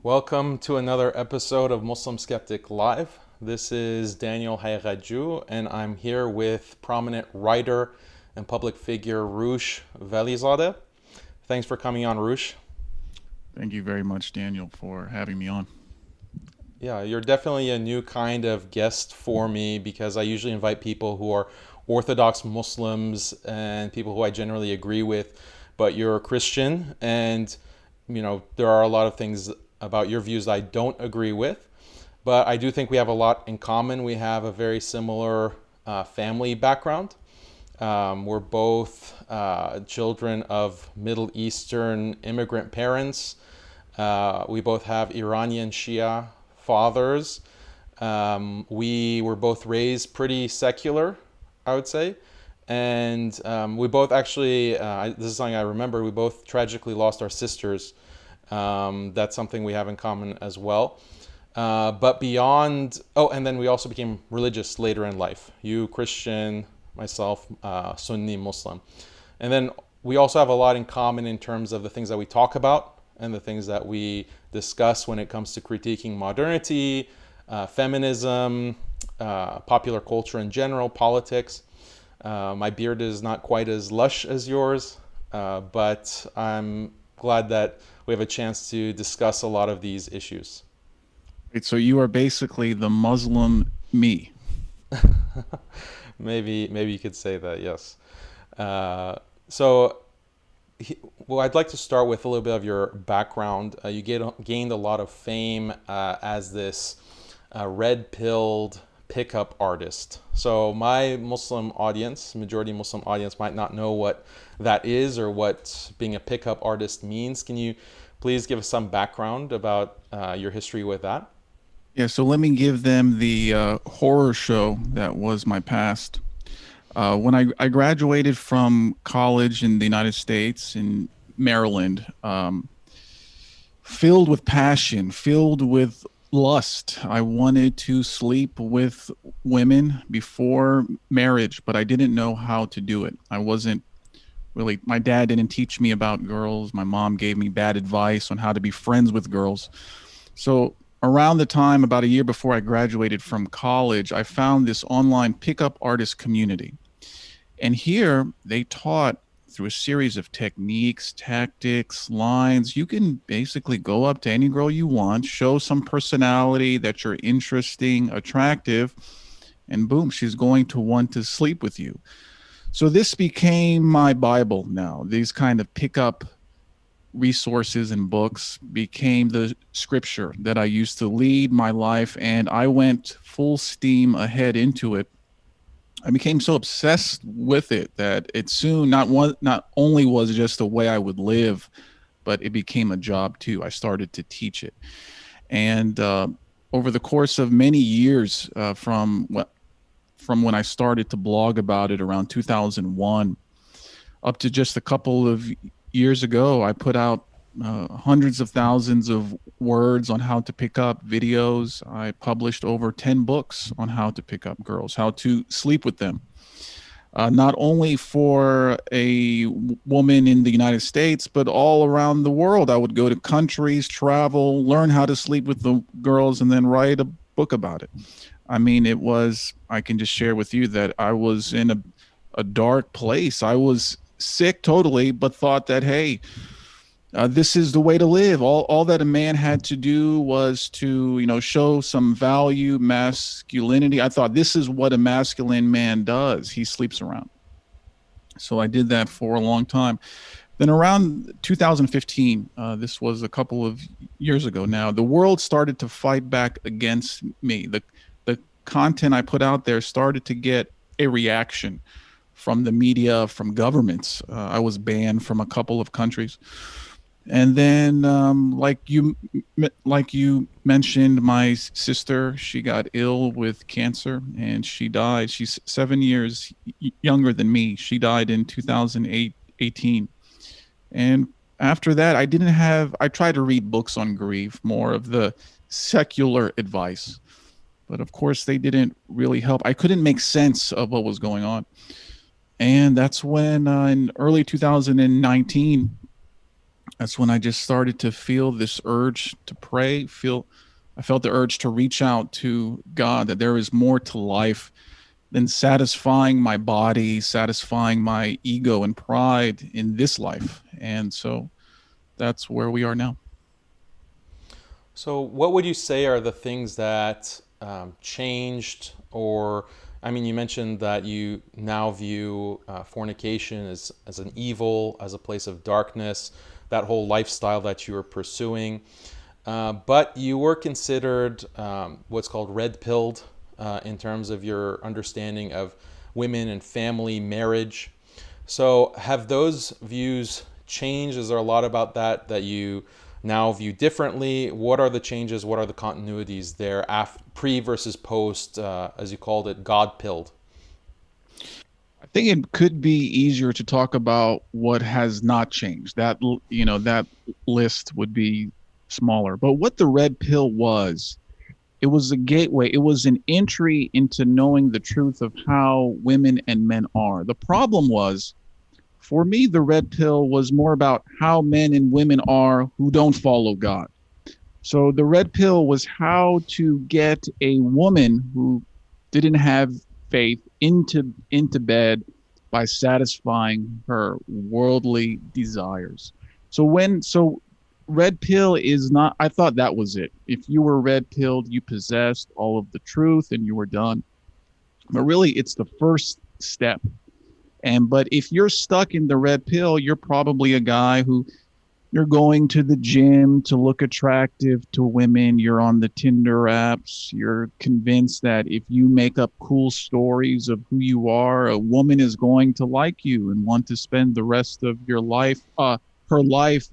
Welcome to another episode of Muslim Skeptic Live. This is Daniel Haqiqatjou, and I'm here with prominent writer and public figure Roosh Velizadeh. Thanks for coming on, Roosh. Thank you very much, Daniel, for having me on. Yeah, you're definitely a new kind of guest for me because I usually invite people who are Orthodox Muslims and people who I generally agree with, but you're a Christian, and there are a lot of things about your views that I don't agree with, but I do think we have a lot in common. We have a very similar family background. We're both children of Middle Eastern immigrant parents. We both have Iranian Shia fathers. We were both raised pretty secular, I would say. And we both actually, this is something I remember, we both tragically lost our sisters. That's something we have in common as well. But beyond, and then we also became religious later in life. You Christian, myself Sunni Muslim. And then we also have a lot in common in terms of the things that we talk about and the things that we discuss when it comes to critiquing modernity, feminism, popular culture in general, politics. My beard is not quite as lush as yours, but I'm glad that we have a chance to discuss a lot of these issues. Right, so you are basically the Muslim me. Maybe you could say that, yes. Uh, so, well, I'd like to start with a little bit of your background. Gained a lot of fame as this red-pilled pickup artist. So my Muslim audience, majority Muslim audience, might not know what that is or what being a pickup artist means. Can you please give us some background about your history with that? Yeah, so let me give them the horror show that was my past. When I graduated from college in the United States in Maryland, filled with passion, filled with lust. I wanted to sleep with women before marriage, but I didn't know how to do it. I wasn't really, my dad didn't teach me about girls. My mom gave me bad advice on how to be friends with girls. So around the time, about a year before I graduated from college, I found this online pickup artist community. And here they taught through a series of techniques, tactics, lines. You can basically go up to any girl you want, show some personality that you're interesting, attractive, and boom, she's going to want to sleep with you. So this became my Bible now. These kind of pickup resources and books became the scripture that I used to lead my life, and I went full steam ahead into it. I became so obsessed with it that it soon not only was just a way I would live, but it became a job too. I started to teach it, and over the course of many years, from when I started to blog about it around 2001 up to just a couple of years ago, I put out hundreds of thousands of words on how to pick up videos. I published over 10 books on how to pick up girls, how to sleep with them. Not only for a woman in the United States, but all around the world. I would go to countries, travel, learn how to sleep with the girls, and then write a book about it. I mean, I can just share with you that I was in a dark place. I was sick totally, but thought that, hey, this is the way to live. All that a man had to do was to, show some value, masculinity. I thought this is what a masculine man does. He sleeps around. So I did that for a long time. Then around 2015, this was a couple of years ago now, the world started to fight back against me. The content I put out there started to get a reaction from the media, from governments. I was banned from a couple of countries. And then, like you mentioned, my sister, she got ill with cancer and she died. She's 7 years younger than me. She died in 2018. And after that, I tried to read books on grief, more of the secular advice. But of course, they didn't really help. I couldn't make sense of what was going on. And that's when, in early 2019, That's when I just started to feel this urge to pray, I felt the urge to reach out to God, that there is more to life than satisfying my body, satisfying my ego and pride in this life. And so that's where we are now. So, what would you say are the things that changed? Or, I mean, you mentioned that you now view fornication as an evil, as a place of darkness, that whole lifestyle that you were pursuing. But you were considered what's called red pilled in terms of your understanding of women and family, marriage. So, have those views changed? Is there a lot about that you now view differently? What are the changes? What are the continuities there, pre versus post, as you called it, God pilled? I think it could be easier to talk about what has not changed. That list would be smaller. But what the red pill was, it was a gateway. It was an entry into knowing the truth of how women and men are. The problem was, for me, the red pill was more about how men and women are who don't follow God. So the red pill was how to get a woman who didn't have faith into bed by satisfying her worldly desires. So red pill is not, I thought that was it. If you were red pilled, you possessed all of the truth and you were done. But really it's the first step. But if you're stuck in the red pill, you're probably a guy who you're going to the gym to look attractive to women. You're on the Tinder apps. You're convinced that if you make up cool stories of who you are, a woman is going to like you and want to spend the rest of your life, her life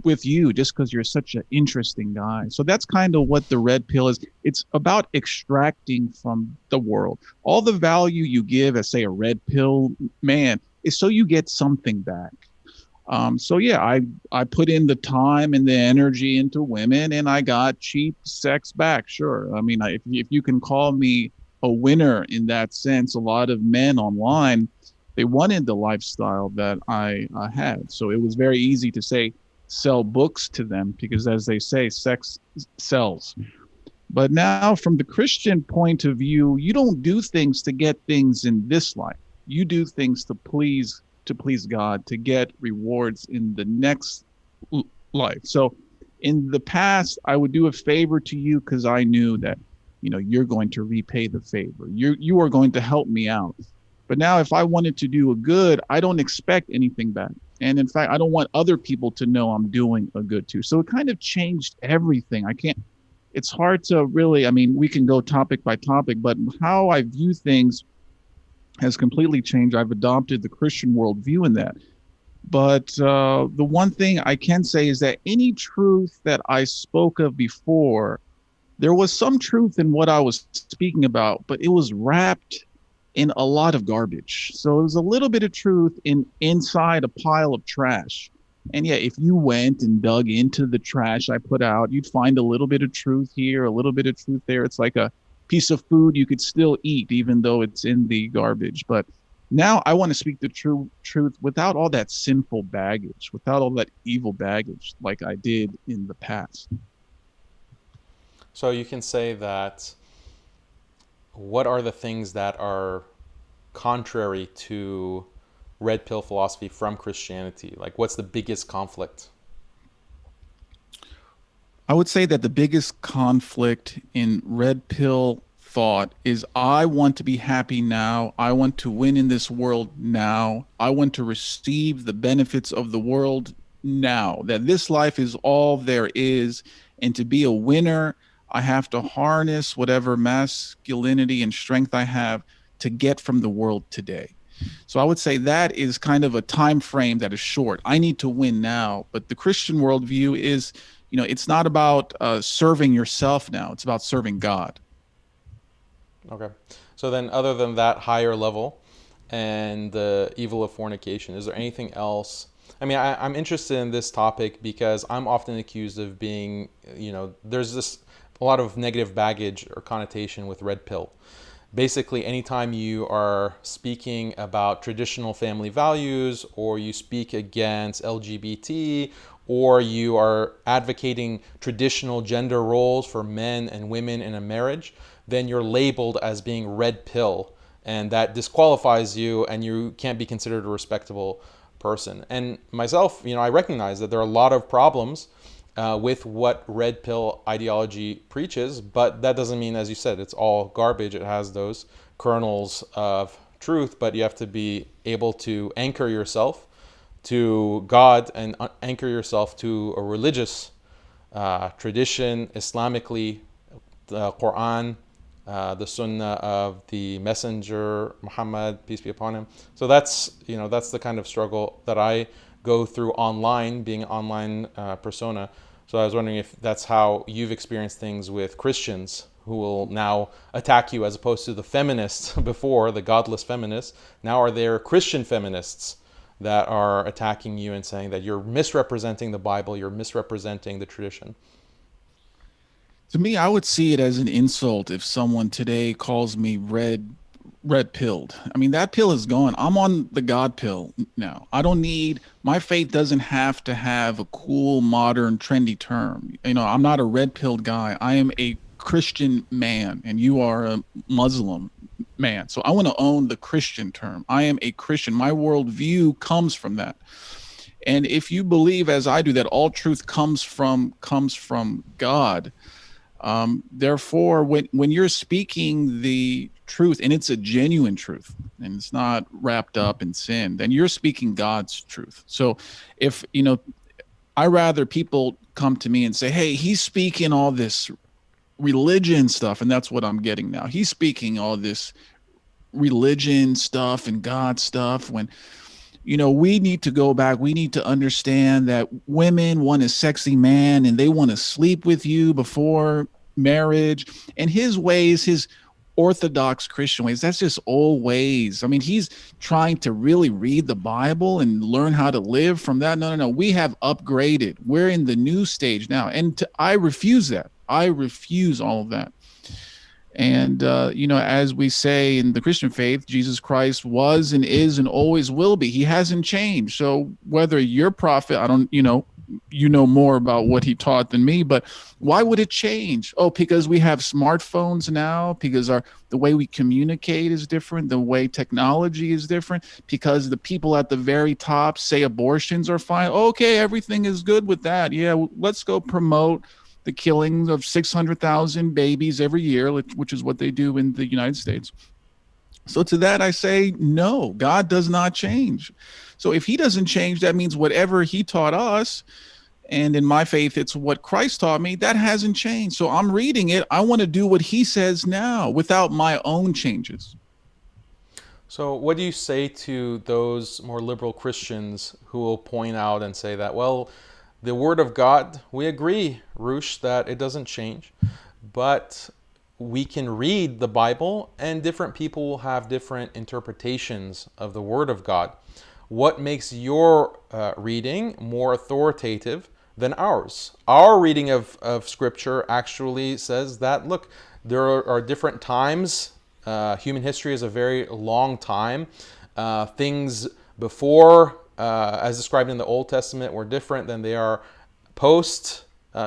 with you just because you're such an interesting guy. So that's kind of what the red pill is. It's about extracting from the world. All the value you give as, say, a red pill man is so you get something back. So yeah, I put in the time and the energy into women, and I got cheap sex back. Sure, I mean, if you can call me a winner in that sense, a lot of men online, they wanted the lifestyle that I had. So it was very easy to say sell books to them because, as they say, sex sells. But now, from the Christian point of view, you don't do things to get things in this life. You do things to please God, to get rewards in the next life. So in the past, I would do a favor to you because I knew that, you're going to repay the favor. You are going to help me out. But now if I wanted to do a good, I don't expect anything back. And in fact, I don't want other people to know I'm doing a good too. So it kind of changed everything. It's hard to really, I mean, we can go topic by topic, but how I view things has completely changed. I've adopted the Christian worldview in that. But the one thing I can say is that any truth that I spoke of before, there was some truth in what I was speaking about, but it was wrapped in a lot of garbage. So it was a little bit of truth inside a pile of trash. And yeah, if you went and dug into the trash I put out, you'd find a little bit of truth here, a little bit of truth there. It's like a piece of food you could still eat, even though it's in the garbage. But now I want to speak the true truth without all that sinful baggage, without all that evil baggage like I did in the past. So, you can say that what are the things that are contrary to red pill philosophy from Christianity? Like, what's the biggest conflict? I would say that the biggest conflict in red pill thought is I want to be happy now. I want to win in this world now. I want to receive the benefits of the world now. That this life is all there is. And to be a winner, I have to harness whatever masculinity and strength I have to get from the world today. So I would say that is kind of a time frame that is short. I need to win now. But the Christian worldview is, it's not about serving yourself now. It's about serving God. Okay. So then, other than that higher level and the evil of fornication, is there anything else? I mean, I'm interested in this topic because I'm often accused of being, there's a lot of negative baggage or connotation with red pill. Basically, anytime you are speaking about traditional family values or you speak against LGBT or you are advocating traditional gender roles for men and women in a marriage, then you're labeled as being red pill, and that disqualifies you, and you can't be considered a respectable person. And myself, I recognize that there are a lot of problems with what red pill ideology preaches, but that doesn't mean, as you said, it's all garbage. It has those kernels of truth, but you have to be able to anchor yourself to God and anchor yourself to a religious tradition, Islamically, the Quran, the Sunnah of the Messenger Muhammad, peace be upon him. So that's the kind of struggle that I go through online, being an online persona. So I was wondering if that's how you've experienced things with Christians who will now attack you, as opposed to the feminists before, the godless feminists. Now are there Christian feminists that are attacking you and saying that you're misrepresenting the Bible, you're misrepresenting the tradition? To me, I would see it as an insult if someone today calls me red pilled. I mean, that pill is gone. I'm on the God pill now. I don't need my faith doesn't have to have a cool, modern, trendy term. I'm not a red pilled guy. I am a Christian man, and you are a Muslim man. So I want to own the Christian term. I am a Christian. My worldview comes from that. And if you believe, as I do, that all truth comes from God, therefore, when you're speaking the truth, and it's a genuine truth, and it's not wrapped up in sin, then you're speaking God's truth. So if, I rather people come to me and say, hey, he's speaking all this religion stuff, and that's what I'm getting now. He's speaking all this religion stuff and God stuff when we need to go back. We need to understand that women want a sexy man and they want to sleep with you before marriage. And his ways, his Orthodox Christian ways, that's just old ways. I mean, he's trying to really read the Bible and learn how to live from that. No. We have upgraded. We're in the new stage now. And I refuse that. I refuse all of that. And, as we say in the Christian faith, Jesus Christ was and is and always will be. He hasn't changed. So whether you're prophet, I don't, more about what he taught than me, but why would it change? Oh, because we have smartphones now, because the way we communicate is different, the way technology is different, because the people at the very top say abortions are fine. Okay, everything is good with that. Yeah, let's go promote the killing of 600,000 babies every year, which is what they do in the United States. So to that, I say, no, God does not change. So if he doesn't change, that means whatever he taught us, and in my faith, it's what Christ taught me, that hasn't changed. So I'm reading it. I want to do what he says now without my own changes. So what do you say to those more liberal Christians who will point out and say that, well, the Word of God, we agree, Roosh, that it doesn't change, but we can read the Bible and different people will have different interpretations of the Word of God. What makes your reading more authoritative than ours? Our reading of Scripture actually says that, look, there are different times. Human history is a very long time. Things before, as described in the Old Testament, were different than they are post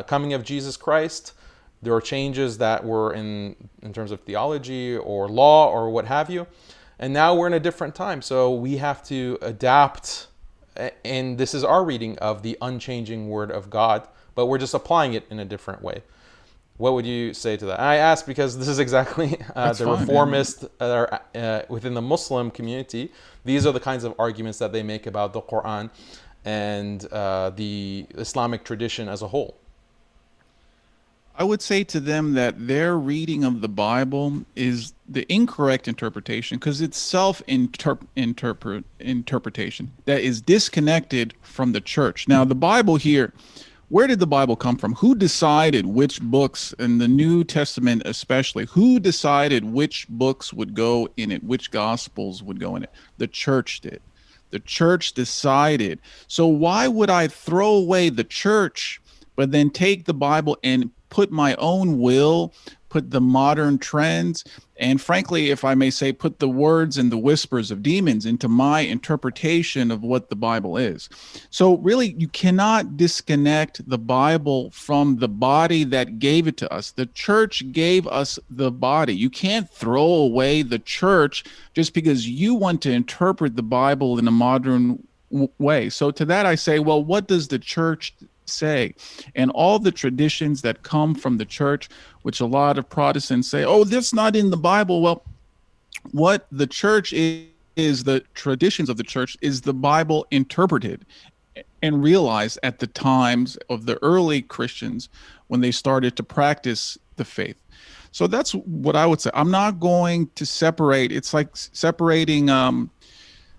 coming of Jesus Christ. There are changes that were in terms of theology or law or what have you. And now we're in a different time. So we have to adapt. And this is our reading of the unchanging Word of God, but we're just applying it in a different way. What would you say to that? And I ask because this is exactly the reformists that are within the Muslim community. These are the kinds of arguments that they make about the Quran and the Islamic tradition as a whole. I would say to them that their reading of the Bible is the incorrect interpretation because it's self-interpretation that is disconnected from the church. Now, the Bible here, where did the Bible come from? Who decided which books, in the New Testament especially, who decided which books would go in it, which gospels would go in it? The church did. The church decided. So why would I throw away the church, but then take the Bible and put my own will, put the modern trends, and frankly, if I may say, put the words and the whispers of demons into my interpretation of what the Bible is. So, really, you cannot disconnect the Bible from the body that gave it to us. The church gave us the body. You can't throw away the church just because you want to interpret the Bible in a modern way. So, to that, I say, well, what does the church say? And all the traditions that come from the church, which a lot of Protestants say, oh, that's not in the Bible. Well, what the church is the traditions of the church is the Bible interpreted and realized at the times of the early Christians when they started to practice the faith. So that's what I would say. I'm not going to separate. It's like separating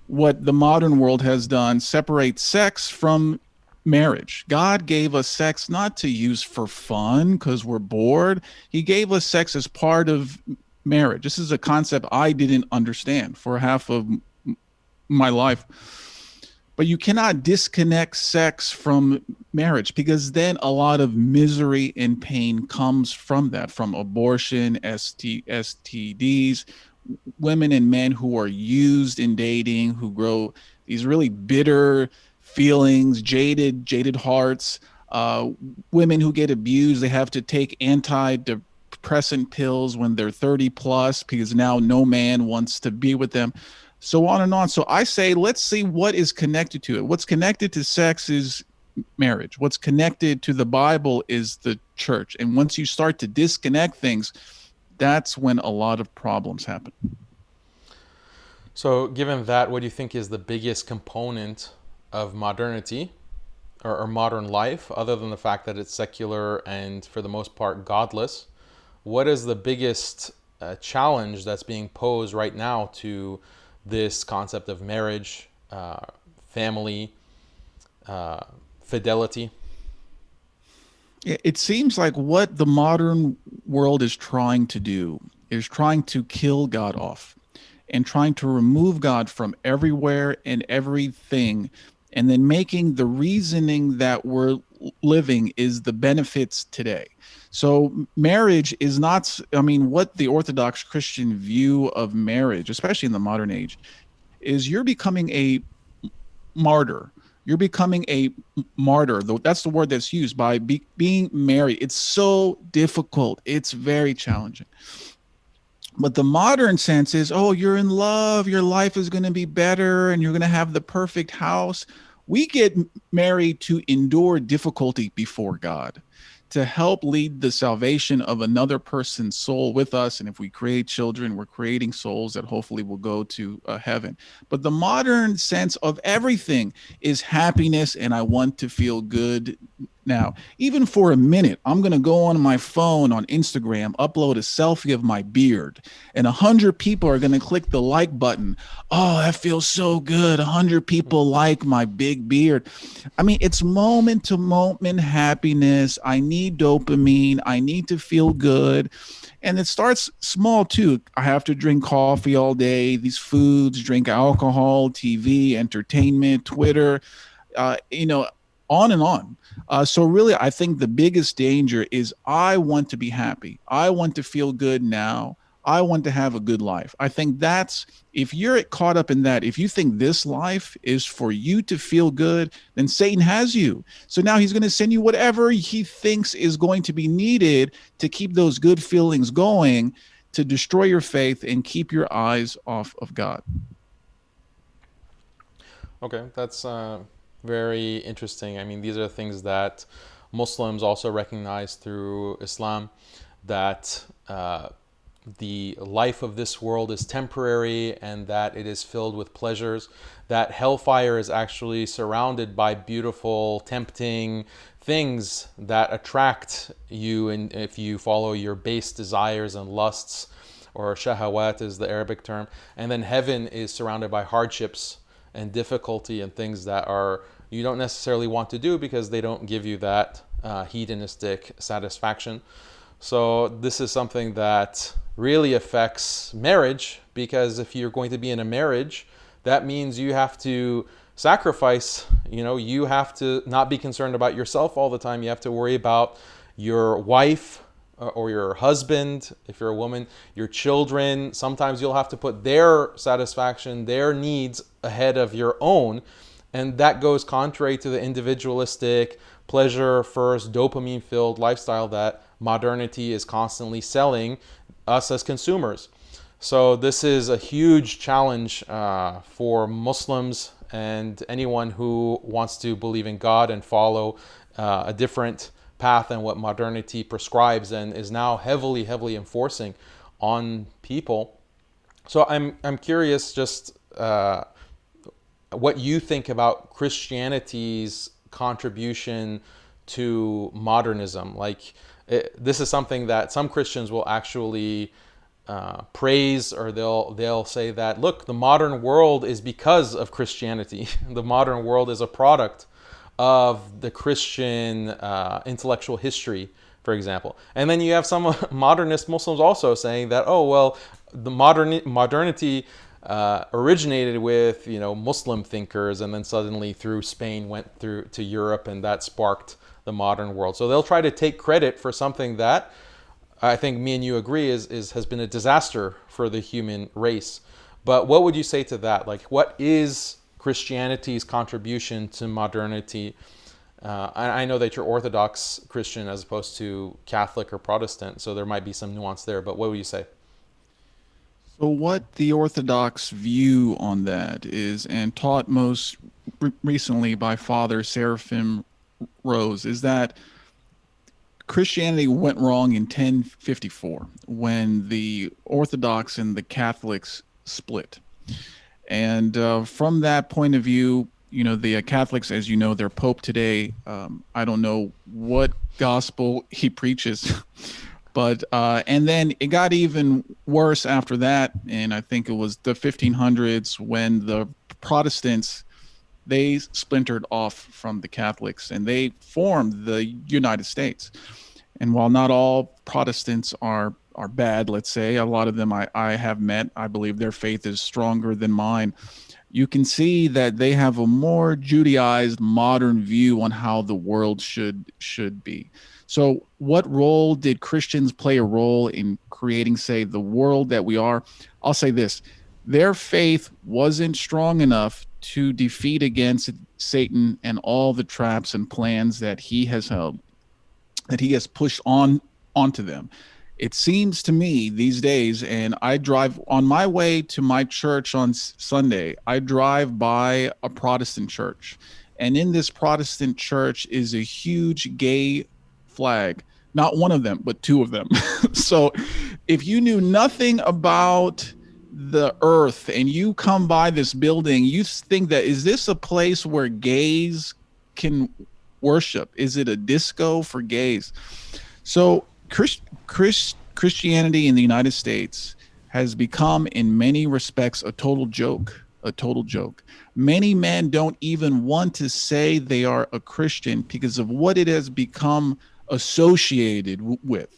what the modern world has done, separate sex from marriage. God gave us sex not to use for fun because we're bored. He gave us sex as part of marriage. This is a concept I didn't understand for half of my life. But you cannot disconnect sex from marriage because then a lot of misery and pain comes from that, from abortion, STDs, women and men who are used in dating, who grow these really bitter feelings, jaded hearts, women who get abused. They have to take antidepressant pills when they're 30 plus because now no man wants to be with them, so on and on. So I say, let's see what is connected to it. What's connected to sex is marriage. What's connected to the Bible is the church. And once you start to disconnect things, that's when a lot of problems happen. So, given that, what do you think is the biggest component of modernity or modern life, other than the fact that it's secular and for the most part godless? What is the biggest challenge that's being posed right now to this concept of marriage, family, fidelity? It seems like what the modern world is trying to do is trying to kill God off and trying to remove God from everywhere and everything, and then making the reasoning that we're living is the benefits today. So marriage is not, I mean, what the Orthodox Christian view of marriage, especially in the modern age, is you're becoming a martyr. You're becoming a martyr. That's the word that's used by being married. It's so difficult. It's very challenging. But the modern sense is, oh, you're in love. Your life is going to be better and you're going to have the perfect house. We get married to endure difficulty before God, to help lead the salvation of another person's soul with us. And if we create children, we're creating souls that hopefully will go to heaven. But the modern sense of everything is happiness, and I want to feel good now. Even for a minute, I'm going to go on my phone on Instagram, upload a selfie of my beard, and 100 people are going to click the like button. Oh, that feels so good. 100 people like my big beard. I mean, it's moment to moment happiness. I need dopamine. I need to feel good. And it starts small too. I have to drink coffee all day, these foods, drink alcohol, TV, entertainment, Twitter, on and on. So really, I think the biggest danger is I want to be happy. I want to feel good now. I want to have a good life. I think that's, if you're caught up in that, if you think this life is for you to feel good, then Satan has you. So now he's going to send you whatever he thinks is going to be needed to keep those good feelings going, to destroy your faith and keep your eyes off of God. Okay, that's very interesting. I mean, these are things that Muslims also recognize through Islam, that the life of this world is temporary and that it is filled with pleasures, that hellfire is actually surrounded by beautiful, tempting things that attract you, and if you follow your base desires and lusts, or shahawat is the Arabic term, and then heaven is surrounded by hardships and difficulty and things that are you don't necessarily want to do because they don't give you that hedonistic satisfaction. So this is something that really affects marriage, because if you're going to be in a marriage, that means you have to sacrifice. You have to not be concerned about yourself all the time. You have to worry about your wife or your husband, if you're a woman, your children. Sometimes you'll have to put their satisfaction, their needs ahead of your own. And that goes contrary to the individualistic, pleasure first, dopamine filled lifestyle that modernity is constantly selling us as consumers. So, this is a huge challenge for Muslims and anyone who wants to believe in God and follow a different path than what modernity prescribes and is now heavily enforcing on people. So I'm curious just what you think about Christianity's contribution to modernism. Like, this is something that some Christians will actually praise, or they'll say that, look, the modern world is because of Christianity. The modern world is a product of the Christian intellectual history, for example. And then you have some modernist Muslims also saying that, oh well, the modernity originated with Muslim thinkers, and then suddenly through Spain went through to Europe, and that sparked the modern world. So they'll try to take credit for something that I think me and you agree has been a disaster for the human race. But what would you say to that? Like, what is Christianity's contribution to modernity? I know that you're Orthodox Christian as opposed to Catholic or Protestant, so there might be some nuance there. But what would you say? So, what the Orthodox view on that is, and taught most recently by Father Seraphim Rose, is that Christianity went wrong in 1054 when the Orthodox and the Catholics split. And from that point of view, the Catholics, as you know, their Pope today, I don't know what gospel he preaches, but and then it got even worse after that. And I think it was the 1500s when the Protestants, they splintered off from the Catholics and they formed the United States. And while not all Protestants are bad, let's say, a lot of them I have met, I believe their faith is stronger than mine. You can see that they have a more Judaized modern view on how the world should be. So what role did Christians play a role in creating, say, the world that we are? I'll say this. Their faith wasn't strong enough to defeat against Satan and all the traps and plans that he has held, that he has pushed onto them. It seems to me these days, and I drive on my way to my church on Sunday, I drive by a Protestant church. And in this Protestant church is a huge gay flag. Not one of them, but two of them. So if you knew nothing about the earth and you come by this building, you think that, is this a place where gays can worship? Is it a disco for gays? So Christianity in the United States has become, in many respects, a total joke. A total joke. Many men don't even want to say they are a Christian because of what it has become associated with.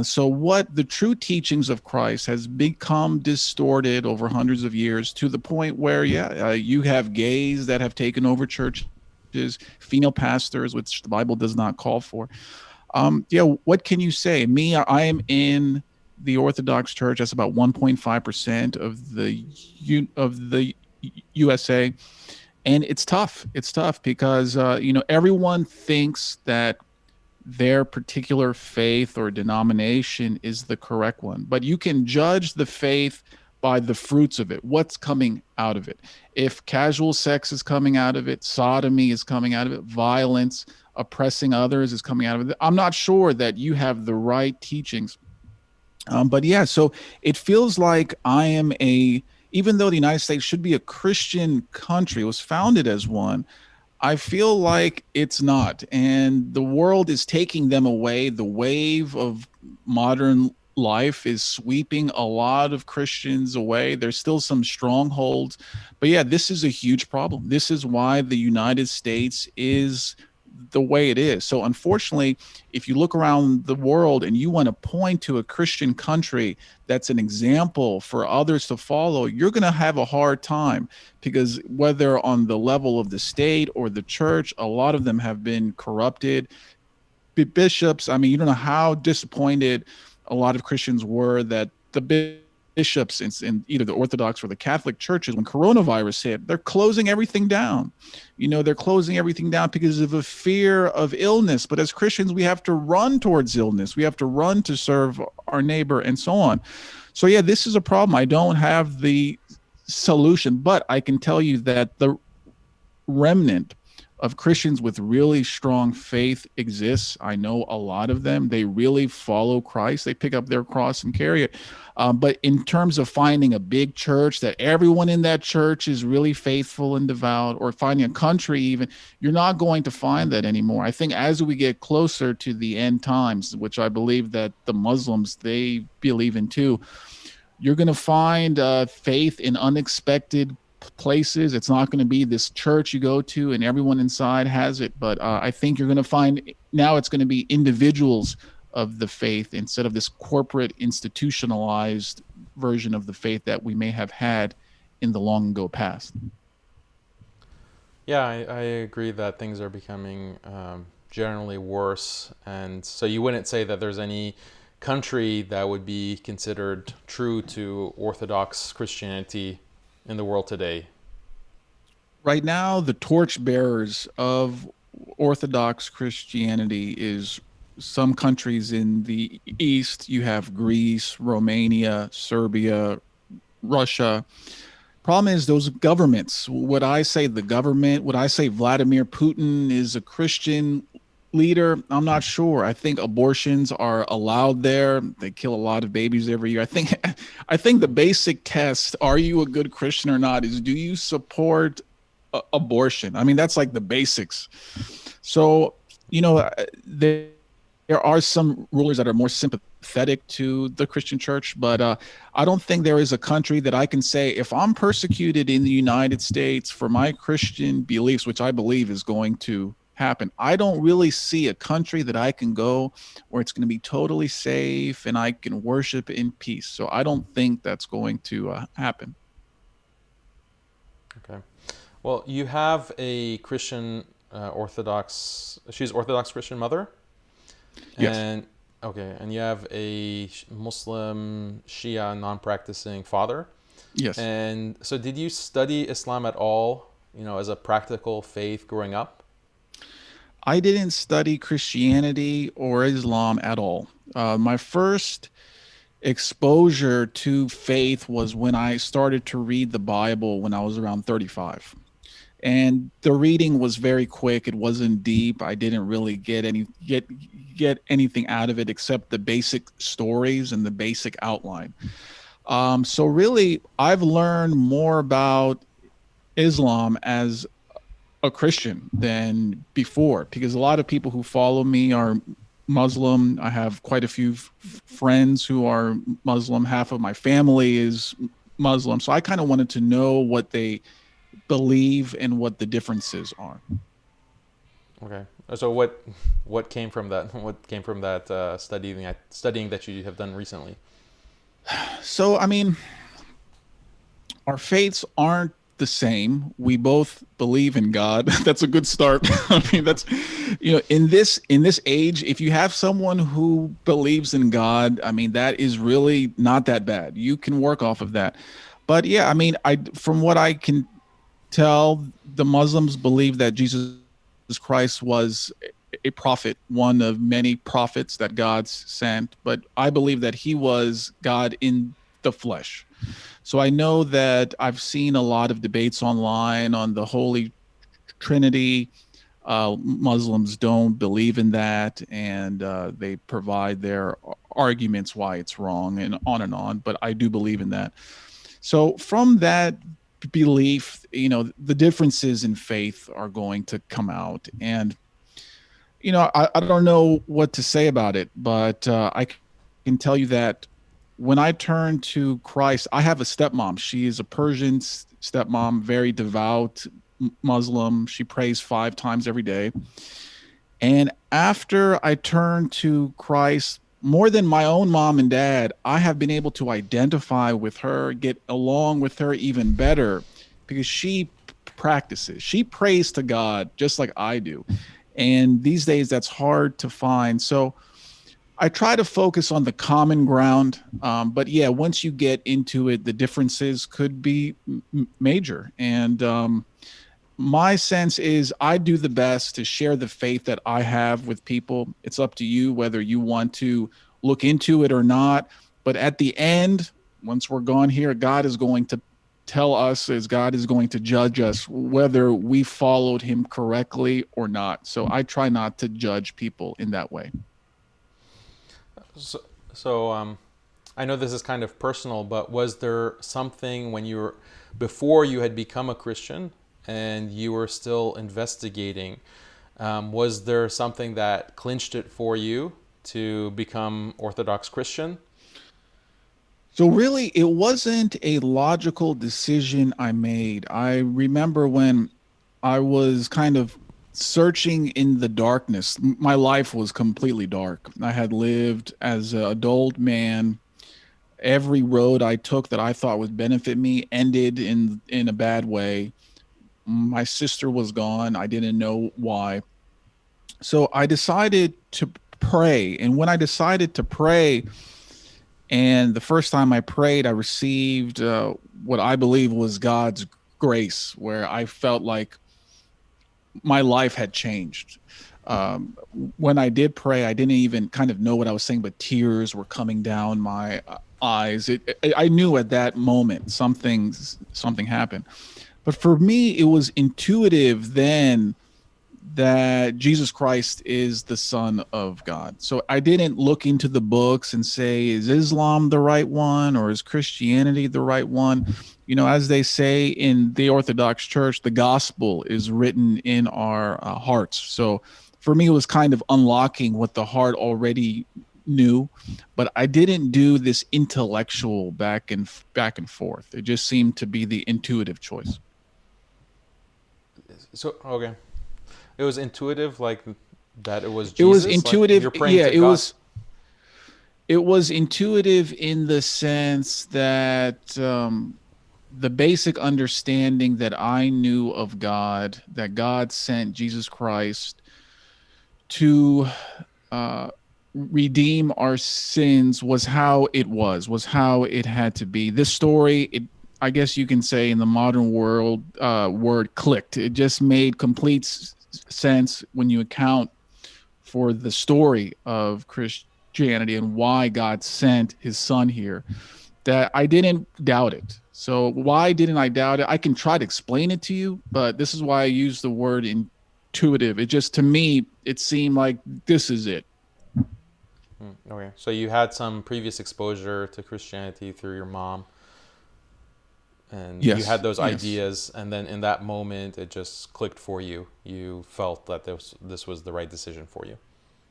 So what the true teachings of Christ has become distorted over hundreds of years to the point where, you have gays that have taken over churches, female pastors, which the Bible does not call for. What can you say? Me, I am in the Orthodox Church. That's about 1.5% of the USA, and it's tough. It's tough because everyone thinks that their particular faith or denomination is the correct one, but you can judge the faith by the fruits of it. What's coming out of it? If casual sex is coming out of it, sodomy is coming out of it, violence, oppressing others is coming out of it, I'm not sure that you have the right teachings. So it feels like even though the United States should be a Christian country, it was founded as one, I feel like it's not. And the world is taking them away. The wave of modern life is sweeping a lot of Christians away. There's still some strongholds. But this is a huge problem. This is why the United States is the way it is. So unfortunately, if you look around the world and you want to point to a Christian country that's an example for others to follow, you're going to have a hard time, because whether on the level of the state or the church, a lot of them have been corrupted, bishops. I mean, you don't know how disappointed a lot of Christians were that the bishops in either the Orthodox or the Catholic churches, when coronavirus hit, they're closing everything down. They're closing everything down because of a fear of illness. But as Christians, we have to run towards illness. We have to run to serve our neighbor and so on. So yeah, this is a problem. I don't have the solution, but I can tell you that the remnant of Christians with really strong faith exists. I know a lot of them. They really follow Christ. They pick up their cross and carry it. But in terms of finding a big church that everyone in that church is really faithful and devout, or finding a country even, you're not going to find that anymore. I think as we get closer to the end times, which I believe that the Muslims, they believe in too, you're going to find faith in unexpected places. It's not going to be this church you go to and everyone inside has it. But I think you're going to find now it's going to be individuals of the faith instead of this corporate institutionalized version of the faith that we may have had in the long ago past. Yeah, I agree that things are becoming generally worse. And so you wouldn't say that there's any country that would be considered true to Orthodox Christianity in the world today? Right now, the torchbearers of Orthodox Christianity is some countries in the East. You have Greece, Romania, Serbia, Russia. Problem is those governments. Would I say the government? Would I say Vladimir Putin is a Christian leader? I'm not sure. I think abortions are allowed there. They kill a lot of babies every year. I think the basic test, are you a good Christian or not, is do you support abortion? I mean, that's like the basics. So, there are some rulers that are more sympathetic to the Christian church, but I don't think there is a country that I can say, if I'm persecuted in the United States for my Christian beliefs, which I believe is going to happen, I don't really see a country that I can go where it's going to be totally safe and I can worship in peace. So I don't think that's going to happen. Okay. Well, you have a Christian she's Orthodox Christian mother? Yes. And okay, and you have a Muslim Shia non-practicing father? Yes. And so did you study Islam at all, as a practical faith growing up? I didn't study Christianity or Islam at all. My first exposure to faith was when I started to read the Bible when I was around 35. And the reading was very quick. It wasn't deep. I didn't really get anything out of it except the basic stories and the basic outline. So really, I've learned more about Islam as a Christian than before, because a lot of people who follow me are Muslim. I have quite a few friends who are Muslim. Half of my family is Muslim. So I kind of wanted to know what they believe and what the differences are. Okay. So what came from that? What came from that studying that you have done recently? So I mean, our faiths aren't the same. We both believe in God. That's a good start. I mean, that's in this age, if you have someone who believes in God, I mean, that is really not that bad. You can work off of that. But yeah, I mean, from what I can tell, the Muslims believe that Jesus Christ was a prophet, one of many prophets that God sent, but I believe that he was God in the flesh. So I know that I've seen a lot of debates online on the Holy Trinity. Muslims don't believe in that, and they provide their arguments why it's wrong and on, but I do believe in that. So from that belief, the differences in faith are going to come out. And, I don't know what to say about it, but I can tell you that when I turned to Christ, I have a stepmom. She is a Persian stepmom, very devout Muslim. She prays 5 times every day. And after I turned to Christ, more than my own mom and dad, I have been able to identify with her, get along with her even better, because she practices. She prays to God just like I do. And these days, that's hard to find. So I try to focus on the common ground. But yeah, once you get into it, the differences could be major. And my sense is I do the best to share the faith that I have with people. It's up to you whether you want to look into it or not. But at the end, once we're gone here, God is going to tell us, as God is going to judge us, whether we followed him correctly or not. So I try not to judge people in that way. So, so I know this is kind of personal, but was there something when you were before you had become a Christian and you were still investigating? Was there something that clinched it for you to become Orthodox Christian? So really, it wasn't a logical decision I made. I remember when I was kind of searching in the darkness. My life was completely dark. I had lived as an adult man. Every road I took that I thought would benefit me ended in a bad way. My sister was gone. I didn't know why. So I decided to pray. And when I decided to pray, and the first time I prayed, I received what I believe was God's grace, where I felt like my life had changed. Um, when I did pray, I didn't even kind of know what I was saying, but tears were coming down my eyes. I knew at that moment something happened. But for me, it was intuitive then that Jesus Christ is the Son of God. So I didn't look into the books and say, is Islam the right one or is Christianity the right one? You know, as they say in the Orthodox Church, the gospel is written in our hearts. So for me, it was kind of unlocking what the heart already knew, but I didn't do this intellectual back and forth. It just seemed to be the intuitive choice. So okay, it was intuitive, like that it was It was Jesus, like intuitive. you're praying Yeah, to God. it was intuitive in the sense that the basic understanding that I knew of God, that God sent Jesus Christ to uh, redeem our sins, was how it had to be. This story, I guess you can say in the modern world, word clicked. It just made complete sense when you account for the story of Christianity and why God sent his son here, that I didn't doubt it. So why didn't I doubt it? I can try to explain it to you, but this is why I use the word intuitive. It just, to me, it seemed like this is it. Okay, so you had some previous exposure to Christianity through your mom, and you Yes, had those yes. ideas, and then in that moment, it just clicked for you. You felt that this was the right decision for you.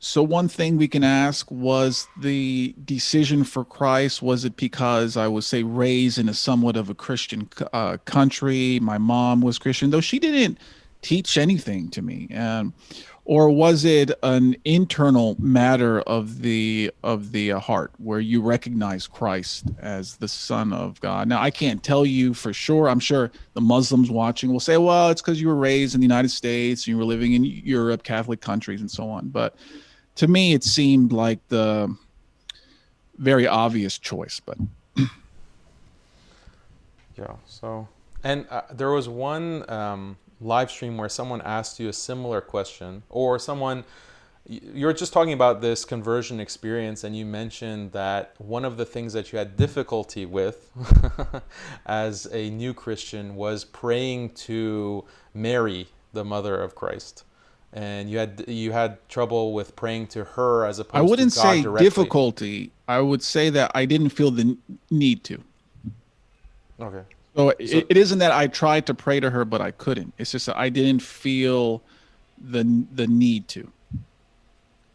So one thing we can ask, was the decision for Christ, was it because I was, say, raised in a somewhat of a Christian country? My mom was Christian, though she didn't teach anything to me. Or was it an internal matter of the heart, where you recognize Christ as the Son of God? Now, I can't tell you for sure. I'm sure the Muslims watching will say, well, it's because you were raised in the United States and you were living in Europe, Catholic countries, and so on. But to me, it seemed like the very obvious choice. But Yeah. So, and there was one live stream where someone asked you a similar question, or someone you're just talking about this conversion experience, and you mentioned that one of the things that you had difficulty with as a new Christian was praying to Mary, the mother of Christ, and you had trouble with praying to her as I opposed to wouldn't God say directly. difficulty. I would say that I didn't feel the need to. Okay. So So, it isn't that I tried to pray to her, but I couldn't. It's just that I didn't feel the need to.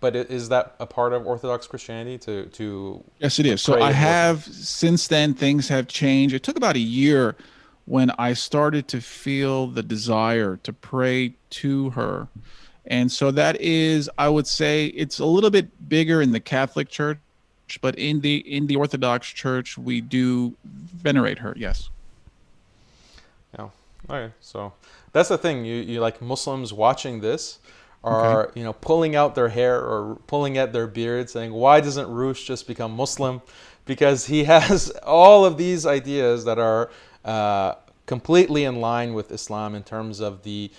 but is that a part of Orthodox Christianity to Yes, it is. like So I pray or have, since then, things have changed. It took about a year when I started to feel the desire to pray to her. And so that is, I would say, it's a little bit bigger in the Catholic Church, but in the Orthodox Church, we do venerate her. Yes. yeah. Okay. So that's the thing. You like Muslims watching this Okay. are, pulling out their hair or pulling at their beard, saying, "Why doesn't Roosh just become Muslim?" Because he has all of these ideas that are completely in line with Islam in terms of the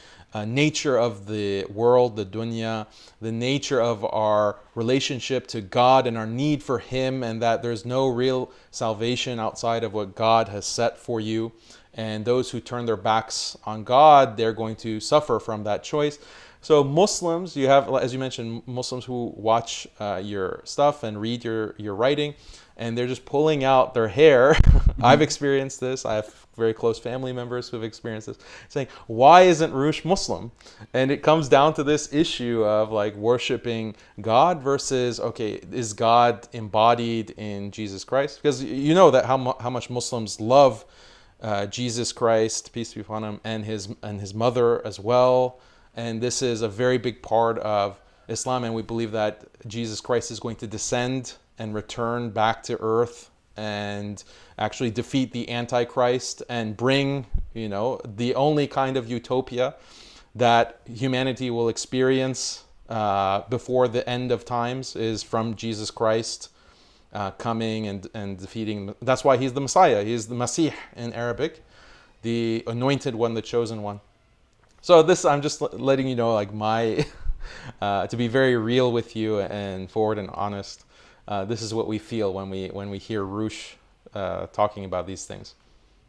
nature of the world, the dunya, the nature of our relationship to God and our need for Him, and that there's no real salvation outside of what God has set for you. And those who turn their backs on God, they're going to suffer from that choice. So Muslims, you have, as you mentioned, Muslims who watch your stuff and read your writing, and they're just pulling out their hair. Hmm. I've experienced this. I have very close family members who have experienced this, saying, "Why isn't Roosh Muslim?" And it comes down to this issue of like worshiping God versus, okay, is God embodied in Jesus Christ? Because you know that how much Muslims love Jesus Christ, peace be upon him, and his mother as well. And this is a very big part of Islam, and we believe that Jesus Christ is going to descend and return back to earth and actually defeat the Antichrist and bring, the only kind of utopia that humanity will experience before the end of times is from Jesus Christ coming and defeating. That's why he's the Messiah. He's the Masih in Arabic, the anointed one, the chosen one. So this, I'm just letting you know, like my, to be very real with you and forward and honest. This is what we feel when we hear Roosh talking about these things.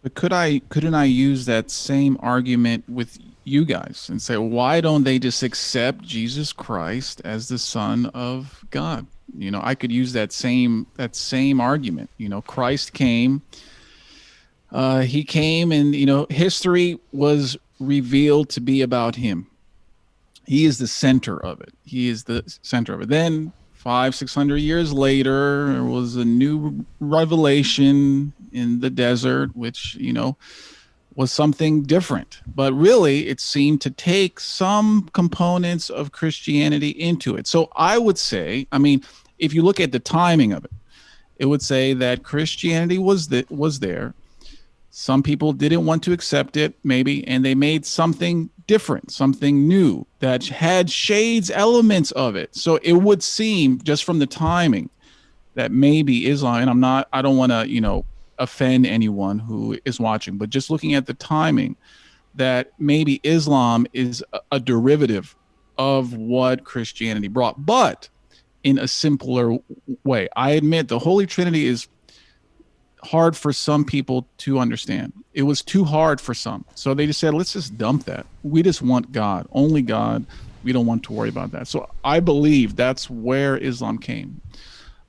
But couldn't I use that same argument with you guys and say, why don't they just accept Jesus Christ as the Son of God? I could use that same argument. Christ came. He came, and history was revealed to be about him. He is the center of it. He is the center of it. Then 500-600 years later, there was a new revelation in the desert, which was something different. But really, it seemed to take some components of Christianity into it. So I would say, I mean, if you look at the timing of it, it would say that Christianity was there. Some people didn't want to accept it, maybe, and they made something different, something new that had shades, elements of it. So it would seem, just from the timing, that maybe Islam, and I don't want to, offend anyone who is watching, but just looking at the timing, that maybe Islam is a derivative of what Christianity brought, but in a simpler way. I admit the Holy Trinity is hard for some people to understand. It was too hard for some. So they just said, let's just dump that. We just want God, only God. We don't want to worry about that. So I believe that's where Islam came.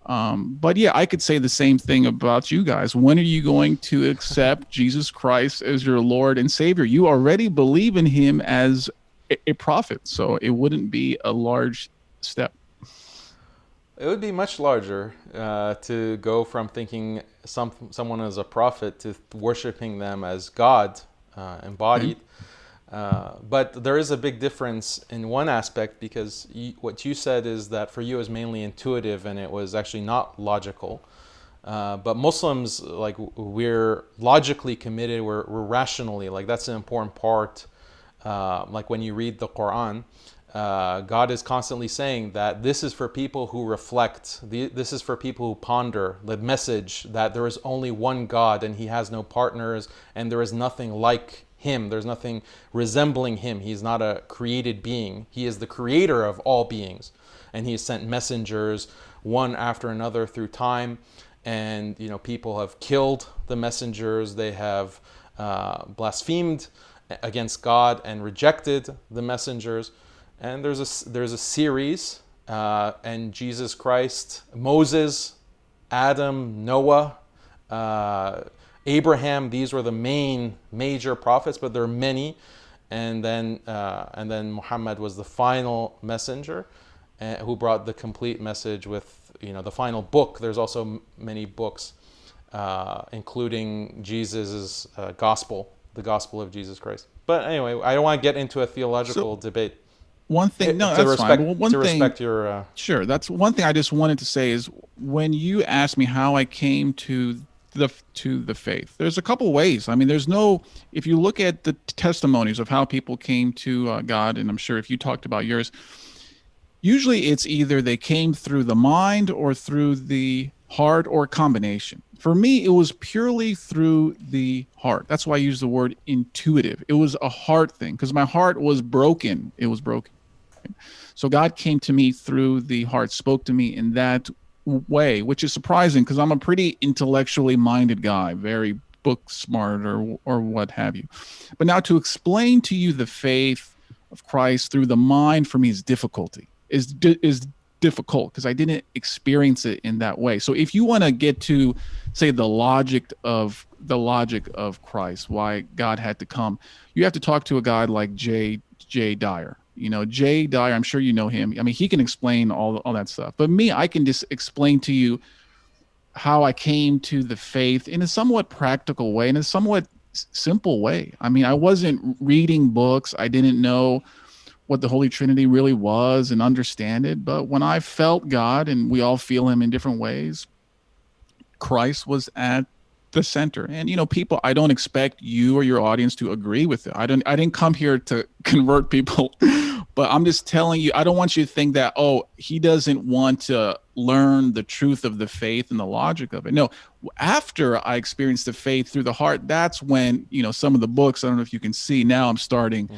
But yeah, I could say the same thing about you guys. When are you going to accept Jesus Christ as your Lord and Savior? You already believe in him as a prophet. So it wouldn't be a large step. It would be much larger to go from thinking someone as a prophet to worshiping them as God Okay. embodied. But there is a big difference in one aspect because what you said is that for you is mainly intuitive and it was actually not logical. But Muslims, like we're logically committed, we're rationally, like that's an important part. Like when you read the Quran, God is constantly saying that this is for people who reflect, this is for people who ponder the message that there is only one God and he has no partners and there is nothing like him. There's nothing resembling him. He's not a created being. He is the creator of all beings. And he has sent messengers one after another through time. And, people have killed the messengers. They have blasphemed against God and rejected the messengers. And there's a series, and Jesus Christ, Moses, Adam, Noah, Abraham. These were the major prophets, but there are many. And then Muhammad was the final messenger, who brought the complete message with the final book. There's also many books, including Jesus's gospel, the gospel of Jesus Christ. But anyway, I don't want to get into a So theological debate. one thing, no, To that's fine. Well, respect one to thing, respect your sure, that's one thing I just wanted to say is when you asked me how I came to to the faith. There's a couple ways. I mean, if you look at the testimonies of how people came to God, and I'm sure if you talked about yours, usually it's either they came through the mind or through the heart or a combination. For me, it was purely through the heart. That's why I use the word intuitive. It was a heart thing because my heart was broken. It was broken. So God came to me through the heart, spoke to me in that way, which is surprising because I'm a pretty intellectually minded guy, very book smart or what have you. But now to explain to you the faith of Christ through the mind for me is difficult because I didn't experience it in that way. So if you want to get to say the logic of Christ, why God had to come, you have to talk to a guy like J. Dyer. You know, Jay Dyer, I'm sure you know him. I mean, he can explain all that stuff. But me, I can just explain to you how I came to the faith in a somewhat practical way, in a somewhat simple way. I mean, I wasn't reading books. I didn't know what the Holy Trinity really was and understand it. But when I felt God, and we all feel him in different ways, Christ was at the center. And people, I don't expect you or your audience to agree with it. I didn't come here to convert people, but I'm just telling you, I don't want you to think that, he doesn't want to learn the truth of the faith and the logic of it. No, after I experienced the faith through the heart, that's when, some of the books, I don't know if you can see now, I'm starting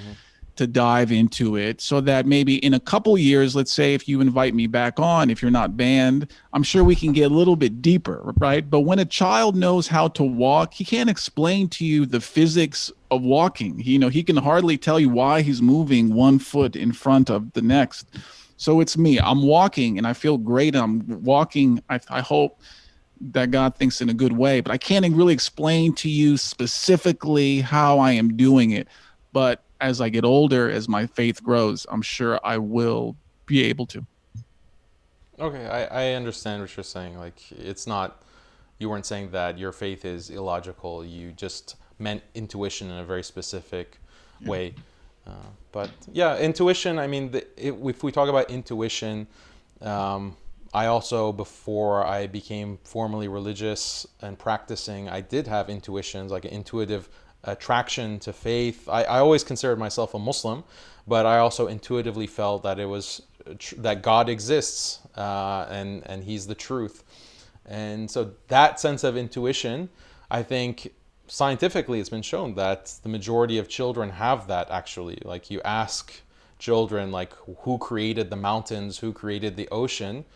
to dive into it so that maybe in a couple years, let's say if you invite me back on, if you're not banned, I'm sure we can get a little bit deeper, right? But when a child knows how to walk, he can't explain to you the physics of walking. He can hardly tell you why he's moving one foot in front of the next. So it's me. I'm walking and I feel great. I'm walking. I hope that God thinks in a good way, but I can't really explain to you specifically how I am doing it. But as I get older, as my faith grows, I'm sure I will be able to. Okay, I understand what you're saying. Like, it's not, you weren't saying that your faith is illogical. You just meant intuition in a very specific way. But yeah, intuition, I mean, if we talk about intuition, I also, before I became formally religious and practicing, I did have intuitions, like an intuitive attraction to faith. I always considered myself a Muslim, but I also intuitively felt that it was that God exists and He's the truth. And so that sense of intuition, I think scientifically it's been shown that the majority of children have that actually. Like, you ask children, like, who created the mountains, who created the ocean,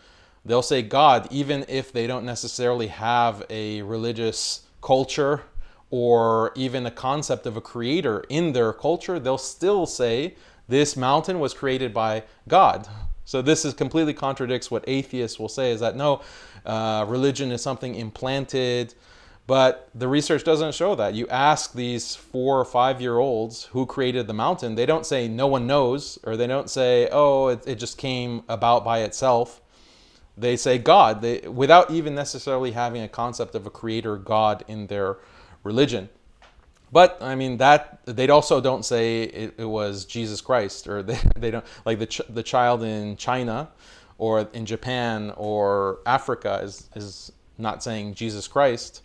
they'll say God, even if they don't necessarily have a religious culture or even a concept of a creator in their culture. They'll still say this mountain was created by God. So this completely contradicts what atheists will say, is that no, religion is something implanted. But the research doesn't show that. You ask these 4 or 5-year-olds who created the mountain, they don't say no one knows, or they don't say, it just came about by itself. They say God, without even necessarily having a concept of a creator God in their religion. But I mean, that they also don't say it was Jesus Christ, or they don't, like the child in China or in Japan or Africa is not saying Jesus Christ.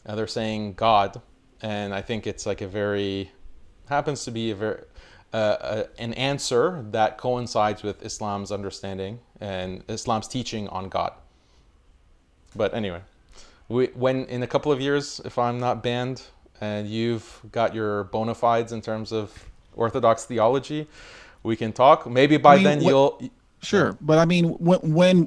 They're saying God. And I think it's like happens to be an answer that coincides with Islam's understanding and Islam's teaching on God. But anyway, when in a couple of years, if I'm not banned and you've got your bona fides in terms of Orthodox theology, we can talk. Maybe by then you'll... Sure. But I mean,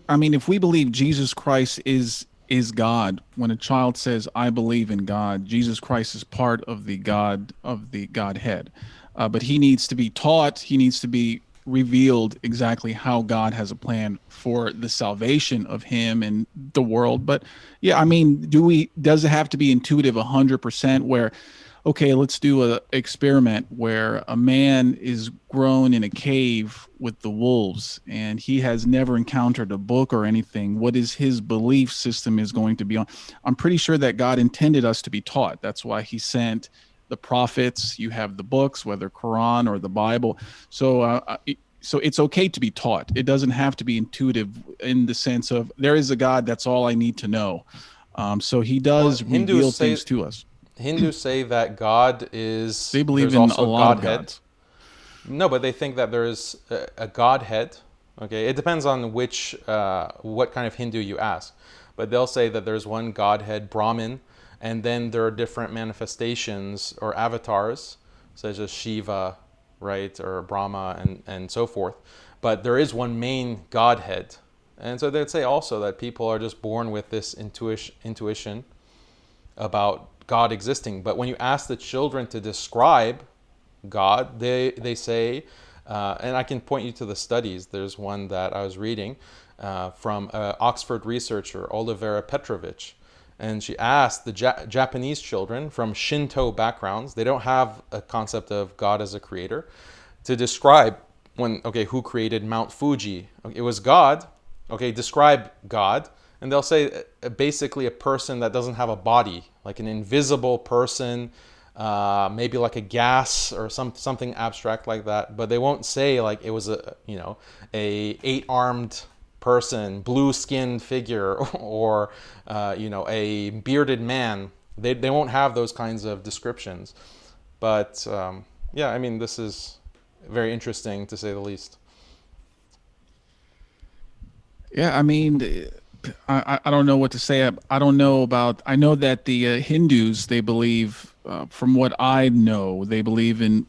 if we believe Jesus Christ is God, when a child says, I believe in God, Jesus Christ is part of the Godhead. But he needs to be taught, he needs to be revealed exactly how God has a plan for the salvation of him and the world. But yeah, I mean, does it have to be intuitive 100% where, okay, let's do an experiment where a man is grown in a cave with the wolves and he has never encountered a book or anything. What is his belief system is going to be on? I'm pretty sure that God intended us to be taught. That's why he sent the prophets. You have the books, whether Quran or the Bible. So it's okay to be taught. It doesn't have to be intuitive in the sense of there is a God, that's all I need to know. So he Well, does reveal things to us. Hindus say that God They is believe there's in a also a lot of Godhead. gods. No, but they think that there's a Godhead. Okay, it depends on what kind of Hindu you ask, but they'll say that there's one Godhead, Brahman, and then there are different manifestations or avatars, such as Shiva, right, or Brahma, and so forth. But there is one main Godhead, and so they'd say also that people are just born with this intuition about God existing. But when you ask the children to describe God, they say, and I can point you to the studies. There's one that I was reading from Oxford researcher Olivera Petrovich, and she asked the Japanese children from Shinto backgrounds. They don't have a concept of God as a creator, to describe who created Mount Fuji. Okay, it was God. Okay, describe God, and they'll say basically a person that doesn't have a body, like an invisible person, maybe like a gas or something abstract like that. But they won't say like it was a 8-armed person, blue-skinned figure, or a bearded man. They won't have those kinds of descriptions. But yeah, I mean, this is very interesting to say the least. Yeah, I mean, I don't know what to say. I don't know about. I know that the Hindus, they believe, from what I know, they believe in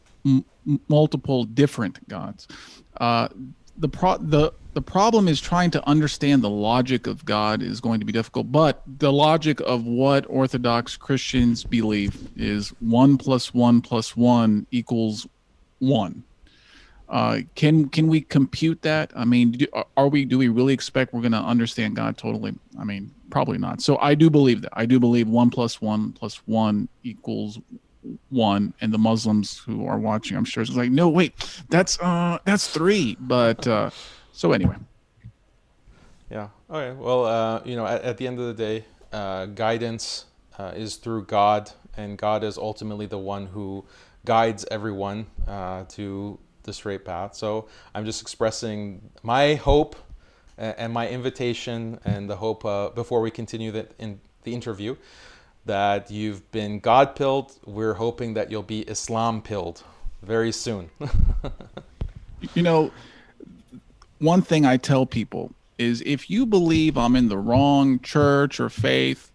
multiple different gods. Uh, the problem is trying to understand the logic of God is going to be difficult. But the logic of what Orthodox Christians believe is 1 + 1 + 1 = 1. Can we compute that? I mean, do we really expect we're going to understand God totally? I mean, probably not. So I do believe that. I do believe 1 + 1 + 1 = 1. And the Muslims who are watching, I'm sure, it's like, no, wait, that's 3. But so anyway. Yeah. Okay. Well, at the end of the day, guidance is through God, and God is ultimately the one who guides everyone to the straight path. So I'm just expressing my hope and my invitation, and the hope before we continue in the interview, that you've been God pilled. We're hoping that you'll be Islam pilled very soon. You know, one thing I tell people is if you believe I'm in the wrong church or faith,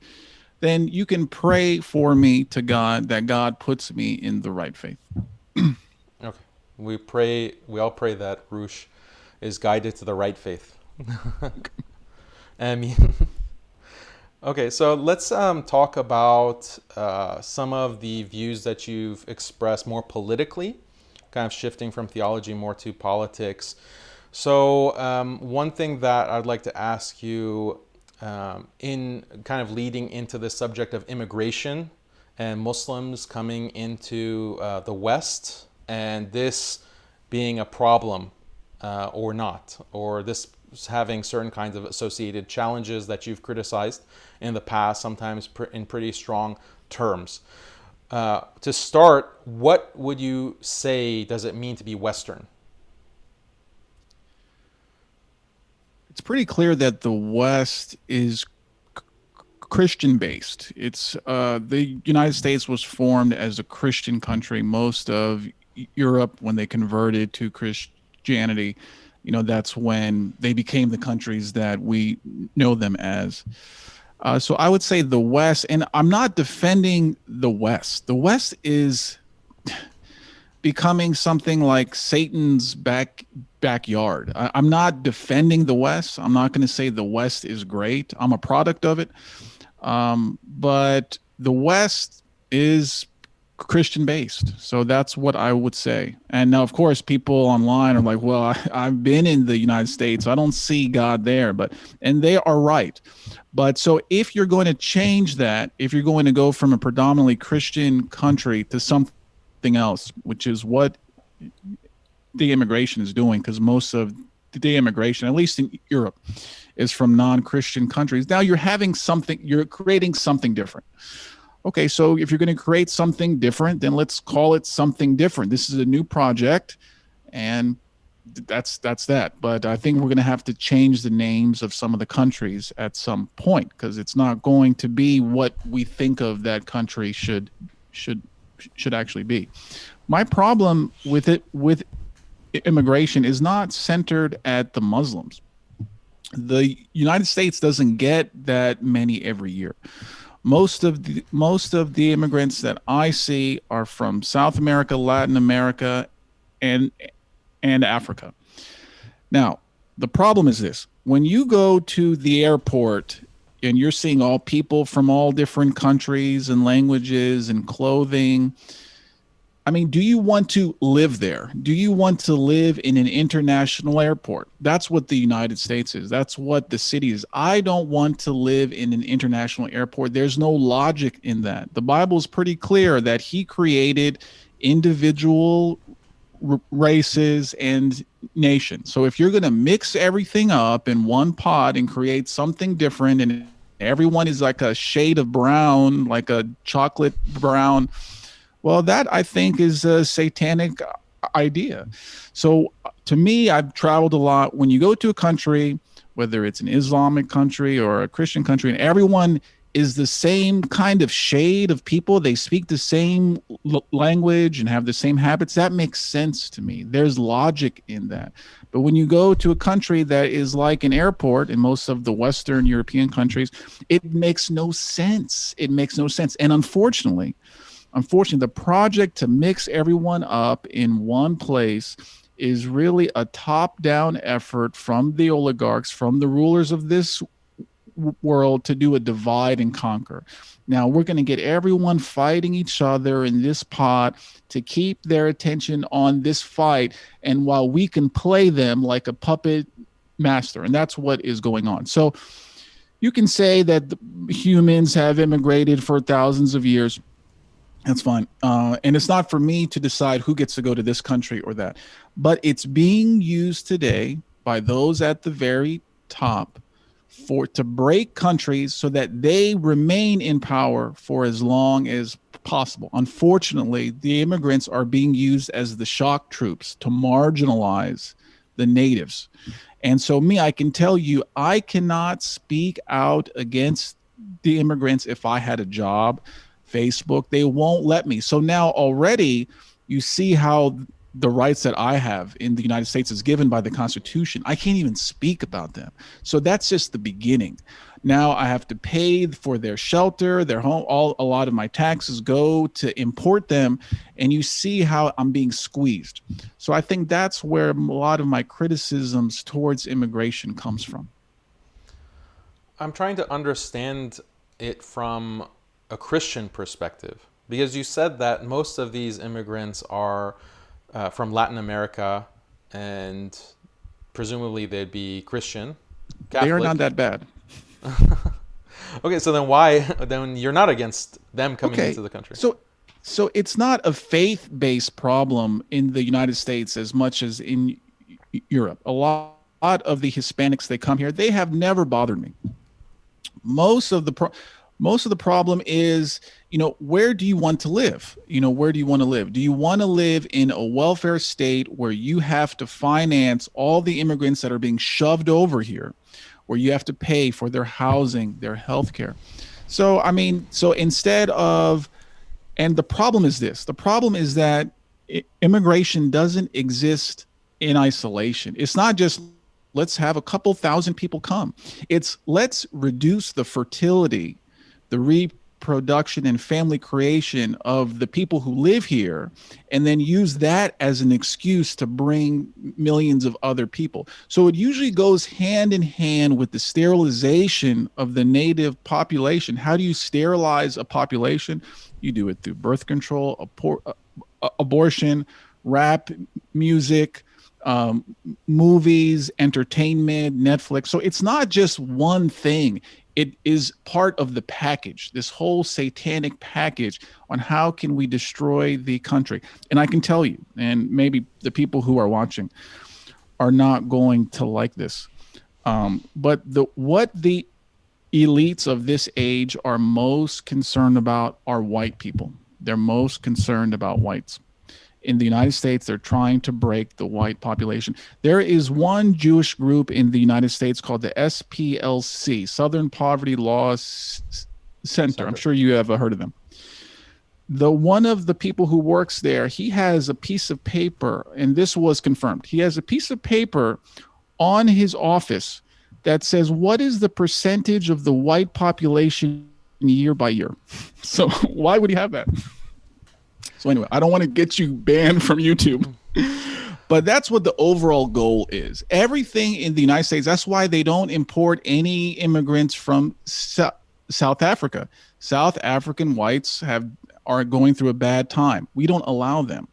then you can pray for me to God that God puts me in the right faith. Okay. We all pray that Roosh is guided to the right faith. I mean, okay, so let's talk about some of the views that you've expressed more politically, kind of shifting from theology more to politics. So one thing that I'd like to ask you, in kind of leading into the subject of immigration and Muslims coming into the West, and this being a problem or not, or this having certain kinds of associated challenges that you've criticized in the past, sometimes in pretty strong terms. To start, what would you say does it mean to be Western? It's pretty clear that the West is Christian based. It's the United States was formed as a Christian country. Most of Europe, when they converted to Christianity, that's when they became the countries that we know them as. So I would say the West, and I'm not defending the West. The West is becoming something like Satan's backyard. I'm not defending the West. I'm not going to say the West is great. I'm a product of it. But the West is Christian based. So that's what I would say. And now, of course, people online are like, well, I've been in the United States. I don't see God there. And they are right. But so if you're going to change that, if you're going to go from a predominantly Christian country to something else, which is what the immigration is doing, because most of the immigration, at least in Europe, is from non-Christian countries. Now you're creating something different. Okay, so if you're going to create something different, then let's call it something different. This is a new project, and that's that. But I think we're going to have to change the names of some of the countries at some point, because it's not going to be what we think of that country should should actually be. My problem with immigration is not centered at the Muslims. The United States doesn't get that many every year. Most of the immigrants that I see are from South America, Latin America, and and Africa. Now, the problem is this: when you go to the airport and you're seeing all people from all different countries and languages and clothing, I mean, do you want to live there? Do you want to live in an international airport? That's what the United States is. That's what the city is. I don't want to live in an international airport. There's no logic in that. The Bible is pretty clear that he created individual races and nations. So if you're going to mix everything up in one pot and create something different, and everyone is like a shade of brown, like a chocolate brown, well, that I think is a satanic idea. So to me, I've traveled a lot. When you go to a country, whether it's an Islamic country or a Christian country, and everyone is the same kind of shade of people, they speak the same language and have the same habits, that makes sense to me. There's logic in that. But when you go to a country that is like an airport in most of the Western European countries, it makes no sense. It makes no sense. And unfortunately, the project to mix everyone up in one place is really a top-down effort from the oligarchs, from the rulers of this world, to do a divide and conquer. Now, we're going to get everyone fighting each other in this pot to keep their attention on this fight, and while we can play them like a puppet master, and that's what is going on. So you can say that the humans have immigrated for thousands of years. That's fine. And it's not for me to decide who gets to go to this country or that. But it's being used today by those at the very top to break countries so that they remain in power for as long as possible. Unfortunately, the immigrants are being used as the shock troops to marginalize the natives. And so I can tell you, I cannot speak out against the immigrants if I had a job. Facebook, they won't let me. So now already you see how the rights that I have in the United States is given by the Constitution. I can't even speak about them. So that's just the beginning. Now I have to pay for their shelter, their home. A lot of my taxes go to import them, and you see how I'm being squeezed. So I think that's where a lot of my criticisms towards immigration comes from. I'm trying to understand it from a Christian perspective, because you said that most of these immigrants are from Latin America, and presumably they'd be Christian, Catholic. They are not that bad. Okay, so then why? Then you're not against them coming into the country. So it's not a faith-based problem in the United States as much as in Europe. A lot of the Hispanics that come here, they have never bothered me. Most of the problem is, where do you want to live? Where do you want to live? Do you want to live in a welfare state where you have to finance all the immigrants that are being shoved over here, where you have to pay for their housing, their health care? So instead of, and the problem is this, the problem is that immigration doesn't exist in isolation. It's not just, let's have a couple thousand people come. It's, let's reduce the fertility, the reproduction and family creation of the people who live here, and then use that as an excuse to bring millions of other people. So it usually goes hand in hand with the sterilization of the native population. How do you sterilize a population? You do it through birth control, abortion, rap music, movies, entertainment, Netflix. So it's not just one thing. It is part of the package, this whole satanic package on how can we destroy the country. And I can tell you, and maybe the people who are watching are not going to like this, but what the elites of this age are most concerned about are white people. They're most concerned about whites. in the United States. They're trying to break the white population. There is one Jewish group in the United States called the SPLC, Southern Poverty Law Center. I'm sure you have heard of them. The one of the people who works there, he has a piece of paper, and this was confirmed. He has a piece of paper on his office that says, what is the percentage of the white population year by year? So why would he have that? So anyway, I don't want to get you banned from YouTube, but that's what the overall goal is. Everything in the United States, that's why they don't import any immigrants from South Africa. South African whites are going through a bad time. We don't allow them,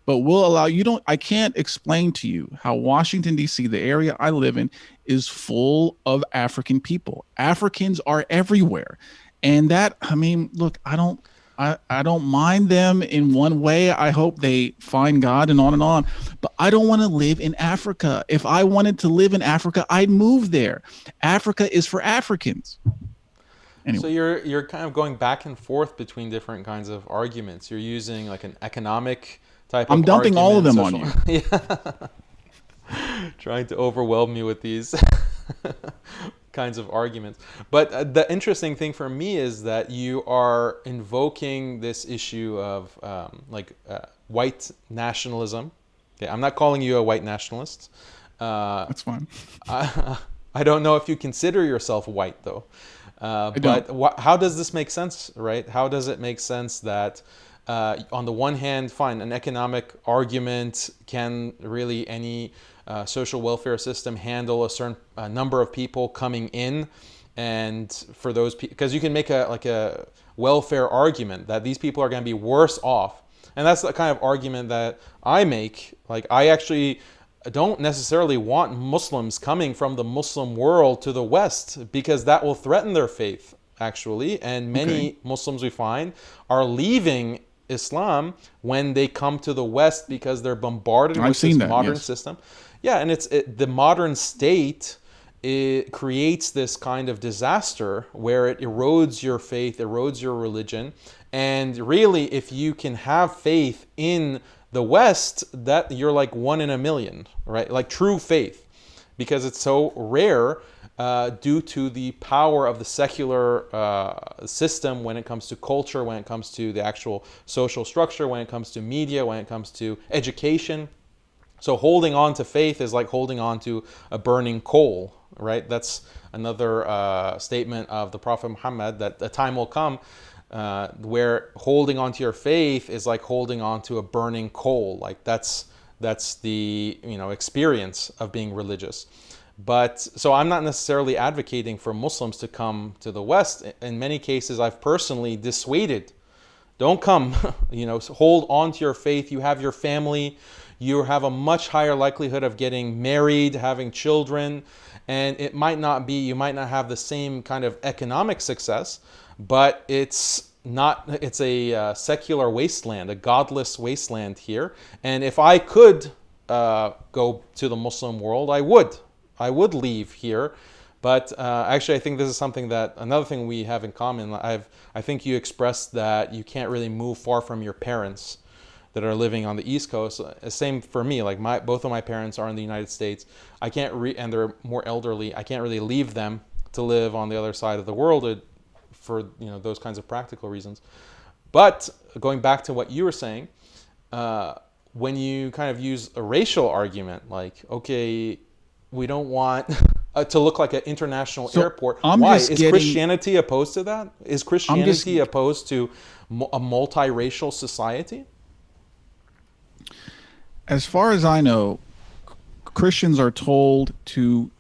but we'll allow you. I can't explain to you how Washington, D.C., the area I live in, is full of African people. Africans are everywhere. And that, I mean, look, I don't mind them in one way. I hope they find God and on, but I don't want to live in Africa. If I wanted to live in Africa, I'd move there. Africa is for Africans. Anyway. So you're kind of going back and forth between different kinds of arguments. You're using like an economic type of I'm dumping all of them on you. Yeah. Trying to overwhelm me with these kinds of arguments. But the interesting thing for me is that you are invoking this issue of white nationalism. Okay, I'm not calling you a white nationalist. That's fine. I don't know if you consider yourself white, though. But how does this make sense, right? How does it make sense that on the one hand, fine, an economic argument, can really any social welfare system handle a certain number of people coming in, and for those people, because you can make a welfare argument that these people are going to be worse off, and that's the kind of argument that I make. Like, I actually don't necessarily want Muslims coming from the Muslim world to the West, because that will threaten their faith, actually. And many Muslims, we find, are leaving Islam when they come to the West because they're bombarded with this modern system. Yeah, and the modern state, it creates this kind of disaster where it erodes your faith, erodes your religion. And really, if you can have faith in the West, that you're like one in a million, right? Like true faith, because it's so rare due to the power of the secular system when it comes to culture, when it comes to the actual social structure, when it comes to media, when it comes to education. So holding on to faith is like holding on to a burning coal, right? That's another statement of the Prophet Muhammad, that the time will come where holding on to your faith is like holding on to a burning coal. Like that's the experience of being religious. But so I'm not necessarily advocating for Muslims to come to the West. In many cases, I've personally dissuaded. Don't come. Hold on to your faith. You have your family. You have a much higher likelihood of getting married, having children, and you might not have the same kind of economic success, but it's a secular wasteland, a godless wasteland here. And if I could go to the Muslim world, I would leave here. But actually, I think this is another thing we have in common. I think you expressed that you can't really move far from your parents that are living on the East Coast. Same for me. Like both of my parents are in the United States. I can't and they're more elderly. I can't really leave them to live on the other side of the world for those kinds of practical reasons. But going back to what you were saying, when you kind of use a racial argument, like, okay, we don't want to look like an international airport. Why? Is Christianity opposed to that? Is Christianity opposed to a multiracial society? As far as I know, Christians are told to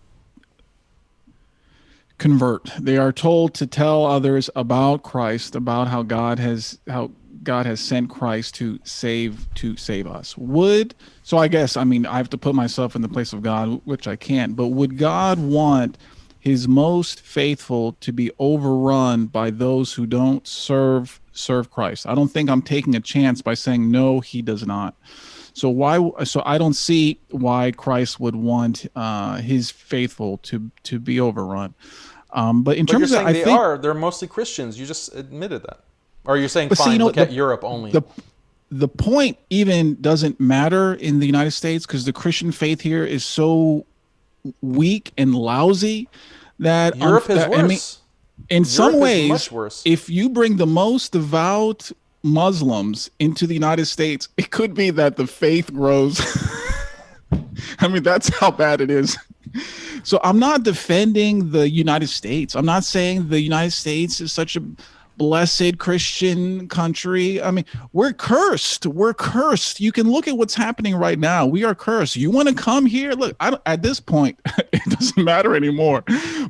convert. They are told to tell others about Christ, about how God has sent Christ to save us. So I guess, I have to put myself in the place of God, which I can't, but would God want his most faithful to be overrun by those who don't serve Christ? I don't think I'm taking a chance by saying no, he does not. So I don't see why Christ would want his faithful to be overrun. But in terms of, they're mostly Christians. You just admitted that. Or you're saying, fine, look at Europe only. the point even doesn't matter in the United States because the Christian faith here is so weak and lousy that Europe is I mean, worse. in some Europe is ways, much worse. if you bring the most devout Muslims into the United States, it could be that the faith grows. I mean, that's how bad it is. So I'm not defending the United States. I'm not saying the United States is such a blessed Christian country. I mean, we're cursed. We're cursed. You can look at what's happening right now. We are cursed. You want to come here? Look, at this point, it doesn't matter anymore.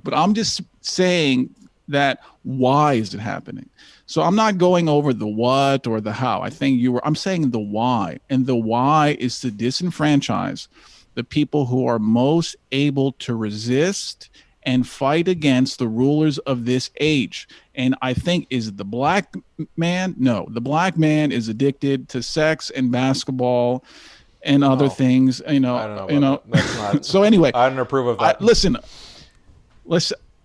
But I'm just saying that why is it happening? So I'm not going over the what or the how. I'm saying the why. And the why is to disenfranchise the people who are most able to resist and fight against the rulers of this age. And I think, is the black man? No, the black man is addicted to sex and basketball and other Oh, things. I don't know about that. That's not. So anyway, I don't approve of that. listen.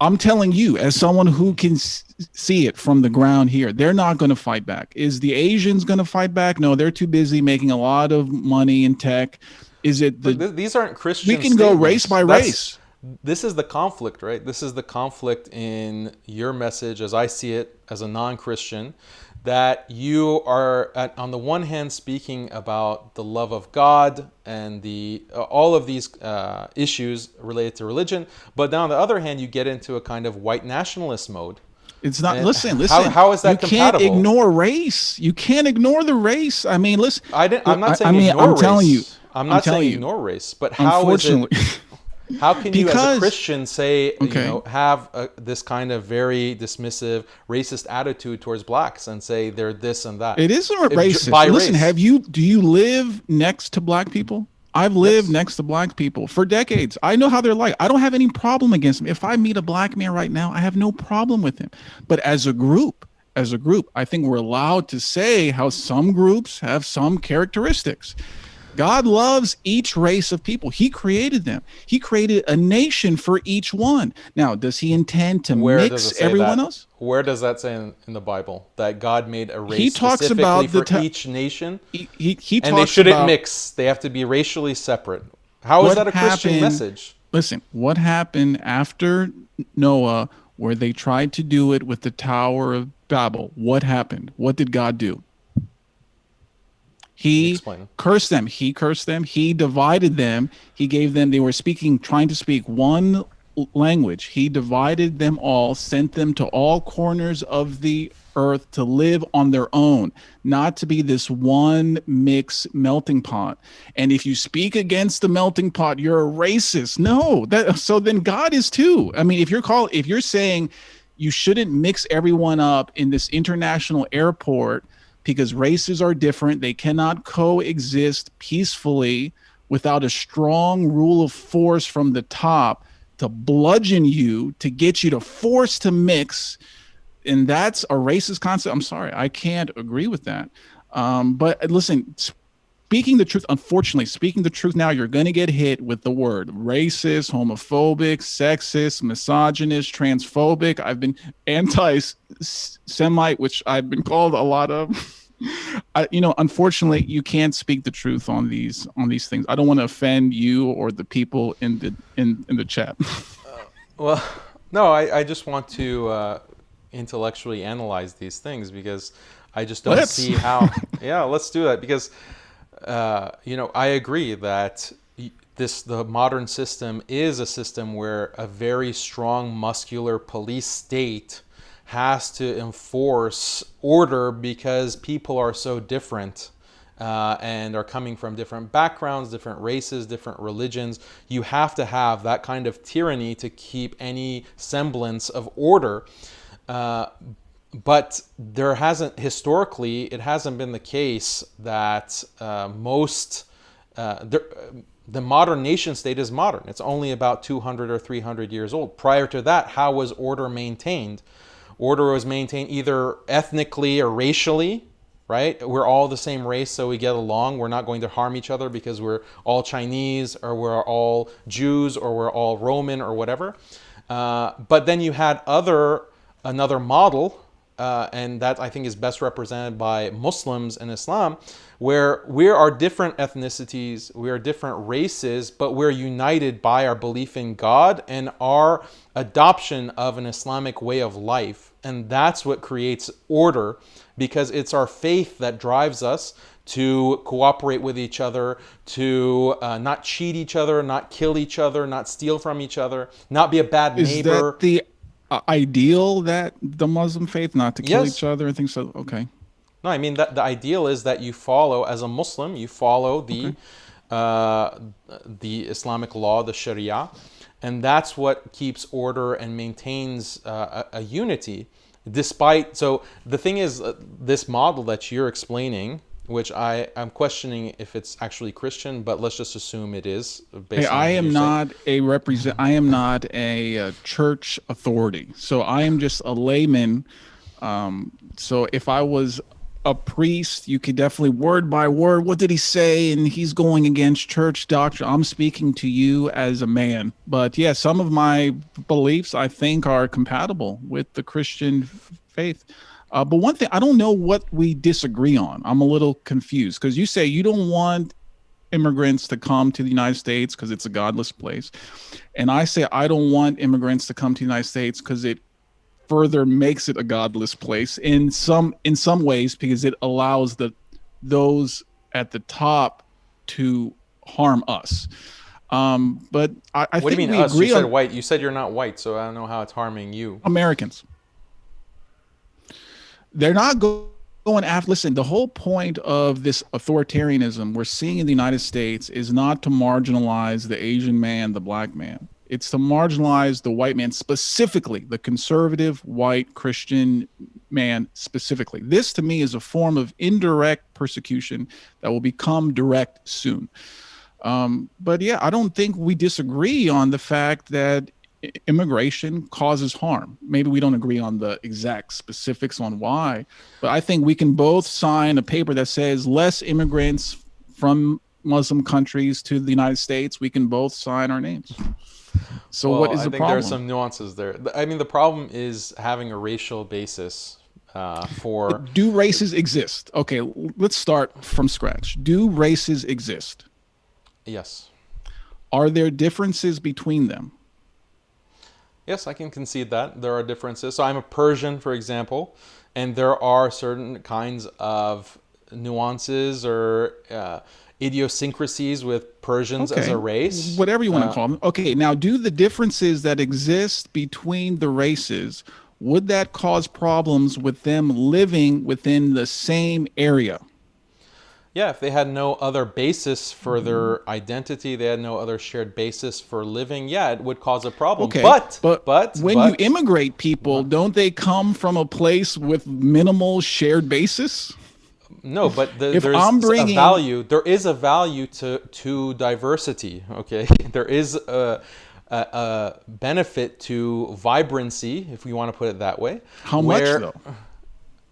I'm telling you, as someone who can see it from the ground here, they're not going to fight back. Is the Asians going to fight back? No, they're too busy making a lot of money in tech. Is it But the? these aren't Christian We can go race statements. by race. This is the conflict, right? This is the conflict in your message, as I see it, as a non-Christian, that you are on the one hand speaking about the love of God and the all of these issues related to religion, but then on the other hand, you get into a kind of white nationalist mode. It's not. And Listen. how is that You can't compatible? ignore race. You can't ignore the race. I mean, listen. I'm not saying I mean, ignore I'm race. telling you. I'm I'm not saying telling you. ignore race, but how is it? Unfortunately, How can you, as a because Christian, say okay. have this kind of very dismissive, racist attitude towards blacks and say they're this and that? It isn't racist. By Listen, race. do you live next to black people? I've lived Yes. next to black people for decades. I know how they're like. I don't have any problem against them. If I meet a black man right now, I have no problem with him. But as a group, I think we're allowed to say how some groups have some characteristics. God loves each race of people. He created them. He created a nation for each one. Now, does he intend to Where does mix it say everyone that? else? Where does that say in the Bible that God made a He race talks specifically about the for each nation, he and they talks shouldn't about mix? They have to be racially separate. How is what that a Christian happened. message? Listen, what happened after Noah, where they tried to do it with the Tower of Babel? What happened? What did God do? He Explain. cursed them. He cursed them. He divided them. He gave them, they were trying to speak one language. He divided them all, sent them to all corners of the earth to live on their own, not to be this one mix melting pot. And if you speak against the melting pot, you're a racist. No, so then God is too. I mean, if you're saying you shouldn't mix everyone up in this international airport because races are different, they cannot coexist peacefully without a strong rule of force from the top to bludgeon you, to get you to force to mix, and that's a racist concept. I'm sorry, I can't agree with that. But listen, speaking the truth, unfortunately, speaking the truth now, you're going to get hit with the word racist, homophobic, sexist, misogynist, transphobic. I've been anti-Semite, which I've been called a lot of. Unfortunately, you can't speak the truth on these things. I don't want to offend you or the people in the chat. Well, no, I just want to intellectually analyze these things because I just don't see how. Yeah, let's do that because I agree that the modern system is a system where a very strong muscular police state has to enforce order because people are so different and are coming from different backgrounds, different races, different religions. You have to have that kind of tyranny to keep any semblance of order. But historically, it hasn't been the case that the modern nation state is modern. It's only about 200 or 300 years old. Prior to that, how was order maintained? Order was maintained either ethnically or racially, right? We're all the same race, so we get along. We're not going to harm each other because we're all Chinese or we're all Jews or we're all Roman or whatever. But then you had another model and that I think is best represented by Muslims and Islam, where we are different ethnicities, we are different races, but we're united by our belief in God and our adoption of an Islamic way of life. And that's what creates order, because it's our faith that drives us to cooperate with each other, to not cheat each other, not kill each other, not steal from each other, not be a bad Is neighbor. that the ideal, that the Muslim faith, not to kill each Yes. other and things? So, okay, No, I mean that the ideal is that you follow, as a Muslim, you follow okay. uh, the Islamic law, the Sharia, and that's what keeps order and maintains a unity. Despite, so the thing is, this model that you're explaining, which I'm questioning if it's actually Christian, but let's just assume it is Hey, based on I what am you're saying. not a represent. I am not a, church authority, so I am just a layman. So if I was a priest, you could definitely word by word, what did he say? And he's going against church doctrine. I'm speaking to you as a man. But yeah, some of my beliefs I think are compatible with the Christian faith. But one thing, I don't know what we disagree on. I'm a little confused because you say you don't want immigrants to come to the United States because it's a godless place. And I say I don't want immigrants to come to the United States because it further makes it a godless place in some ways, because it allows those at the top to harm us. But I What do you think mean we us? You agree said on white. You said you're not white, so I don't know how it's harming you. Americans. They're not going after. Listen, the whole point of this authoritarianism we're seeing in the United States is not to marginalize the Asian man, the black man. It's to marginalize the white man, specifically the conservative white Christian man specifically. This to me is a form of indirect persecution that will become direct soon. But yeah, I don't think we disagree on the fact that immigration causes harm. Maybe we don't agree on the exact specifics on why, but I think we can both sign a paper that says less immigrants from Muslim countries to the United States. We can both sign our names. So what Well, is I the think there are problem? some nuances there. I mean, the problem is having a racial basis for. But do races exist? Okay, let's start from scratch. Do races exist? Yes. Are there differences between them? Yes, I can concede that there are differences. So I'm a Persian, for example, and there are certain kinds of nuances or idiosyncrasies with Persians as Okay, a race. whatever you want to call them. Okay, now do the differences that exist between the races, would that cause problems with them living within the same area? Yeah, if they had no other basis for their identity, they had no other shared basis for living, yeah, it would cause a problem. Okay, But, but but, when you but, immigrate people, don't they come from a place with minimal shared basis? no, but If I'm there's a bringing, value. There is a value to diversity. Okay, there is a benefit to vibrancy, if we want to put it that way. how much Where, though?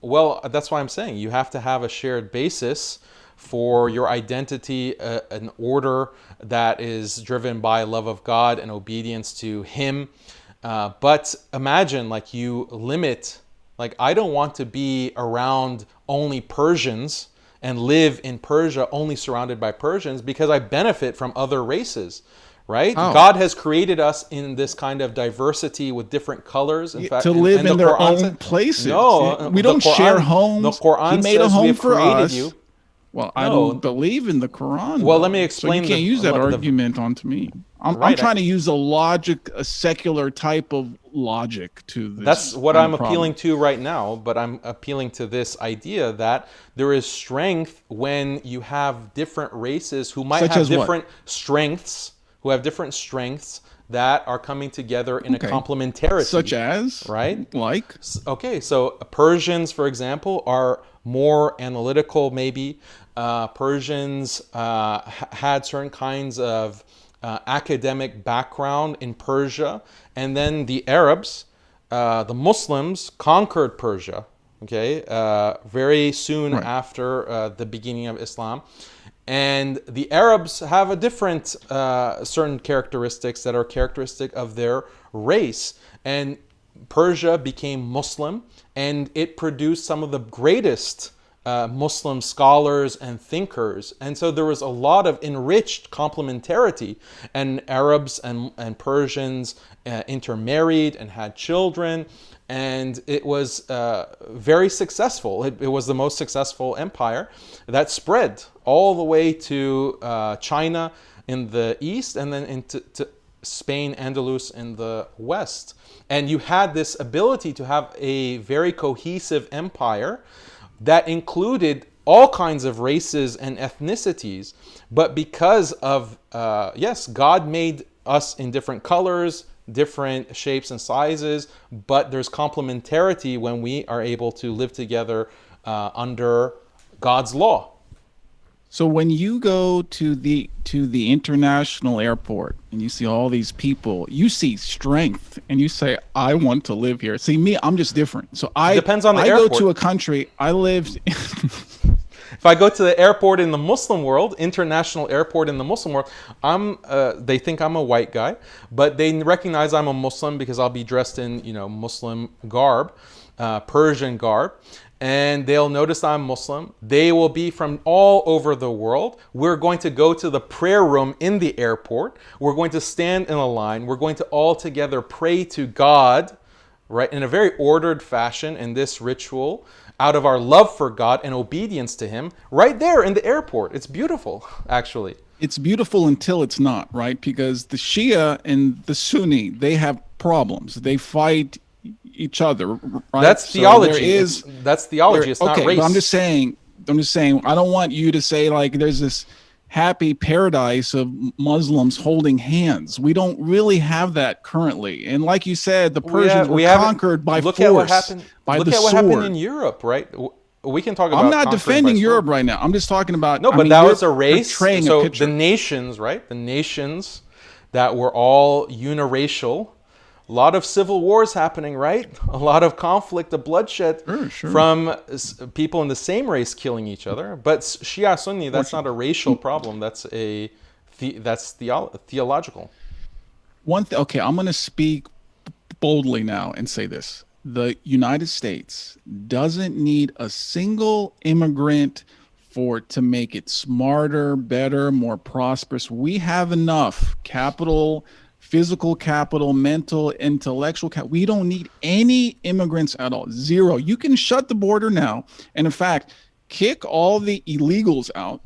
well, that's why I'm saying you have to have a shared basis for your identity, an order that is driven by love of God and obedience to Him. But imagine, like, you limit, like, I don't want to be around only Persians and live in Persia only surrounded by Persians, because I benefit from other races, right? How? God has created us in this kind of diversity with different colors. In fact, To live and the in their Quran own says, places. no, We don't share The homes. He Quran made a says we home have for created us. you. Well, I don't No. believe in the Quran Well, let me though. So you explain can't use that the argument onto me. I'm right. trying to use a secular type of logic to That's this what kind I'm of appealing problem. to right now, but I'm appealing to this idea that there is strength when you have different races who might Such have as what? different strengths, that are coming together in a Okay. Such complementarity, as, right? like, Okay, so Persians, for example, are more analytical, maybe. Persians had certain kinds of academic background in Persia, and then the Arabs, the Muslims, conquered Persia. Okay, very soon right. after the beginning of Islam. And the Arabs have a different certain characteristics that are characteristic of their race. And Persia became Muslim, and it produced some of the greatest Muslim scholars and thinkers. And so there was a lot of enriched complementarity, and Arabs and Persians intermarried and had children. And it was very successful. It was the most successful empire that spread all the way to China in the east, and then into Spain, Andalus in the west. And you had this ability to have a very cohesive empire that included all kinds of races and ethnicities. But because of, yes, God made us in different colors, different shapes and sizes, but there's complementarity when we are able to live together under God's law. So when you go to the international airport and you see all these people, you see strength and you say, I want to live here. See me, I'm just different. So Depends on the I airport. go to a country, I lived If I go to the airport in the Muslim world, international airport in the Muslim world, they think I'm a white guy, but they recognize I'm a Muslim because I'll be dressed in, Muslim garb, Persian garb, and they'll notice I'm Muslim. They will be from all over the world. We're going to go to the prayer room in the airport. We're going to stand in a line. We're going to all together pray to God, right, in a very ordered fashion in this ritual, out of our love for God and obedience to Him, right there in the airport. It's beautiful, actually. It's beautiful until it's not, right? Because the Shia and the Sunni, they have problems. They fight each other, right? That's theology. That's theology. It's not race. But I'm just saying, I don't want you to say like there's this happy paradise of Muslims holding hands. We don't really have that currently. And like you said, the Persians were conquered by force. Look at what happened in Europe, right? We can talk about. I'm not defending Europe right now. I'm just talking about. No, but that was a race. So the nations, right? The nations that were all uniracial. A lot of civil wars happening, right? A lot of conflict, of bloodshed from people in the same race killing each other. But Shia Sunni, that's not a racial problem. That's theological. Okay, I'm going to speak boldly now and say this. The United States doesn't need a single immigrant to make it smarter, better, more prosperous. We have enough capital, physical capital, mental, intellectual capital. We don't need any immigrants at all. Zero. You can shut the border now. And in fact, kick all the illegals out,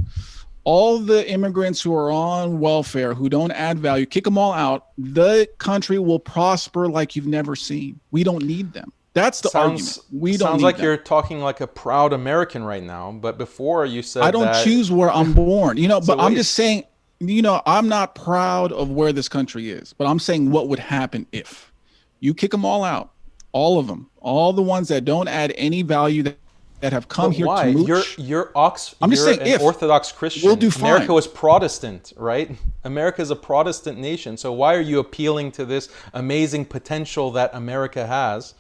all the immigrants who are on welfare, who don't add value, kick them all out. The country will prosper like you've never seen. We don't need them. That's the argument. We don't sounds need like them. You're talking like a proud American right now. But before you said I don't choose where I'm born, but I'm just saying, I'm not proud of where this country is, but I'm saying what would happen if you kick them all out, all of them, all the ones that don't add any value that have come here to mooch. You're an Orthodox Christian. We'll do fine. America was Protestant, right? America is a Protestant nation. So why are you appealing to this amazing potential that America has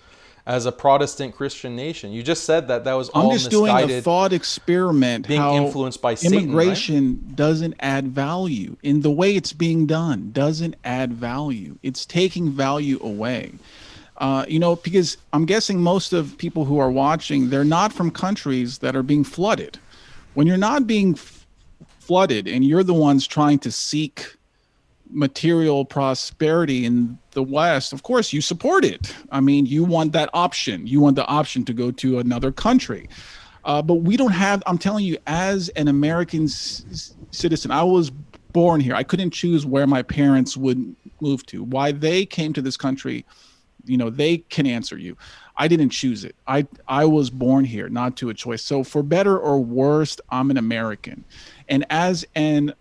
as a Protestant Christian nation? You just said that was all misguided. I'm just doing a thought experiment. Being influenced by Satan, immigration right? doesn't add value in the way it's being done. Doesn't add value. It's taking value away. Because I'm guessing most of people who are watching, they're not from countries that are being flooded. When you're not being flooded and you're the ones trying to seek material prosperity in the West, of course you support it. I mean, you want that option. You want the option to go to another country. But we don't have, I'm telling you, as an American citizen, I was born here. I couldn't choose where my parents would move to. Why they came to this country, they can answer you. I didn't choose it. I was born here, not to a choice. So for better or worse, I'm an American. And as an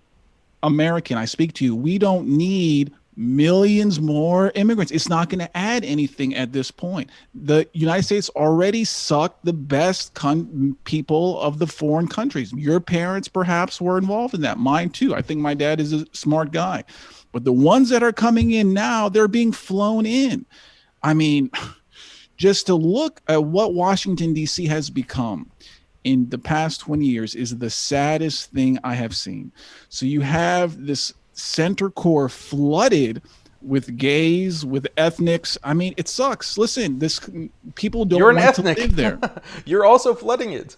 American, I speak to you, we don't need millions more immigrants. It's not going to add anything at this point. The United States already sucked the best people of the foreign countries. Your parents perhaps were involved in that. Mine too. I think my dad is a smart guy. But the ones that are coming in now, they're being flown in. I mean, just to look at what Washington, D.C. has become in the past 20 years is the saddest thing I have seen. So you have this center core flooded with gays, with ethnics. I mean, it sucks. Listen, this people You're don't an want to ethnic. live there. You're also flooding it.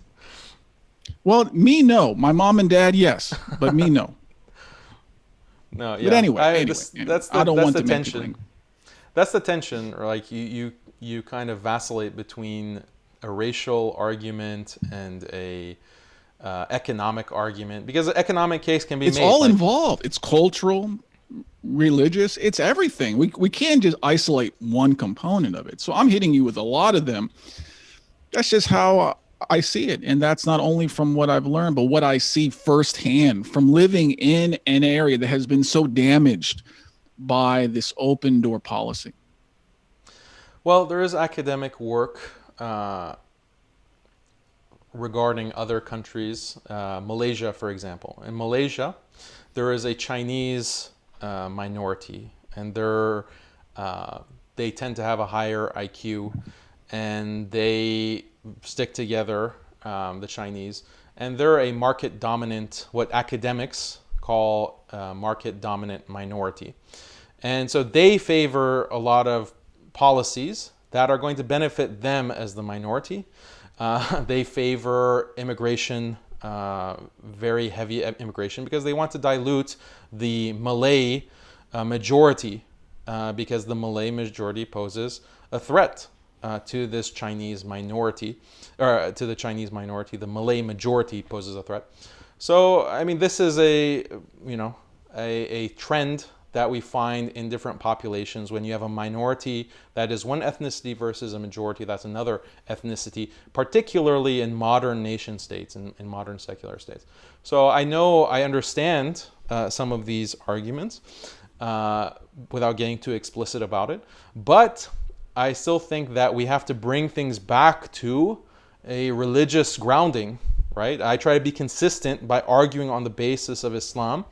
Well, me no. My mom and dad, yes, but me no. No, But yeah. anyway, I anyway, this anyway, that's the I don't that's want the to make people tension. angry. That's the tension. Or like you kind of vacillate between a racial argument and a economic argument, because an economic case can be It's made. all Like, involved. It's cultural, religious. It's everything. We can't just isolate one component of it. So I'm hitting you with a lot of them. That's just how I see it, and that's not only from what I've learned, but what I see firsthand from living in an area that has been so damaged by this open door policy. well, there is academic work uh, regarding other countries. Malaysia, for example. In Malaysia, there is a Chinese minority, and they tend to have a higher IQ, and they stick together, the Chinese, and they're a market dominant, what academics call market dominant minority. And so they favor a lot of policies that are going to benefit them as the minority. They favor immigration, very heavy immigration, because they want to dilute the Malay majority, because the Malay majority poses a threat to this Chinese minority, or to the Chinese minority. The Malay majority poses a threat. So, I mean, this is a trend that we find in different populations. When you have a minority that is one ethnicity versus a majority that's another ethnicity, particularly in modern nation states and in modern secular states. So I understand some of these arguments without getting too explicit about it, but I still think that we have to bring things back to a religious grounding, right? I try to be consistent by arguing on the basis of Islam.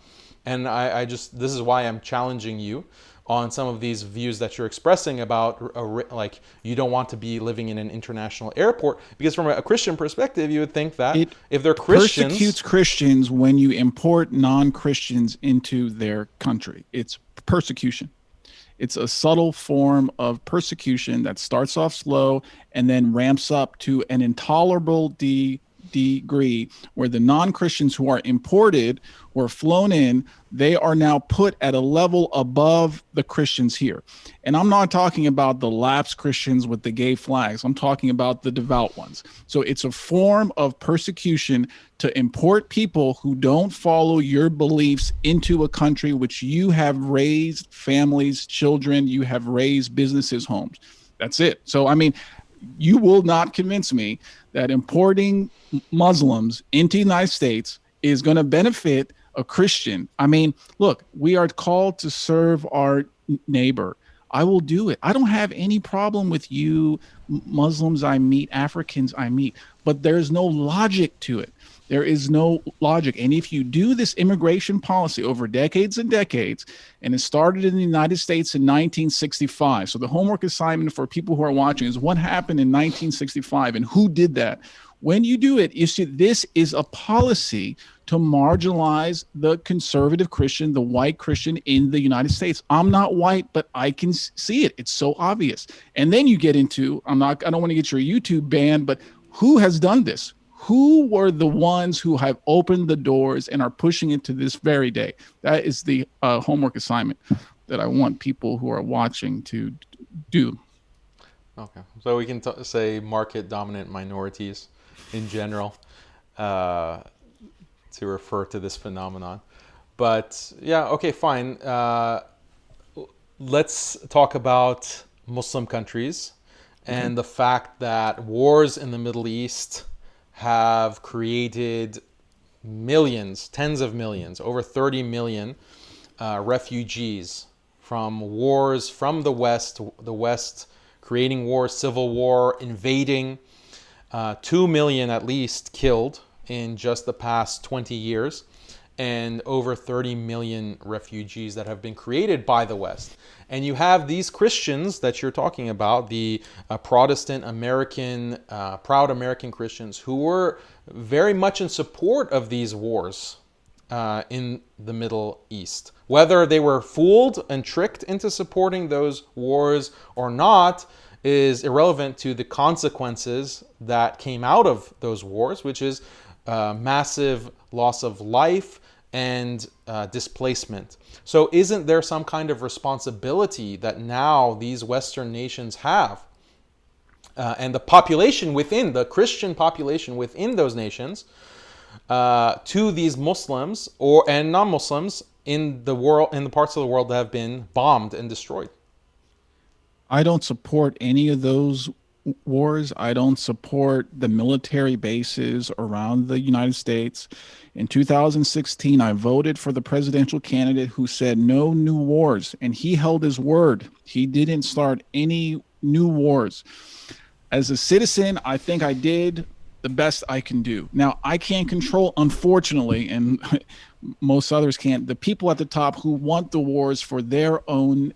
And this is why I'm challenging you on some of these views that you're expressing about, like, you don't want to be living in an international airport, because from a Christian perspective, you would think that It if they're Christians, persecutes Christians when you import non-Christians into their country. It's persecution. It's a subtle form of persecution that starts off slow and then ramps up to an intolerable degree where the non-Christians who are imported or flown in, they are now put at a level above the Christians here. And I'm not talking about the lapsed Christians with the gay flags. I'm talking about the devout ones. So it's a form of persecution to import people who don't follow your beliefs into a country which you have raised families, children, you have raised businesses, homes. That's it. So, I mean, you will not convince me that importing Muslims into the United States is going to benefit a Christian. I mean, look, we are called to serve our neighbor. I will do it. I don't have any problem with you, Muslims I meet, Africans I meet, but there's no logic to it. There is no logic. And if you do this immigration policy over decades and decades, and it started in the United States in 1965. So the homework assignment for people who are watching is what happened in 1965 and who did that. When you do it, you see this is a policy to marginalize the conservative Christian, the white Christian in the United States. I'm not white, but I can see it. It's so obvious. And then you get into, I don't want to get your YouTube banned, but who has done this? Who were the ones who have opened the doors and are pushing it to this very day? That is the homework assignment that I want people who are watching to do. okay, so we can say market dominant minorities in general, to refer to this phenomenon. But yeah, okay, fine. Let's talk about Muslim countries and the fact that wars in the Middle East have created millions, tens of millions, over 30 million refugees from wars from the West creating war, civil war, invading, 2 million at least killed in just the past 20 years, and over 30 million refugees that have been created by the West. And you have these Christians that you're talking about, the Protestant American, proud American Christians, who were very much in support of these wars in the Middle East. Whether they were fooled and tricked into supporting those wars or not is irrelevant to the consequences that came out of those wars, which is massive loss of life and displacement. So, isn't there some kind of responsibility that now these Western nations have? And the population within, the Christian population within those nations, to these Muslims and non-Muslims in the world, in the parts of the world that have been bombed and destroyed. I don't support any of those wars. I don't support the military bases around the United States. In 2016, I voted for the presidential candidate who said no new wars, and he held his word. He didn't start any new wars. As a citizen, I think I did the best I can do. Now, I can't control, unfortunately, and most others can't, the people at the top who want the wars for their own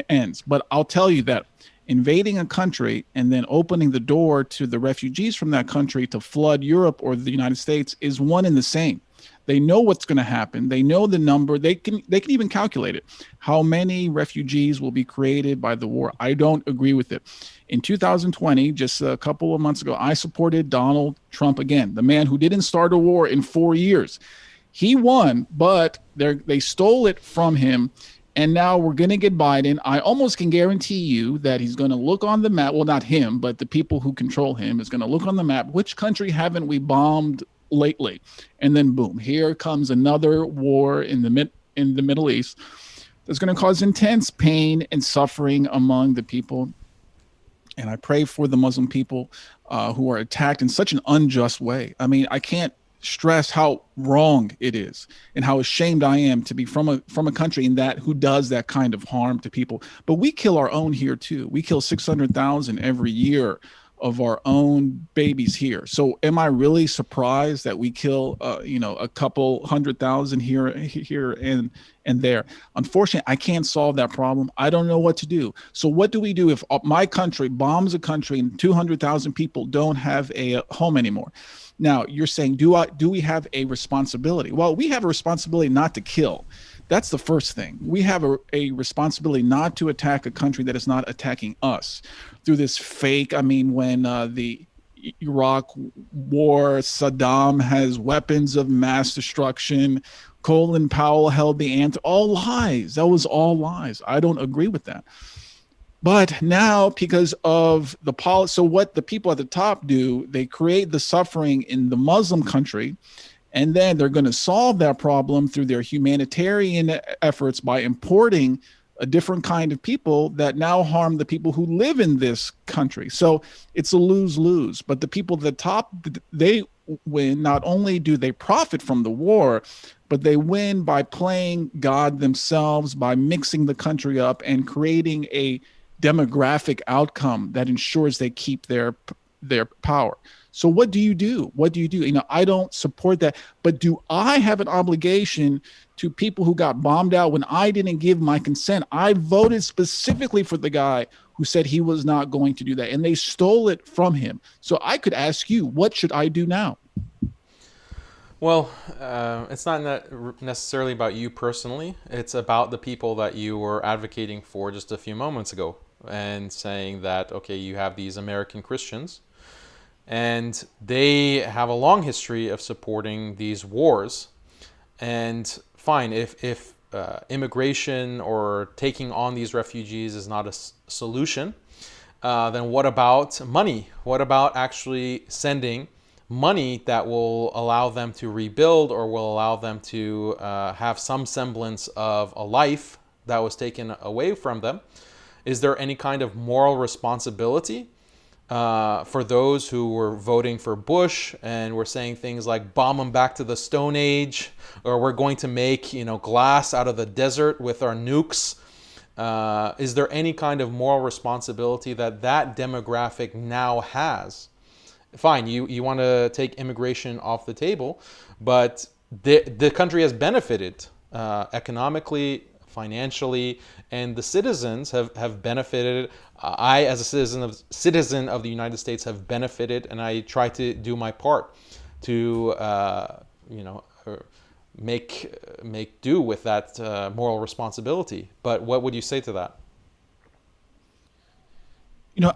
ends. But I'll tell you that invading a country and then opening the door to the refugees from that country to flood Europe or the United States is one and the same. They know what's going to happen. They know the number. They can even calculate it. How many refugees will be created by the war? I don't agree with it. In 2020, just a couple of months ago, I supported Donald Trump again, the man who didn't start a war in 4 years. He won, but they stole it from him. And now we're going to get Biden. I almost can guarantee you that he's going to look on the map. Well, not him, but the people who control him is going to look on the map. Which country haven't we bombed lately? And then boom, here comes another war in the Middle East that's going to cause intense pain and suffering among the people. And I pray for the Muslim people who are attacked in such an unjust way. I mean, I can't stress how wrong it is and how ashamed I am to be from a country in that who does that kind of harm to people. But we kill our own here too. We kill 600,000 every year of our own babies here. So am I really surprised that we kill a couple 100,000 here and there? Unfortunately, I can't solve that problem. I don't know what to do. So what do we do if my country bombs a country and 200,000 people don't have a home anymore? Now, you're saying, do we have a responsibility? Well, we have a responsibility not to kill. That's the first thing. We have a responsibility not to attack a country that is not attacking us through this fake. I mean, when the Iraq war, Saddam has weapons of mass destruction. Colin Powell held the answer. All lies. That was all lies. I don't agree with that. But now, because of the policy, so what the people at the top do, they create the suffering in the Muslim country, and then they're going to solve that problem through their humanitarian efforts by importing a different kind of people that now harm the people who live in this country. So it's a lose-lose. But the people at the top, they win. Not only do they profit from the war, but they win by playing God themselves, by mixing the country up and creating a demographic outcome that ensures they keep their power. So what do you do? What do you do? You know, I don't support that. But do I have an obligation to people who got bombed out when I didn't give my consent? I voted specifically for the guy who said he was not going to do that, and they stole it from him. So I could ask you, what should I do now? Well, it's not necessarily about you personally. It's about the people that you were advocating for just a few moments ago and saying that, okay, you have these American Christians and they have a long history of supporting these wars. And fine, if immigration or taking on these refugees is not a solution, then what about money? What about actually sending money that will allow them to rebuild or will allow them to have some semblance of a life that was taken away from them? Is there any kind of moral responsibility for those who were voting for Bush and were saying things like bomb them back to the Stone Age, or we're going to make glass out of the desert with our nukes? Is there any kind of moral responsibility that demographic now has? Fine, you want to take immigration off the table, but the country has benefited economically, financially, and the citizens have benefited. I, as a citizen of the United States, have benefited, and I try to do my part to make do with that moral responsibility. But what would you say to that?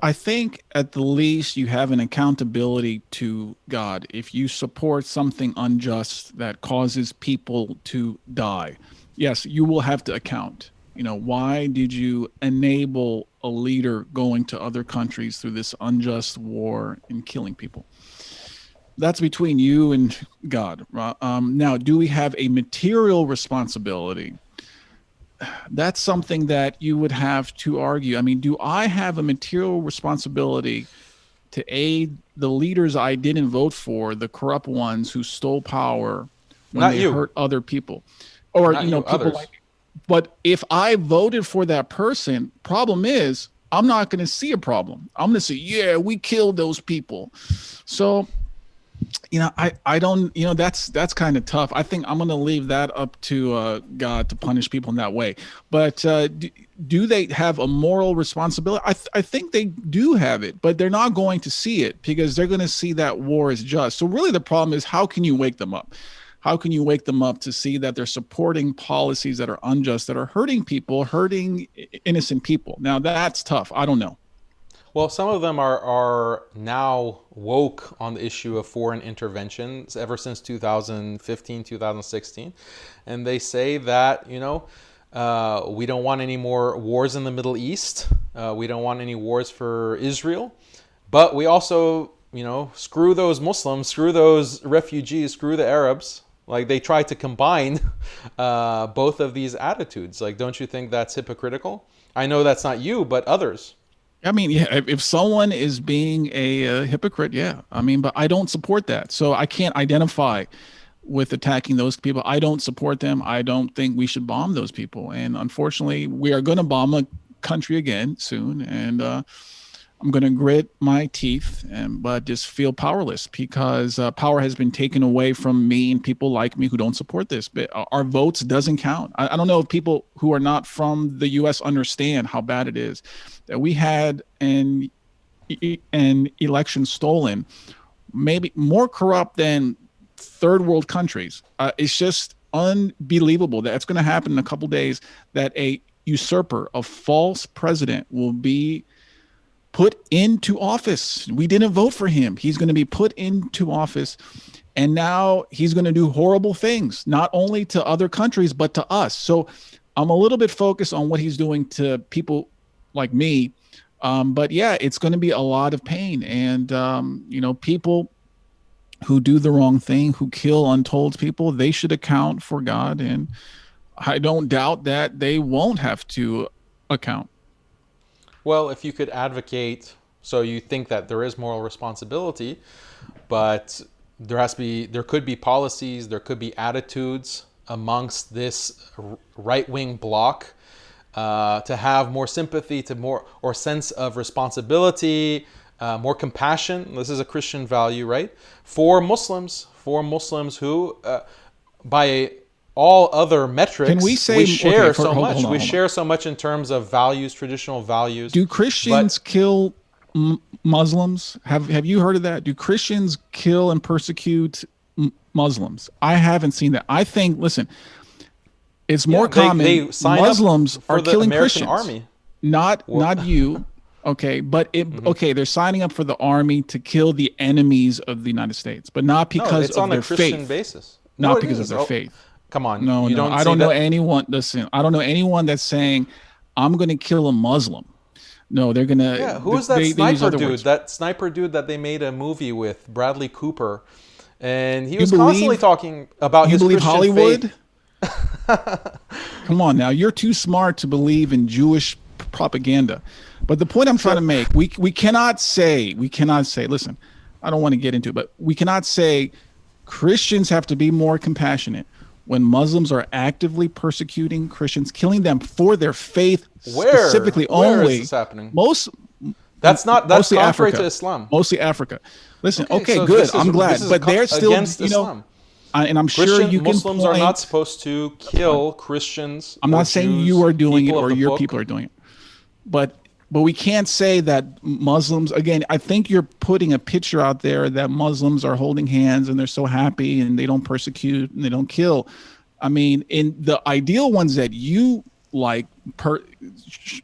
I think at the least you have an accountability to God. If you support something unjust that causes people to die, yes, you will have to account. Why did you enable a leader going to other countries through this unjust war and killing people? That's between you and God. Now, do we have a material responsibility? That's something that you would have to argue. I mean, do I have a material responsibility to aid the leaders I didn't vote for, the corrupt ones who stole power when Not they you. hurt other people? Or, Not you, people others. like, but if I voted for that person, problem is I'm not going to see a problem. I'm going to say, yeah, we killed those people. So, I don't, that's kind of tough. I think I'm going to leave that up to God to punish people in that way. But do they have a moral responsibility? I think they do have it, but they're not going to see it because they're going to see that war is just. So really the problem is, how can you wake them up? How can you wake them up to see that they're supporting policies that are unjust, that are hurting people, hurting innocent people? Now that's tough. I don't know. Well, some of them are now woke on the issue of foreign interventions ever since 2015, 2016. And they say that, we don't want any more wars in the Middle East. We don't want any wars for Israel. But we also, screw those Muslims, screw those refugees, screw the Arabs. Like, they try to combine both of these attitudes. Like, don't you think that's hypocritical? I know that's not you, but others. I mean, yeah, if someone is being a hypocrite, yeah. I mean, but I don't support that. So I can't identify with attacking those people. I don't support them. I don't think we should bomb those people. And unfortunately, we are going to bomb a country again soon. And I'm going to grit my teeth, but just feel powerless because power has been taken away from me and people like me who don't support this. But our votes doesn't count. I don't know if people who are not from the U.S. understand how bad it is that we had an election stolen, maybe more corrupt than third world countries. It's just unbelievable that it's going to happen in a couple days, that a usurper, a false president will be put into office. We didn't vote for him. He's going to be put into office. And now he's going to do horrible things, not only to other countries, but to us. So I'm a little bit focused on what he's doing to people like me. But yeah, it's going to be a lot of pain. And, people who do the wrong thing, who kill untold people, they should account for God. And I don't doubt that they won't have to account. Well, if you could advocate, so you think that there is moral responsibility, but there could be policies, there could be attitudes amongst this right-wing bloc to have more sympathy, to more or sense of responsibility, more compassion. This is a Christian value, right? For Muslims who, by all other metrics, Can we say we share okay, so hold- much. hold on, We hold on. share so much in terms of values, traditional values. Do Christians kill Muslims? Have you heard of that? Do Christians kill and persecute Muslims? I haven't seen that. I think, listen, it's more common. They sign Muslims up for are the killing American Christians. army. Not you. Okay, but okay, they're signing up for the army to kill the enemies of the United States, but not No, because it's of on their a Christian faith. basis. Not No, it because of is. their faith. Come on. No, you no, don't I see don't know that? anyone. Listen, I don't know anyone that's saying I'm going to kill a Muslim. No, they're gonna. Yeah, who is that they use sniper other dude? words. That sniper dude that they made a movie with, Bradley Cooper, and he You was constantly talking about You his believe Christian Hollywood? faith. Come on now, you're too smart to believe in Jewish propaganda. But the point I'm trying to make, we cannot say, listen, I don't want to get into it, but we cannot say Christians have to be more compassionate when Muslims are actively persecuting Christians, killing them for their faith specifically Where only. is this happening? That's That's mostly contrary Africa. to Islam. Mostly Africa. Listen, okay, so good. this is- I'm glad, this is but they're still, against Islam. and I'm sure Christian you can Muslims point. are not supposed to kill Christians. I'm or not saying Jews, you are doing it people of or the your book. people are doing it, but But we can't say that Muslims, again, I think you're putting a picture out there that Muslims are holding hands and they're so happy and they don't persecute and they don't kill. I mean, in the ideal ones that you like,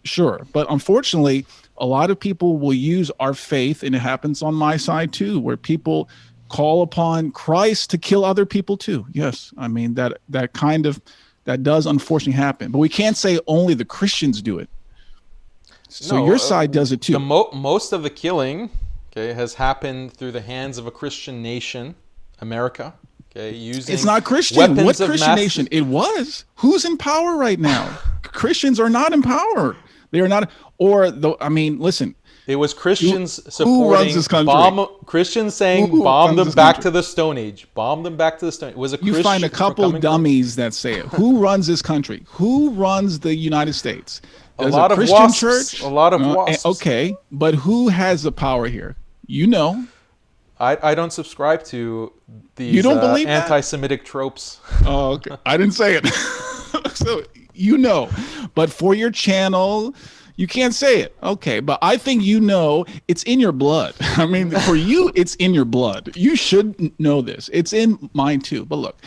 sure. But unfortunately, a lot of people will use our faith, and it happens on my side too, where people call upon Christ to kill other people too. Yes. I mean, that does unfortunately happen. But we can't say only the Christians do it. So No, your side does it too. most of the killing, okay, has happened through the hands of a Christian nation, America. Okay, using It's not Christian. weapons What of Christian nation? It was. Who's in power right now? Christians are not in power. They are not. Or the. I mean, listen. It was Christians Who runs supporting this country? Christians saying Who bomb runs them this back country? to the Stone Age. Bomb them back to the Stone Age. It was a You Christian find a couple coming from- dummies that say it. Who runs this country? Who runs the United States? A Does lot of Christian wasps. church? A lot of No, wasps. Okay, but who has the power here? You know. I don't subscribe to these You don't believe that? anti-Semitic tropes. Oh, okay. I didn't say it. So you know, but for your channel, you can't say it. Okay, but I think you know it's in your blood. I mean, for you, it's in your blood. You should know this. It's in mine too. But look,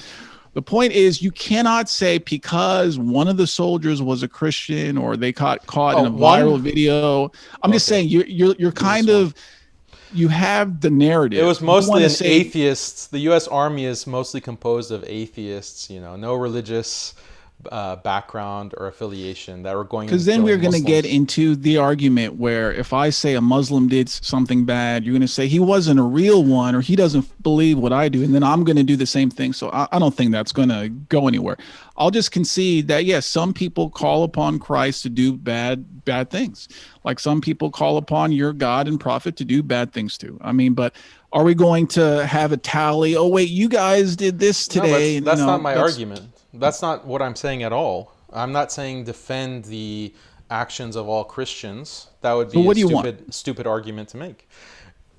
the point is, you cannot say because one of the soldiers was a Christian or they caught in a viral video. I'm just saying you're kind of. You have the narrative. It was You mostly wanna an say- atheists. The U.S. Army is mostly composed of atheists. You know, no religious background or affiliation that were going. Because then we're going to get into the argument where if I say a Muslim did something bad, you're going to say he wasn't a real one or he doesn't believe what I do. And then I'm going to do the same thing. So I don't think that's going to go anywhere. I'll just concede that, yes, some people call upon Christ to do bad things. Like some people call upon your God and prophet to do bad things too. I mean, but are we going to have a tally? Oh, wait, you guys did this today. No, that's not my argument. That's not what I'm saying at all. I'm not saying defend the actions of all Christians. That would be a stupid argument to make.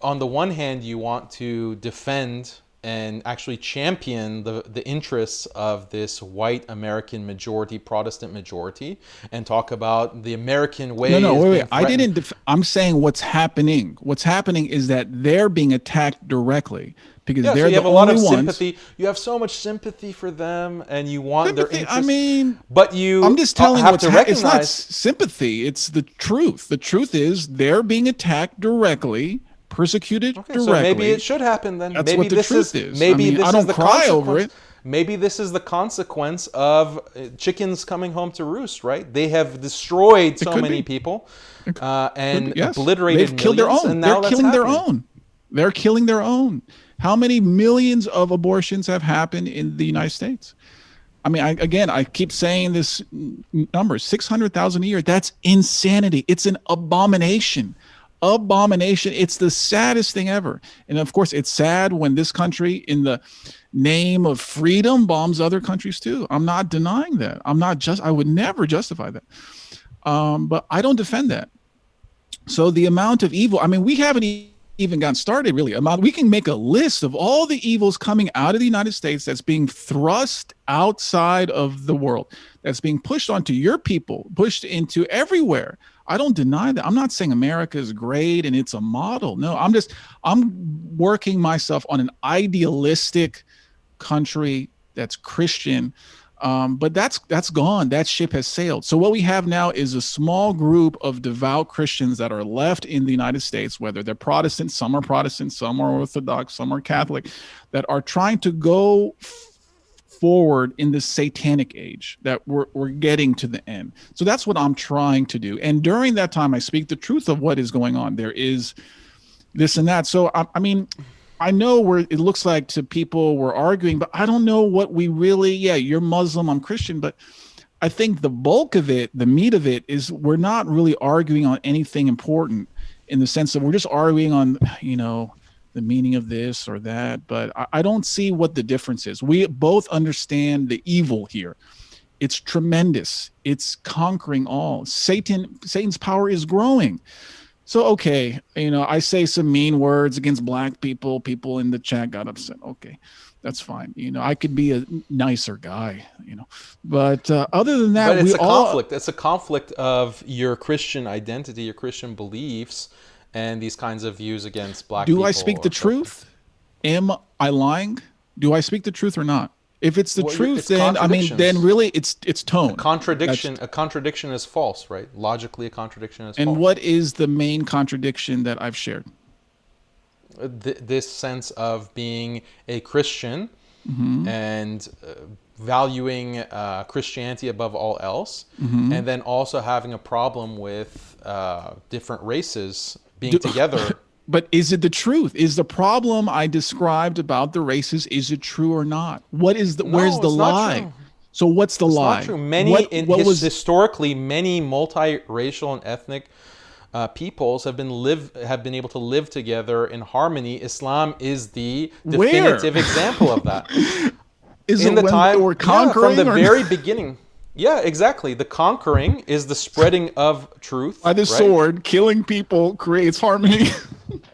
On the one hand, you want to defend and actually champion the interests of this white American majority, Protestant majority, and talk about the American way. Wait. I didn't. I'm saying what's happening. What's happening is that they're being attacked directly because they're so you the have a lot of only ones. sympathy. You have so much sympathy for them, and you want their interests. I mean, but I'm just telling have to recognize it's not sympathy. It's the truth. The truth is they're being attacked directly. Persecuted directly. So maybe it should happen then. That's maybe what the truth is. Maybe this I don't is the cry over it. Maybe this is the consequence of chickens coming home to roost, right? They have destroyed so many people and obliterated They've killed their millions, own. and now They're killing their own. They're killing their own. How many millions of abortions have happened in the United States? I mean, I keep saying this number, 600,000 a year. That's insanity. It's an abomination. It's the saddest thing ever. And of course, it's sad when this country, in the name of freedom, bombs other countries too. I'm not denying that. I would never justify that. But I don't defend that. So the amount of evil, I mean, we haven't even gotten started really. We can make a list of all the evils coming out of the United States that's being thrust outside of the world, that's being pushed onto your people, pushed into everywhere. I don't deny that. I'm not saying America is great and it's a model. No, I'm working myself on an idealistic country that's Christian. But that's gone. That ship has sailed. So what we have now is a small group of devout Christians that are left in the United States, whether they're Protestant, some are Orthodox, some are Catholic, that are trying to go forward in the satanic age, that we're getting to the end. So that's what I'm trying to do. And during that time, I speak the truth of what is going on. There is this and that. So I mean, I know where it looks like to people we're arguing, but I don't know what we really, you're Muslim, I'm Christian, but I think the bulk of it, the meat of it is we're not really arguing on anything important in the sense that we're just arguing on, the meaning of this or that, but I don't see what the difference is. We both understand the evil here. It's tremendous. It's conquering all. Satan's power is growing. So, okay, I say some mean words against black people. People in the chat got upset. Okay, That's fine. I could be a nicer guy, but other than But that, it's we a all conflict. It's a conflict of your Christian identity, your Christian beliefs, and these kinds of views against black do I people speak the or so forth. truth? Am I lying? Do I speak the truth or not? If it's the Well, truth, it's then I mean, then contradictions. really it's tone. That's A contradiction is false, right? Logically, a contradiction is and false. what is the main contradiction that I've shared? This sense of being a Christian Hmm. and valuing Christianity above all else, Hmm. and then also having a problem with different races being Do, together. but is it the truth? Is the problem I described about the races, is it true or not? Where's No, the it's not lie? true. So what's the It's not lie? true. Many What was historically, many multiracial and ethnic peoples have been able to live together in harmony. Islam is the where? definitive example of that. Is it In the when they time, were yeah, from the conquering or very beginning. Yeah, exactly. The conquering is the spreading of truth, by the right? sword, killing people creates harmony?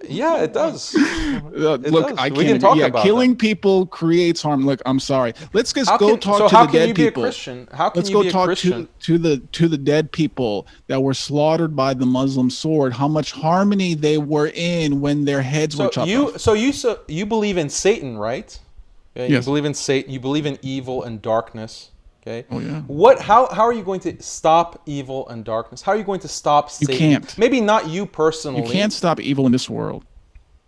Yeah, it does. It Look, does. I We can't can agree. talk Yeah, about that. killing people creates harm. Look, I'm sorry. Let's just How go can talk to how the can you dead be a people. Christian? How can Let's you go be a talk Christian? to the dead people that were slaughtered by the Muslim sword. How much harmony they were in when their heads were chopped off. So you believe in Satan, right? Okay, you Yes. believe in Satan. You believe in evil and darkness. Okay. Oh yeah. How are you going to stop evil and darkness? How are you going to stop You Satan? can't. Maybe not you You personally. can't stop evil in this world.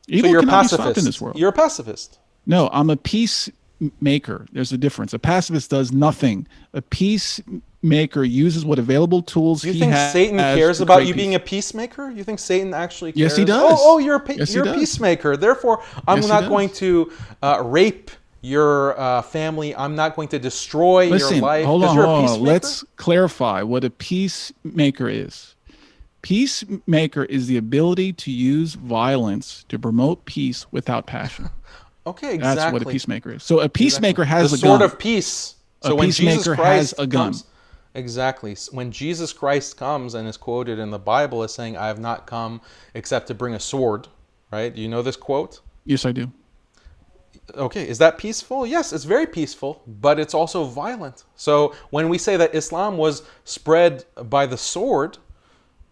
So Evil you're a cannot be stopped in this pacifist. world. You're a pacifist. No, I'm a peacemaker. There's a difference. A pacifist does nothing. A peacemaker uses what available tools You he think Satan has cares to about create you being peace. a peacemaker? You think Satan actually Yes, he cares? does. Yes, he You're a does. peacemaker. Therefore, I'm Yes, he not going does. to rape your family. I'm not going to destroy your Listen, life hold because on, you're a hold on. peacemaker. Let's clarify what a peacemaker is. Peacemaker is the ability to use violence to promote peace without passion. Okay, That's what a exactly. peacemaker is. So a Exactly. peacemaker The has a sword gun. of peace. A So when Jesus peacemaker has Christ a gun. comes, exactly. When Jesus Christ comes and is quoted in the Bible as saying, "I have not come except to bring a sword," right? Do you know this quote? Yes, I do. Okay, is that peaceful? Yes, it's very peaceful, but it's also violent. So when we say that Islam was spread by the sword,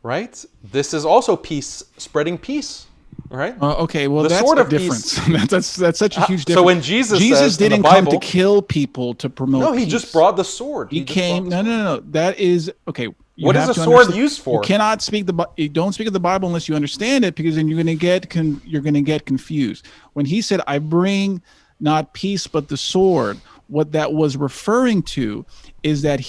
right? This is also peace, spreading peace, right? Okay, well The that's sword a of peace. difference. that's such a huge difference. So when Jesus Jesus says in the didn't come to Bible, kill people to promote no, he peace. just brought the sword. He Just brought came. the sword. No. That is okay. You What is have a to sword understand- used You for? cannot speak you don't speak of the Bible unless you understand it, because then you're going to get confused. When he said, "I bring not peace but the sword," what that was referring to is that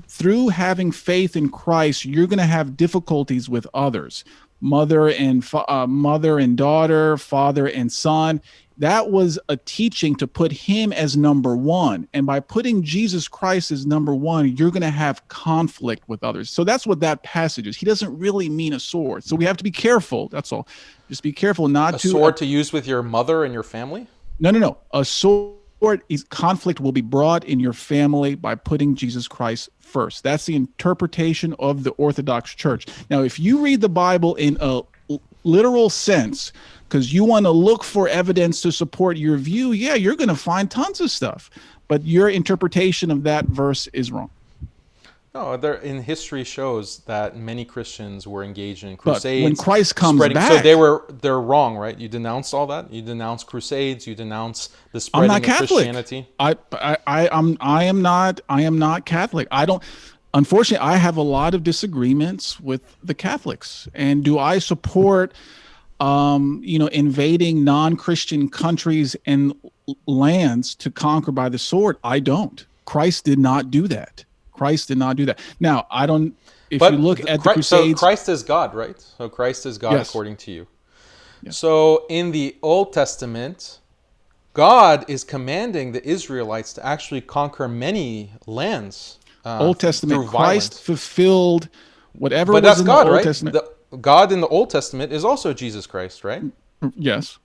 through having faith in Christ, you're going to have difficulties with others, mother and daughter, father and son. That was a teaching to put him as number one. And by putting Jesus Christ as number one, you're going to have conflict with others. So that's what that passage is. He doesn't really mean a sword. So we have to be careful. That's all. Just be careful not A to. sword to use with your mother and your family? No. A sword is conflict will be brought in your family by putting Jesus Christ first. That's the interpretation of the Orthodox Church. Now, if you read the Bible in a literal sense, because you want to look for evidence to support your view, yeah, you're going to find tons of stuff. But your interpretation of that verse is wrong. No, in history shows that many Christians were engaged in But crusades. when Christ comes so back, they're wrong, right? You denounce all that. You denounce crusades. You denounce the I'm spreading not of Catholic. Christianity. I am not Catholic. I don't. Unfortunately, I have a lot of disagreements with the Catholics. And do I support, invading non-Christian countries and lands to conquer by the sword? I don't. Christ did not do that. Christ did not do that. Now, I don't. If you look at the Crusades, so Christ is God, right? So Christ is God Yes. according to you. Yes. So in the Old Testament, God is commanding the Israelites to actually conquer many lands. Old Testament, through Christ violence. fulfilled whatever But was that's in God, the Old right? Testament. God in the Old Testament is also Jesus Christ, right? Yes.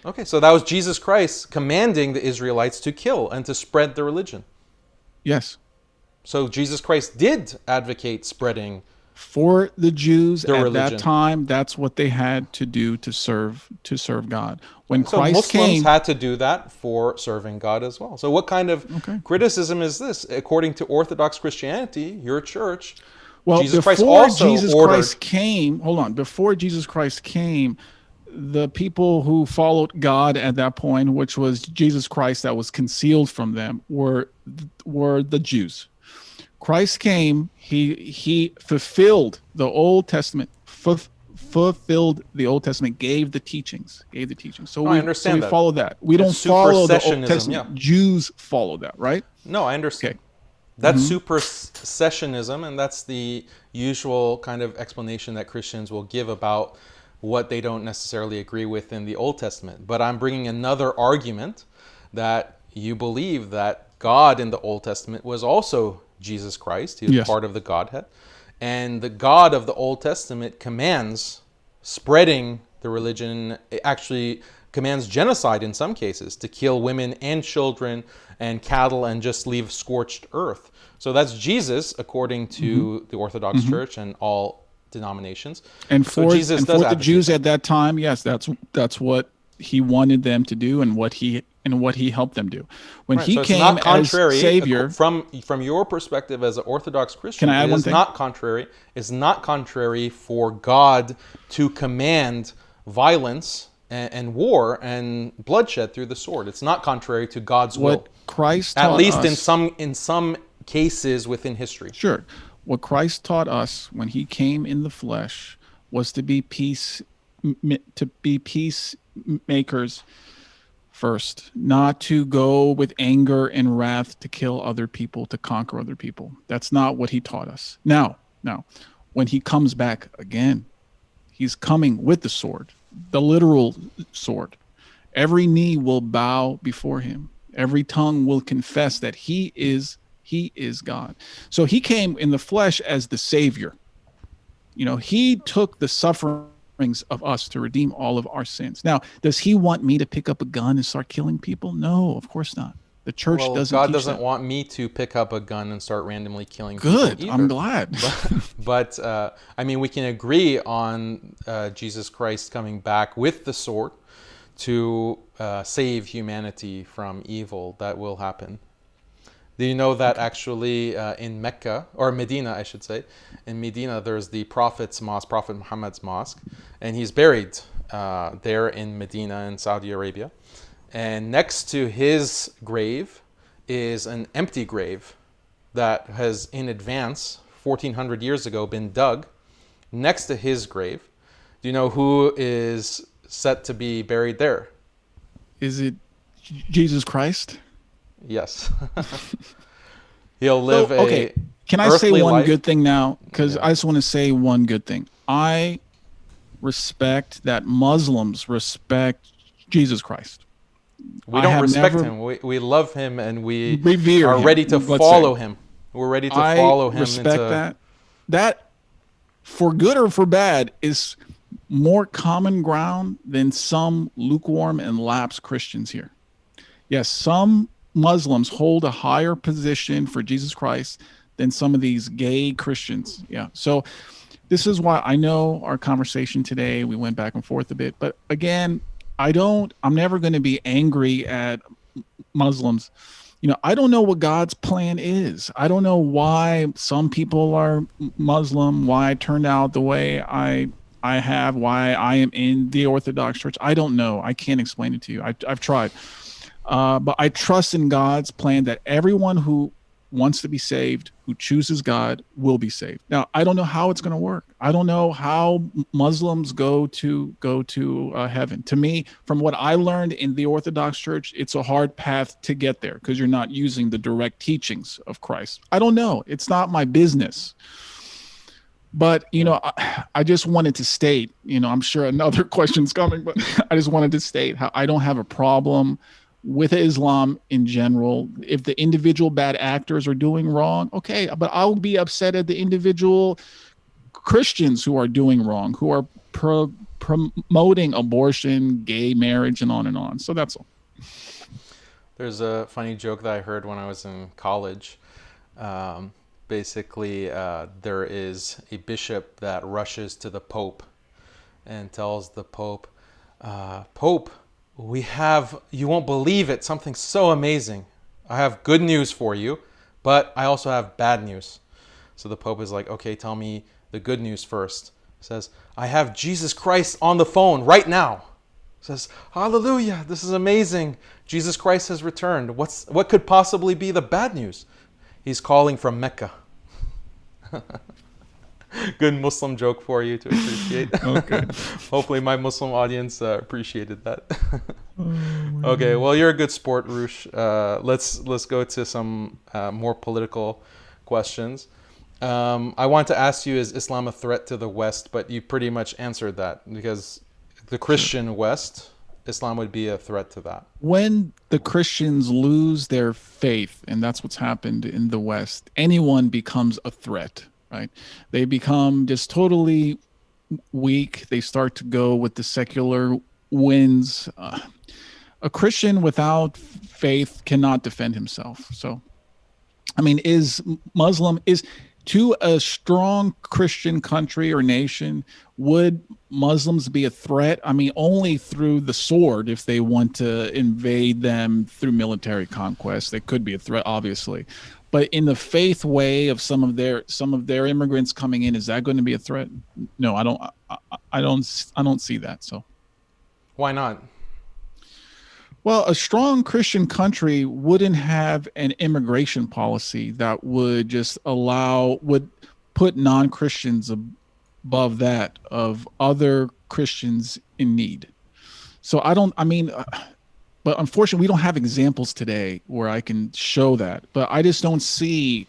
Okay, so that was Jesus Christ commanding the Israelites to kill and to spread the religion. Yes. So Jesus Christ did advocate spreading For the Jews Their at that religion. time, that's what they had to do to serve God. When Right. So Christ Muslims came, had to do that for serving God as well. So what kind of okay. criticism is this? According to Orthodox Christianity, your church, Well, Jesus Christ before also Jesus ordered. Christ came, hold on, before Jesus Christ came, the people who followed God at that point, which was Jesus Christ that was concealed from them, were the Jews. Christ came, he fulfilled the Old Testament, fulfilled the Old Testament, gave the teachings. So No, I we understand that. follow that. We It's don't follow the Old supersessionism, yeah. Testament. Jews follow that, right? No, I Okay. understand. That's supersessionism, and that's the usual kind of explanation that Christians will give about what they don't necessarily agree with in the Old Testament. But I'm bringing another argument that you believe that God in the Old Testament was also Jesus Christ. He was Yes. part of the Godhead. And the God of the Old Testament commands spreading the religion, actually commands genocide in some cases, to kill women and children and cattle and just leave scorched earth. So that's Jesus according to the Orthodox Church and all denominations. And So for Jesus and does for the advocate Jews that. at that time, yes, that's what he wanted them to do, and what he helped them do. When Right. he So it's came not as contrary Savior, from your perspective as an Orthodox can Christian. I add It one is thing? not contrary. It's not contrary for God to command violence and war and bloodshed through the sword. It's not contrary to God's will, What Christ at taught least us, in some cases within history. sure, what Christ taught us when he came in the flesh was to be peacemakers first, not to go with anger and wrath to kill other people, to conquer other people. That's not what he taught us. Now, when he comes back again, he's coming with the sword, the literal sword. Every knee will bow before him. Every tongue will confess that he is God. So he came in the flesh as the savior. He took the sufferings of us to redeem all of our sins. Now, does he want me to pick up a gun and start killing people? No, of course not. The church Well, doesn't God teach doesn't that. want me to pick up a gun and start randomly killing people Good. I'm either. glad. But I mean, we can agree on Jesus Christ coming back with the sword to save humanity from evil. That will happen. Do you know that actually in Mecca, or Medina, I should say, in Medina, there's the Prophet's mosque, Prophet Muhammad's mosque, and he's buried there in Medina in Saudi Arabia. And next to his grave is an empty grave that has in advance, 1400 years ago, been dug next to his grave. Do you know who is set to be buried there? Is it Jesus Christ? Yes. He'll So, live okay. a Can I say earthly one life. good thing now? Because Yeah. I just want to say one good thing. I respect that Muslims respect Jesus Christ. We I don't have respect never him. We love him and we revere are him, ready to let's say. follow him. We're ready to I follow him respect into. that. That, for good or for bad, is more common ground than some lukewarm and lapsed Christians here. Yes, some Muslims hold a higher position for Jesus Christ than some of these gay Christians. Yeah. So this is why I know our conversation today, we went back and forth a bit, but again, I'm never going to be angry at Muslims. I don't know what God's plan is. I don't know why some people are Muslim, why I turned out the way I have, why I am in the Orthodox Church. I don't know. I can't explain it to you. I've tried. But I trust in God's plan that everyone who wants to be saved, who chooses God, will be saved. Now, I don't know how it's going to work. I don't know how Muslims go to heaven. To me, from what I learned in the Orthodox Church, it's a hard path to get there because you're not using the direct teachings of Christ. I don't know. It's not my business. But, I just wanted to state, I'm sure another question's coming, but I just wanted to state how I don't have a problem with Islam in general. If the individual bad actors are doing wrong, okay, but I'll be upset at the individual Christians who are doing wrong, who are promoting abortion, gay marriage, and on and on. So that's all. There's a funny joke that I heard when I was in college. basically there is a bishop that rushes to the Pope and tells the Pope, Pope, you won't believe it, something so amazing. I have good news for you, but I also have bad news. So the Pope is like, okay, tell me the good news first. He says, I have Jesus Christ on the phone right now. He says, hallelujah, this is amazing. Jesus Christ has returned. What could possibly be the bad news? He's calling from Mecca. Good Muslim joke for you to appreciate. Okay. Hopefully my Muslim audience appreciated that. Okay, well, you're a good sport, Roosh. Let's go to some more political questions. I want to ask you, is Islam a threat to the West? But you pretty much answered that, because the Christian West, Islam would be a threat to that. When the Christians lose their faith, and that's what's happened in the West, anyone becomes a threat, right? They become just totally weak. They start to go with the secular winds. A Christian without faith cannot defend himself. So, I mean, is to a strong Christian country or nation, would Muslims be a threat? I mean, only through the sword. If they want to invade them through military conquest, they could be a threat, obviously. But in the faith way of some of their immigrants coming in, is that going to be a threat? No, I don't see that. So, why not? Well, a strong Christian country wouldn't have an immigration policy that would would put non-Christians above that of other Christians in need. So but unfortunately, we don't have examples today where I can show that. But I just don't see.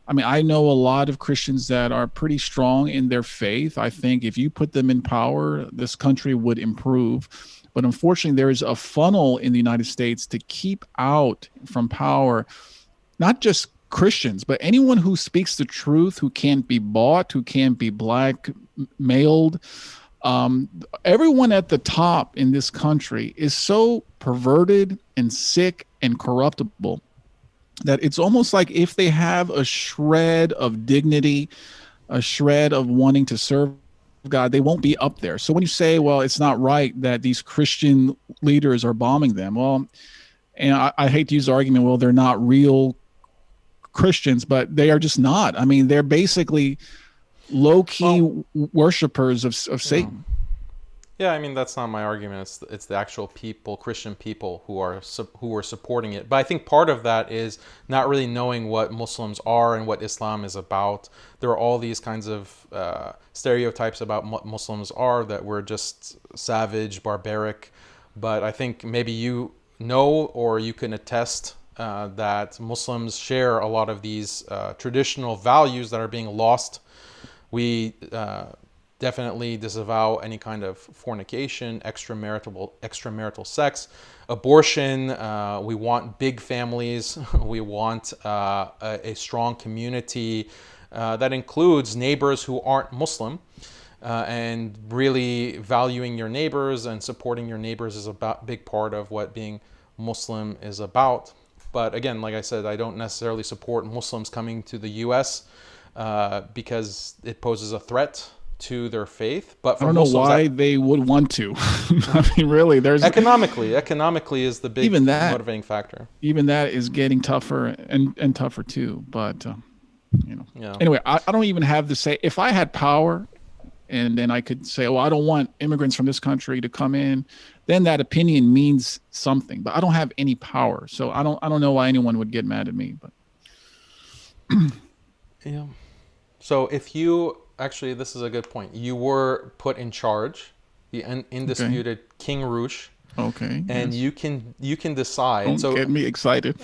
I mean, I know a lot of Christians that are pretty strong in their faith. I think if you put them in power, this country would improve. But unfortunately, there is a funnel in the United States to keep out from power, not just Christians, but anyone who speaks the truth, who can't be bought, who can't be blackmailed. Everyone at the top in this country is so perverted and sick and corruptible that it's almost like if they have a shred of dignity, a shred of wanting to serve God, they won't be up there. So when you say, well, it's not right that these Christian leaders are bombing them, well, and I hate to use the argument, well, they're not real Christians, but they are just not. I mean, they're basically low-key worshipers of Satan. Yeah, I mean, that's not my argument. It's the actual people, Christian people, who are supporting it. But I think part of that is not really knowing what Muslims are and what Islam is about. There are all these kinds of stereotypes about what Muslims are, that we're just savage, barbaric. But I think maybe you know, or you can attest that Muslims share a lot of these traditional values that are being lost. We definitely disavow any kind of fornication, extramarital sex, abortion. We want big families. We want a strong community that includes neighbors who aren't Muslim, and really valuing your neighbors and supporting your neighbors is a big part of what being Muslim is about. But again, like I said, I don't necessarily support Muslims coming to the U.S. Because it poses a threat to their faith. But for I don't know Muslims, why they would want to. I mean, really, there's economically is the big motivating factor. Even that is getting tougher and tougher too. But Yeah. Anyway, I don't even have to say, if I had power, and then I could say, oh, I don't want immigrants from this country to come in, then that opinion means something. But I don't have any power, so I don't know why anyone would get mad at me. But yeah. So if you actually, this is a good point. You were put in charge, the undisputed King Roosh. Okay. And yes. you can decide. Don't get me excited.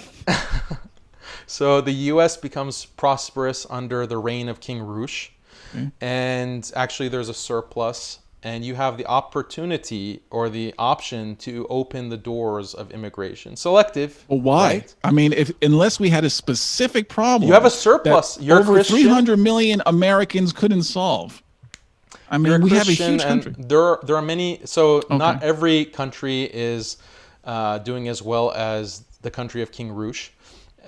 So the U.S. becomes prosperous under the reign of King Roosh. Okay. And actually there's a surplus, and you have the opportunity or the option to open the doors of immigration. Selective. Well, why? Right? I mean, unless we had a specific problem. You have a surplus. You're over Christian. 300 million Americans couldn't solve. I mean, we have a huge country. There are many. So not every country is doing as well as the country of King Roosh.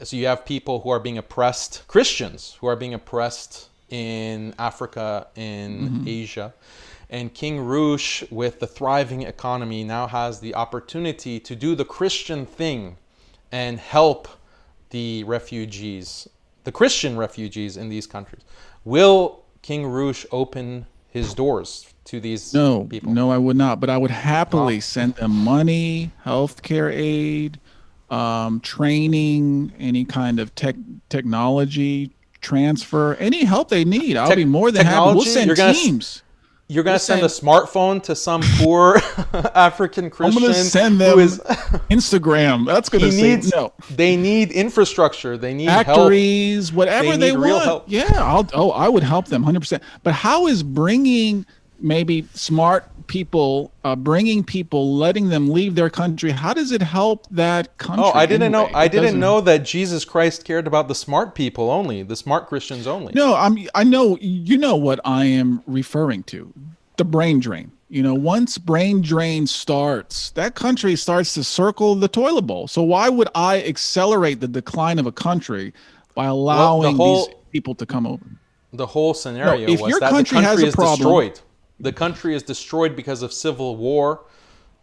So you have people who are being oppressed, Christians who are being oppressed in Africa, in Hmm. Asia. And King Roosh, with the thriving economy, now has the opportunity to do the Christian thing and help the refugees, the Christian refugees in these countries. Will King Roosh open his doors to these No, people? no, I would not. But I would happily Well, send them money, healthcare aid, training, any kind of technology transfer, any help they need. I'll be more than happy. We'll technology. send teams. You're We'll gonna send a send. smartphone to some poor African I'm gonna Christian send who is them Instagram. That's gonna he save. needs. No, They need infrastructure. They need help. factories, They whatever they need real want. help. Yeah, I'll. Oh, I would help them 100%. But how is bringing maybe smart people, bringing people, letting them leave their country? How does it help that Oh, I country didn't know. anyway? I It didn't doesn't. know that Jesus Christ cared about the smart people only, the smart Christians only. No, I know you know what I am referring to. The brain drain. Once brain drain starts, that country starts to circle the toilet bowl. So why would I accelerate the decline of a country by Well, allowing these people to come over? the whole No, scenario if was your that the country has country a is problem, destroyed. The country is destroyed because of civil war.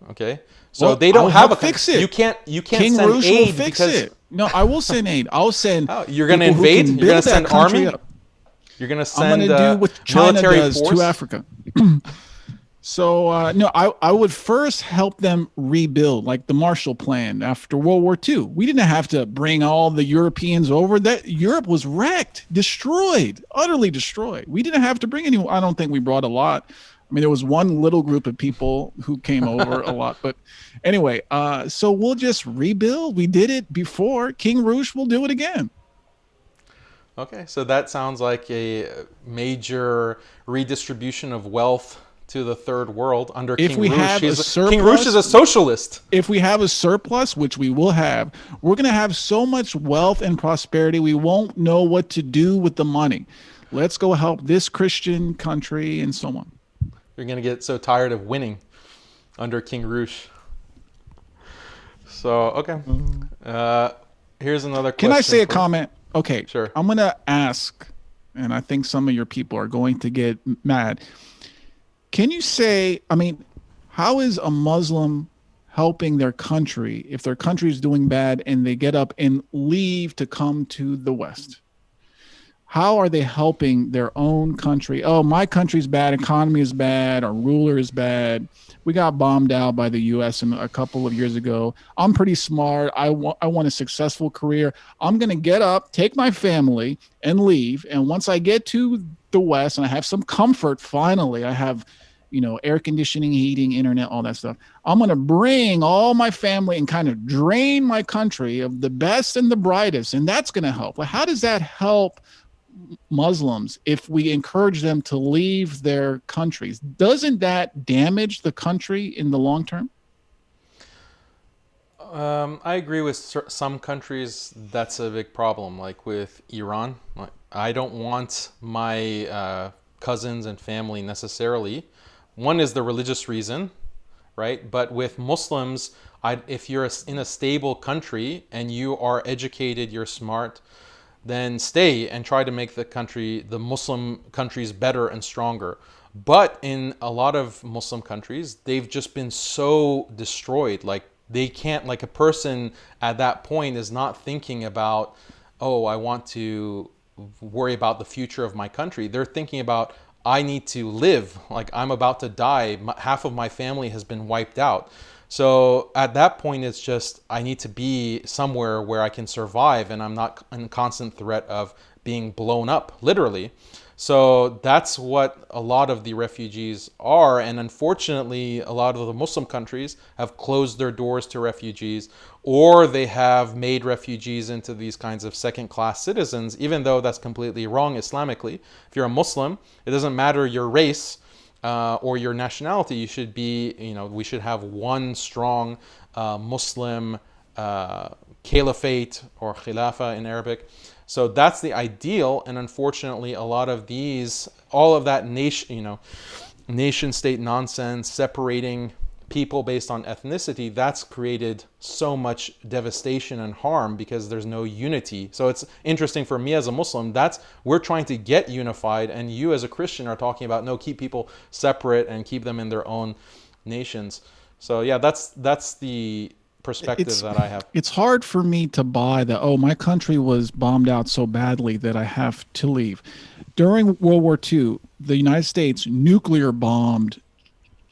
Okay, so well, they don't I'll have a help country. fix it. You can't King send Roosh will aid fix because it. No, I will send aid. I'll send oh, you're gonna people who invade. can You're gonna build that send country army. up. You're gonna I'm going to send do what China military does to force. Africa. So, no, I would first help them rebuild, like the Marshall Plan after World War II. We didn't have to bring all the Europeans over. That Europe was wrecked, destroyed, utterly destroyed. We didn't have to bring anyone. I don't think we brought a lot. I mean, there was one little group of people who came over a lot, but anyway, so we'll just rebuild. We did it before. King Roosh will do it again. Okay, so that sounds like a major redistribution of wealth to the third world under If King we Roosh. have a King Roosh is surplus, a socialist. if we have a surplus, which we will have, we're going to have so much wealth and prosperity, we won't know what to do with the money. Let's go help this Christian country and so on. You're gonna get so tired of winning under King Roosh. So okay, uh, here's another Can I question say a for you. comment? Okay, Sure. I'm going to ask, and I think some of your people are going to get mad. Can you say, I mean, how is a Muslim helping their country if their country is doing bad and they get up and leave to come to the West? How are they helping their own country? Oh, my country's bad, economy is bad, our ruler is bad. We got bombed out by the US a couple of years ago. I'm pretty smart. I want a successful career. I'm going to get up, take my family and leave. And once I get to the West and I have some comfort, finally, I have, air conditioning, heating, internet, all that stuff. I'm going to bring all my family and kind of drain my country of the best and the brightest. And that's going to help. Like, how does that help Muslims if we encourage them to leave their countries? Doesn't that damage the country in the long term? I agree with some countries that's a big problem, like with Iran. Like, I don't want my cousins and family necessarily. One is the religious reason, right? But with Muslims, if you're in a stable country and you are educated, you're smart, then stay and try to make the Muslim countries better and stronger. But in a lot of Muslim countries, they've just been so destroyed. Like they can't, like a person at that point is not thinking about, oh, I want to worry about the future of my country. They're thinking about, I need to live. Like I'm about to die. Half of my family has been wiped out. So at that point, it's just I need to be somewhere where I can survive and I'm not in constant threat of being blown up, literally. So that's what a lot of the refugees are. And unfortunately, a lot of the Muslim countries have closed their doors to refugees, or they have made refugees into these kinds of second-class citizens, even though that's completely wrong Islamically. If you're a Muslim, it doesn't matter your race or your nationality. You should be, we should have one strong Muslim caliphate or khilafah in Arabic. So that's the ideal, and unfortunately, a lot of all of that nation state nonsense, separating people based on ethnicity, that's created so much devastation and harm because there's no unity. So it's interesting for me as a Muslim, that's we're trying to get unified, and you as a Christian are talking about no, keep people separate and keep them in their own nations. So yeah, that's the perspective It's that I have. it's hard for me to buy that, oh, my country was bombed out so badly that I have to leave. During World War II, the United States nuclear bombed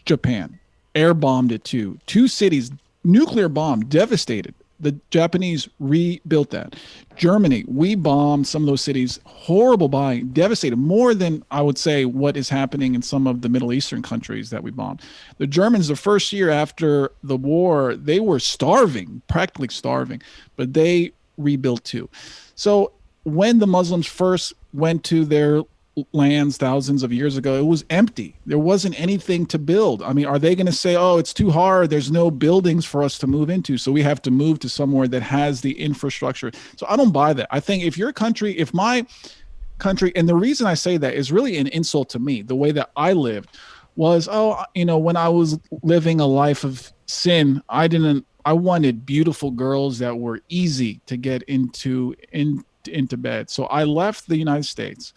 Japan, air bombed it too. Two cities, nuclear bomb, devastated. The Japanese rebuilt that. Germany, we bombed some of those cities, horrible bombing, devastated, more than I would say what is happening in some of the Middle Eastern countries that we bombed. The Germans, the first year after the war, they were starving, practically starving, but they rebuilt too. So when the Muslims first went to their lands thousands of years ago, it was empty. There wasn't anything to build. I mean, are they going to say, oh, it's too hard, there's no buildings for us to move into, so we have to move to somewhere that has the infrastructure? So I don't buy that. I think if your country, if my country, and the reason I say that is really an insult to me, the way that I lived was, oh, when I was living a life of sin, I wanted beautiful girls that were easy to get into bed. So I left the United States.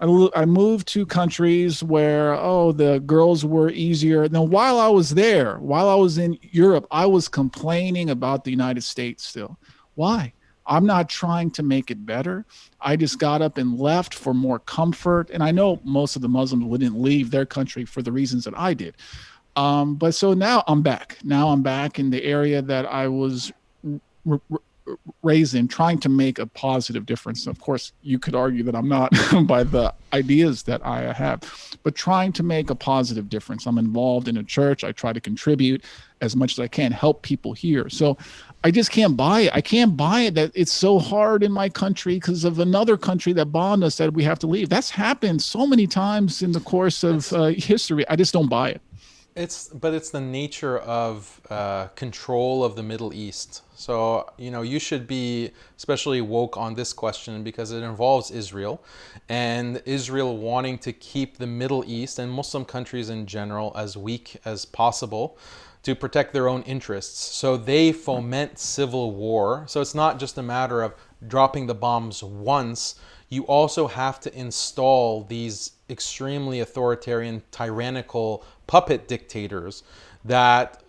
I moved to countries where, oh, the girls were easier. Now, while I was there, while I was in Europe, I was complaining about the United States still. Why? I'm not trying to make it better. I just got up and left for more comfort. And I know most of the Muslims wouldn't leave their country for the reasons that I did. But so now I'm back. Now I'm back in the area that I was raised in, trying to make a positive difference. Of course, you could argue that I'm not by the ideas that I have, but trying to make a positive difference. I'm involved in a church. I try to contribute as much as I can, help people here. So I just can't buy it. I can't buy it that it's so hard in my country because of another country that bombed us that we have to leave. That's happened so many times in the course of history. I just don't buy it. But it's the nature of control of the Middle East. So, you should be especially woke on this question because it involves Israel, and Israel wanting to keep the Middle East and Muslim countries in general as weak as possible to protect their own interests. So they foment civil war. So it's not just a matter of dropping the bombs once. You also have to install these extremely authoritarian, tyrannical puppet dictators that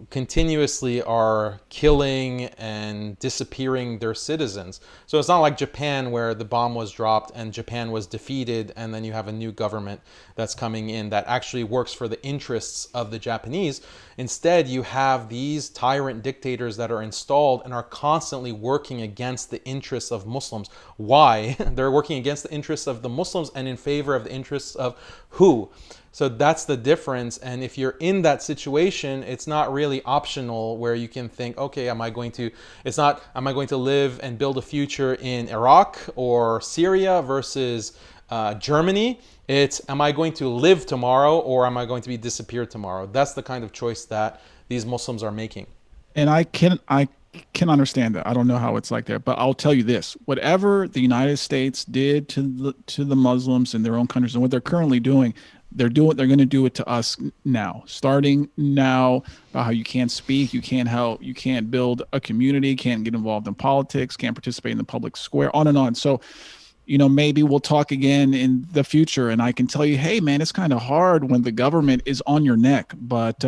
continuously are killing and disappearing their citizens. So it's not like Japan where the bomb was dropped and Japan was defeated and then you have a new government that's coming in that actually works for the interests of the Japanese. Instead, you have these tyrant dictators that are installed and are constantly working against the interests of Muslims. Why? They're working against the interests of the Muslims and in favor of the interests of who? So that's the difference. And if you're in that situation, it's not really optional where you can think, okay, am I going to live and build a future in Iraq or Syria versus Germany? It's, am I going to live tomorrow or am I going to be disappeared tomorrow? That's the kind of choice that these Muslims are making. And I can understand that. I don't know how it's like there, but I'll tell you this: whatever the United States did to the Muslims in their own countries and what they're currently doing, they're going to do it to us now, starting now. About how you can't speak, you can't help, you can't build a community, can't get involved in politics, can't participate in the public square, on and on. So, maybe we'll talk again in the future, and I can tell you, hey, man, it's kind of hard when the government is on your neck. But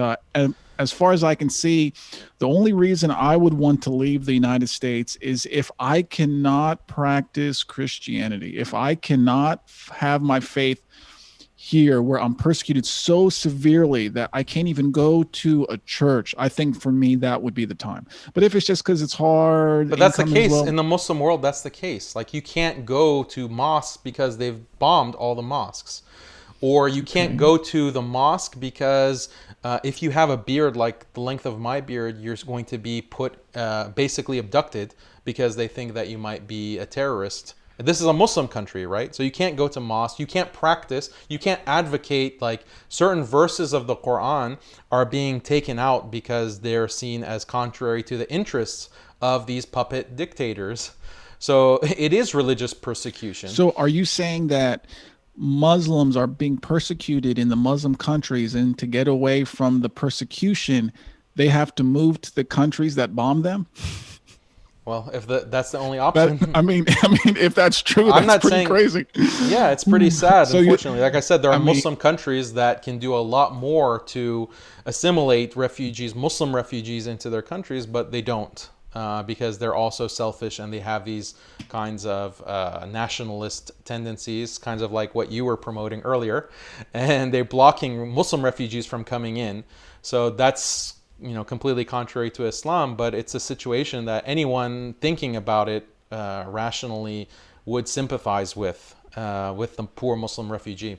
as far as I can see, the only reason I would want to leave the United States is if I cannot practice Christianity, if I cannot have my faith here where I'm persecuted so severely that I can't even go to a church. I think for me, that would be the time. But if it's just because it's hard. But that's the case in the Muslim world. That's the case. Like, you can't go to mosques because they've bombed all the mosques. Or you can't go to the mosque because if you have a beard like the length of my beard, you're going to be basically abducted because they think that you might be a terrorist. This is a Muslim country, right? So you can't go to mosque, you can't practice, you can't advocate, like certain verses of the Quran are being taken out because they're seen as contrary to the interests of these puppet dictators. So it is religious persecution. So are you saying that Muslims are being persecuted in the Muslim countries, and to get away from the persecution, they have to move to the countries that bomb them. Well, if that's the only That option, I mean, if that's true, I'm that's not pretty saying. crazy. Yeah, it's pretty sad, So you, unfortunately. Like I said, there are I mean, Muslim countries that can do a lot more to assimilate refugees, Muslim refugees, into their countries, but they don't because they're also selfish and they have these kinds of nationalist tendencies, kinds of like what you were promoting earlier, and they're blocking Muslim refugees from coming in. So that's completely contrary to Islam, but it's a situation that anyone thinking about it rationally would sympathize with the poor Muslim refugee.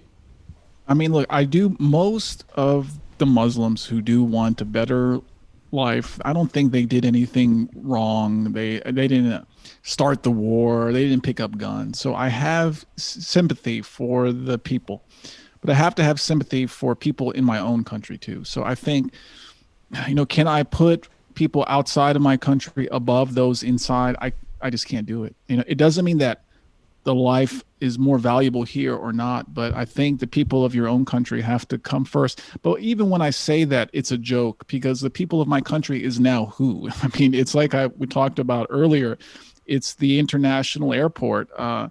I mean, look, I do most of the Muslims who do want a better life. I don't think they did anything wrong. They didn't start the war. They didn't pick up guns. So I have sympathy for the people, but I have to have sympathy for people in my own country too. So I think, can I put people outside of my country above those inside? I just can't do it. It doesn't mean that the life is more valuable here or not, but I think the people of your own country have to come first. But even when I say that, it's a joke because the people of my country is now who? I mean, it's like we talked about earlier. It's the international airport. I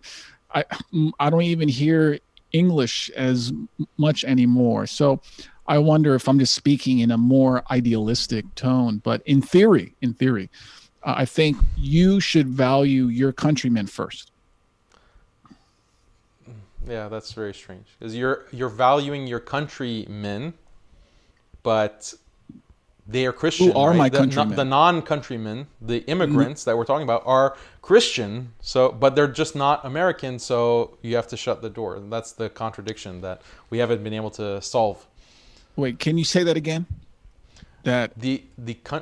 I don't even hear English as much anymore. So I wonder if I'm just speaking in a more idealistic tone. But in theory, I think you should value your countrymen first. Yeah, that's very strange because you're valuing your countrymen, but they are Who Christian, are right? my The countrymen? non-countrymen, the immigrants that we're talking about, are Christian. So, but they're just not American. So you have to shut the door. That's the contradiction that we haven't been able to solve. Wait, can you say that again? That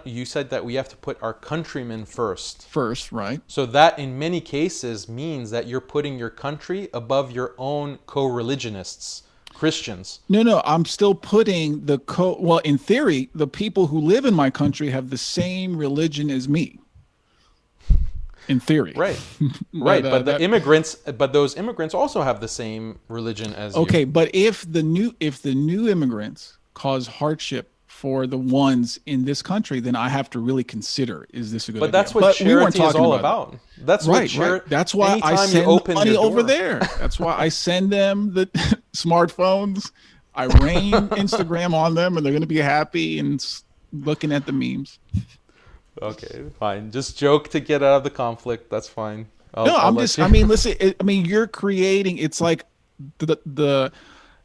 You said that we have to put our countrymen first. first, right? So that in many cases means that you're putting your country above your own co-religionists, Christians. No, I'm still putting well, in theory, the people who live in my country have the same religion as me. In theory. Right. But Right, but those immigrants also have the same religion as you. okay, but if the new immigrants cause hardship for the ones in this country, then I have to really consider, is this a good But idea? that's what But we weren't charity is talking all about that. about. That's what Right. That's why I anytime you send the open money your over door. there. That's why I send them the smartphones. I rain Instagram on them, and they're going to be happy and looking at the memes. Okay, fine. Just joke to get out of the conflict. That's fine. No, I'll I'm let just. you. I mean, listen. I mean, you're creating. It's like the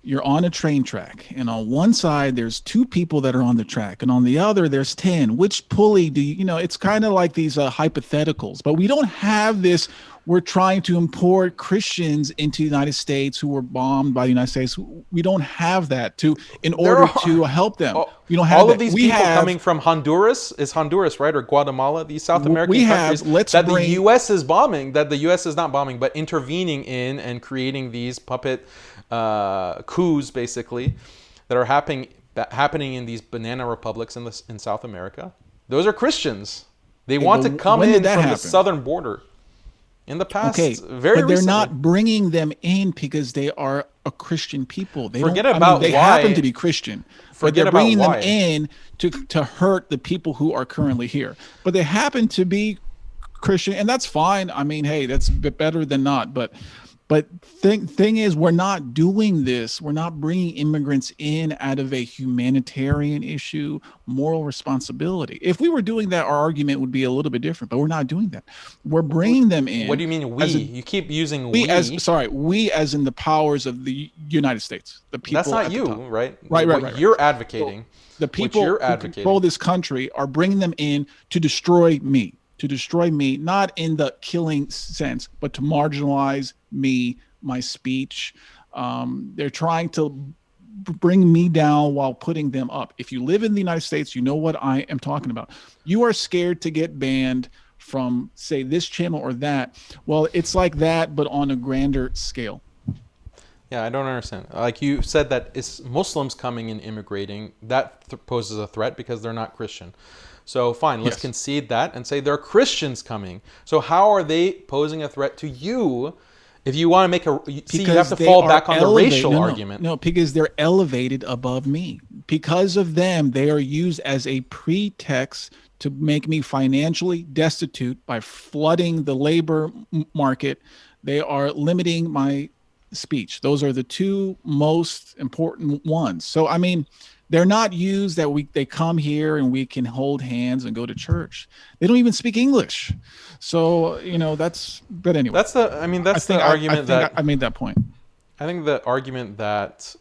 you're on a train track, and on one side there's two people that are on the track, and on the other there's 10. Which pulley do you? It's kind of like these hypotheticals, but we don't have this. We're trying to import Christians into the United States who were bombed by the United States. We don't have that in There order are to help them. all, We don't have all of that. these We people have. coming from Honduras. Is Honduras, right, or Guatemala? These South We American have. countries Let's that bring. the U.S. is bombing. That the U.S. is not bombing, but intervening in and creating these puppet coups, basically, that are happening in these banana republics in South America. Those are Christians. They Okay, want to but come when in did that from the happen? southern border. In the Okay, past, very but they're recently. not bringing them in because they are a Christian people. They don't. Forget I mean, about they happen to why. be Christian, but Forget they're about bringing them why. in to hurt the people who are currently here. But they happen to be Christian, and that's fine. I mean, hey, that's better than not. But thing is, we're not doing this. We're not bringing immigrants in out of a humanitarian issue, moral responsibility. If we were doing that, our argument would be a little bit different. But we're not doing that. We're bringing them What do in you mean we? as a You keep using we as we. sorry, we as in the powers of the United States, the That's people not at the you, top. right? Right. What you're advocating. The What people you're who control advocating. this country are bringing them in to destroy me, not in the killing sense, but to marginalize me, my speech. They're trying to bring me down while putting them up. If you live in the United States, you know what I am talking about. You are scared to get banned from, say, this channel or that. Well, it's like that, but on a grander scale. Yeah, I don't understand. Like you said that it's Muslims coming and immigrating. That poses a threat because they're not Christian. So fine, let's Yes. concede that and say there are Christians coming. So how are they posing a threat to you If you want to make see, you have because to they fall are back on the elevated. racial No, no, argument. no, because they're elevated above me. Because of them, they are used as a pretext to make me financially destitute by flooding the labor market. They are limiting my speech. Those are the two most important ones. So, I mean, they're not used that they come here and we can hold hands and go to church. They don't even speak English. So, but anyway, That's the argument that I made that point. I think the argument that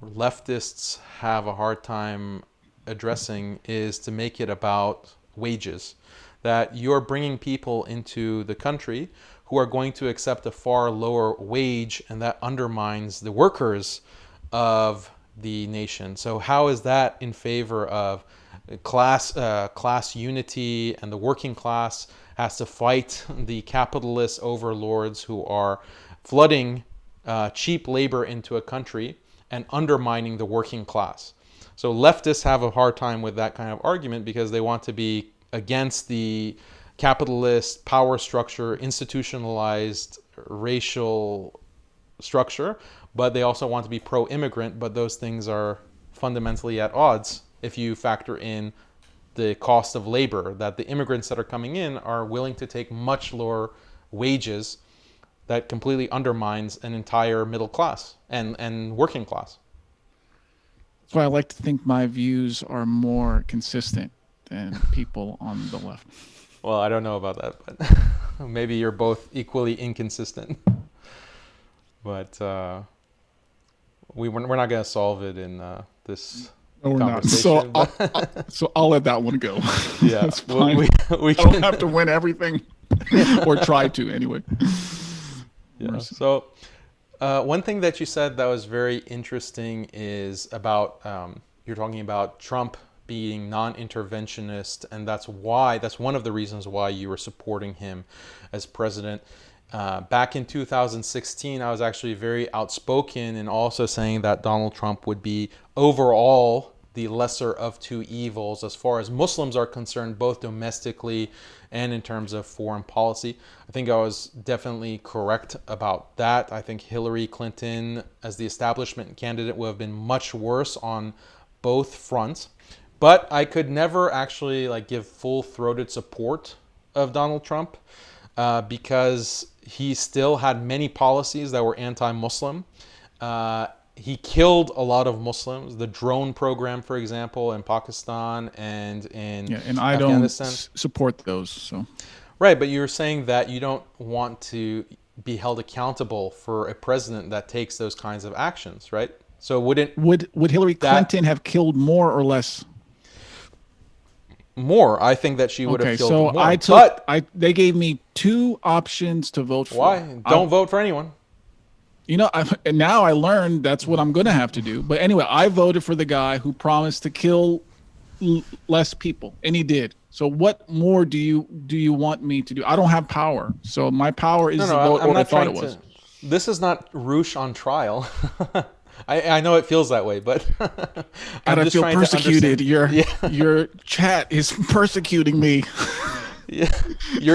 leftists have a hard time addressing is to make it about wages. That you're bringing people into the country who are going to accept a far lower wage, and that undermines the workers of the nation. So how is that in favor of class unity, and the working class has to fight the capitalist overlords who are flooding cheap labor into a country and undermining the working class? So leftists have a hard time with that kind of argument because they want to be against the capitalist power structure, institutionalized racial structure, but they also want to be pro-immigrant, but those things are fundamentally at odds if you factor in the cost of labor, that the immigrants that are coming in are willing to take much lower wages. That completely undermines an entire middle class and working class. That's why I like to think my views are more consistent than people on the left. Well, I don't know about that, but maybe you're both equally inconsistent. But we're not going to solve it in this conversation. Not. So I'll let that one go. Yeah, that's fine. we I don't have to win everything, or try to anyway. Yeah. So one thing that you said that was very interesting is about you're talking about Trump being non-interventionist, and that's one of the reasons why you were supporting him as president. Back in 2016, I was actually very outspoken in also saying that Donald Trump would be overall the lesser of two evils as far as Muslims are concerned, both domestically and in terms of foreign policy. I think I was definitely correct about that. I think Hillary Clinton, as the establishment candidate, would have been much worse on both fronts. But I could never actually give full-throated support of Donald Trump because he still had many policies that were anti-Muslim. He killed a lot of Muslims. The drone program, for example, in Pakistan and in and I Afghanistan. don't support those. So right, but you're saying that you don't want to be held accountable for a president that takes those kinds of actions, right? So would Hillary Clinton have killed more or less? More. I think that she would have killed more. So they gave me two options to vote for. Why? Don't vote for anyone. And now I learned that's what I'm going to have to do. But anyway, I voted for the guy who promised to kill less people, and he did. So what more do you want me to do? I don't have power. So my power is to vote what I thought it was. This is not Roosh on trial. I know it feels that way, but I'm just trying persecuted. Your chat is persecuting me. Yeah.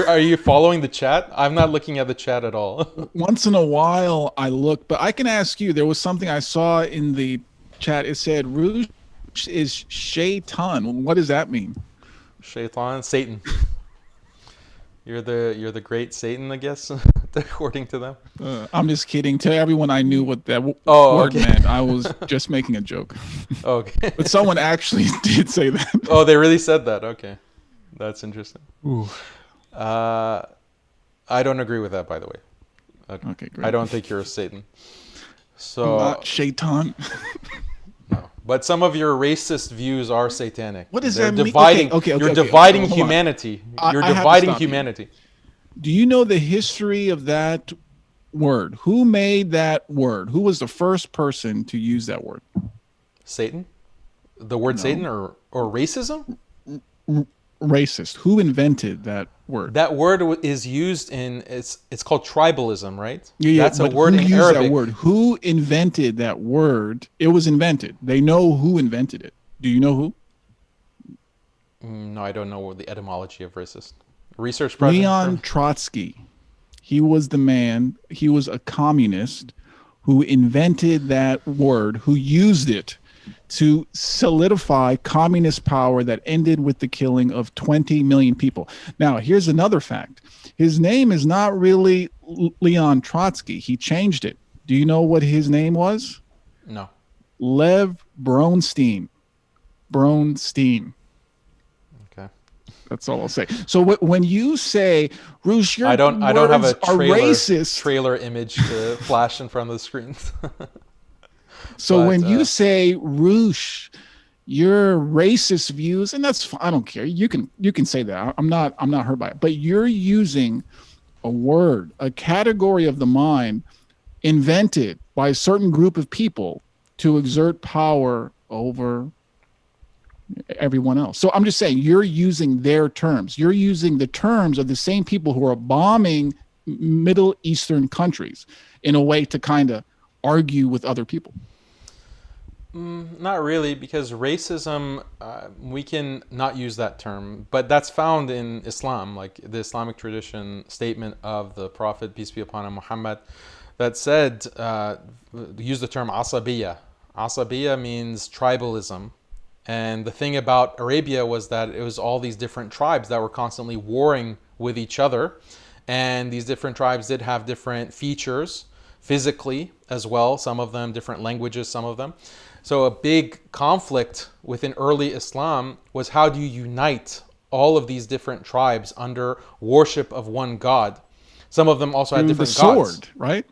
Are you following the chat? I'm not looking at the chat at all. Once in a while I look, but I can ask you, there was something I saw in the chat. It said Roosh is shaitan. What does that mean? Shaitan, Satan. You're the great Satan, I guess, according to them. I'm just kidding. Tell everyone I knew what that word meant. I was just making a joke. Okay. But someone actually did say that. Oh, they really said that. Okay. That's interesting. Ooh. I don't agree with that, by the way. Okay, great. I don't think you're a Satan. So I'm not shaitan. No, but some of your racist views are satanic. What does that mean? You're dividing humanity. You're dividing humanity. Do you know the history of that word? Who made that word? Who was the first person to use that word? Satan? The word Satan or racism? Racist. Who invented that word? That word is used in it's called tribalism, right? Yeah, that's a word in Arabic. That word? Who invented that word? It was invented. They know who invented it. Do you know who? No, I don't know the etymology of racist. Research project. Leon Trotsky. He was the man, he was a communist who invented that word, who used it to solidify communist power that ended with the killing of 20 million people. Now, here's another fact. His name is not really Leon Trotsky. He changed it. Do you know what his name was? No. Lev Bronstein. Bronstein. Okay. That's all I'll say. So when you say, Roosh, your I don't have a racist. trailer image to flash in front of the screen. So But, when you say, Roosh, your racist views, and that's fine, I don't care. You can say that. I'm not hurt by it. But you're using a word, a category of the mind invented by a certain group of people to exert power over everyone else. So I'm just saying, you're using their terms. You're using the terms of the same people who are bombing Middle Eastern countries in a way to kind of argue with other people. Not really, because racism, we can not use that term, but that's found in Islam, like the Islamic tradition statement of the Prophet, peace be upon him, Muhammad, that said, use the term asabiya. Asabiya means tribalism. And the thing about Arabia was that it was all these different tribes that were constantly warring with each other. And these different tribes did have different features physically as well, some of them, different languages, some of them. So a big conflict within early Islam was, how do you unite all of these different tribes under worship of one God? Some of them also had different the sword, gods. Right?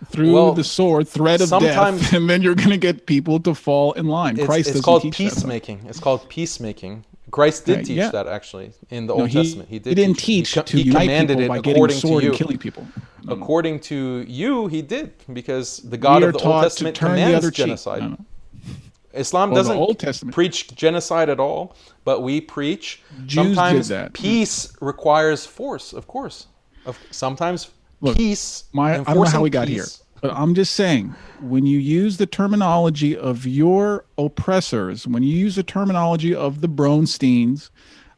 Through the sword, threat of death, and then you're going to get people to fall in line. Christ doesn't called teach peacemaking. It's called peacemaking. Christ did teach that, actually, in the Old Testament. He didn't teach to unite people by getting a sword and killing people. According to you, he did, because the God of the Old Testament commands genocide. Islam doesn't preach genocide at all, but we preach. Jews sometimes did that. Peace requires force, of course. Sometimes peace. I don't know how we got here, but I'm just saying, when you use the terminology of your oppressors, when you use the terminology of the Bronsteins,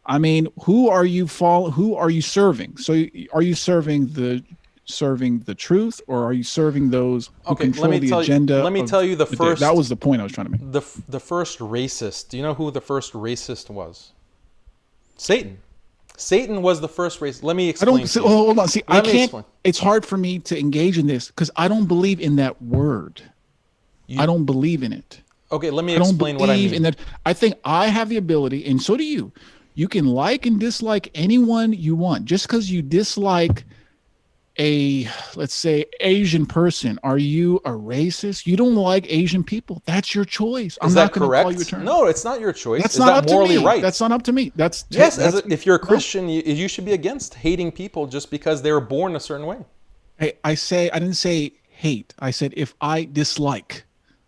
I mean, who are you serving? So are you serving the truth, or are you serving those who control the agenda? Let me tell you the first. That was the point I was trying to make. The first racist. Do you know who the first racist was? Satan. Satan was the first racist. Let me explain. Hold on. See, I can't. Explain. It's hard for me to engage in this because I don't believe in that word. I don't believe in it. Okay, let me explain what I mean. In that. I think I have the ability, and so do you. You can like and dislike anyone you want. Just because you dislike a, let's say, Asian person, are you a racist? You don't like Asian people. That's your choice. Is that correct? No, it's not your choice. That's not up morally to me. Right? That's not up to me. If you're a Christian, you should be against hating people just because they were born a certain way. I didn't say hate. I said if I dislike.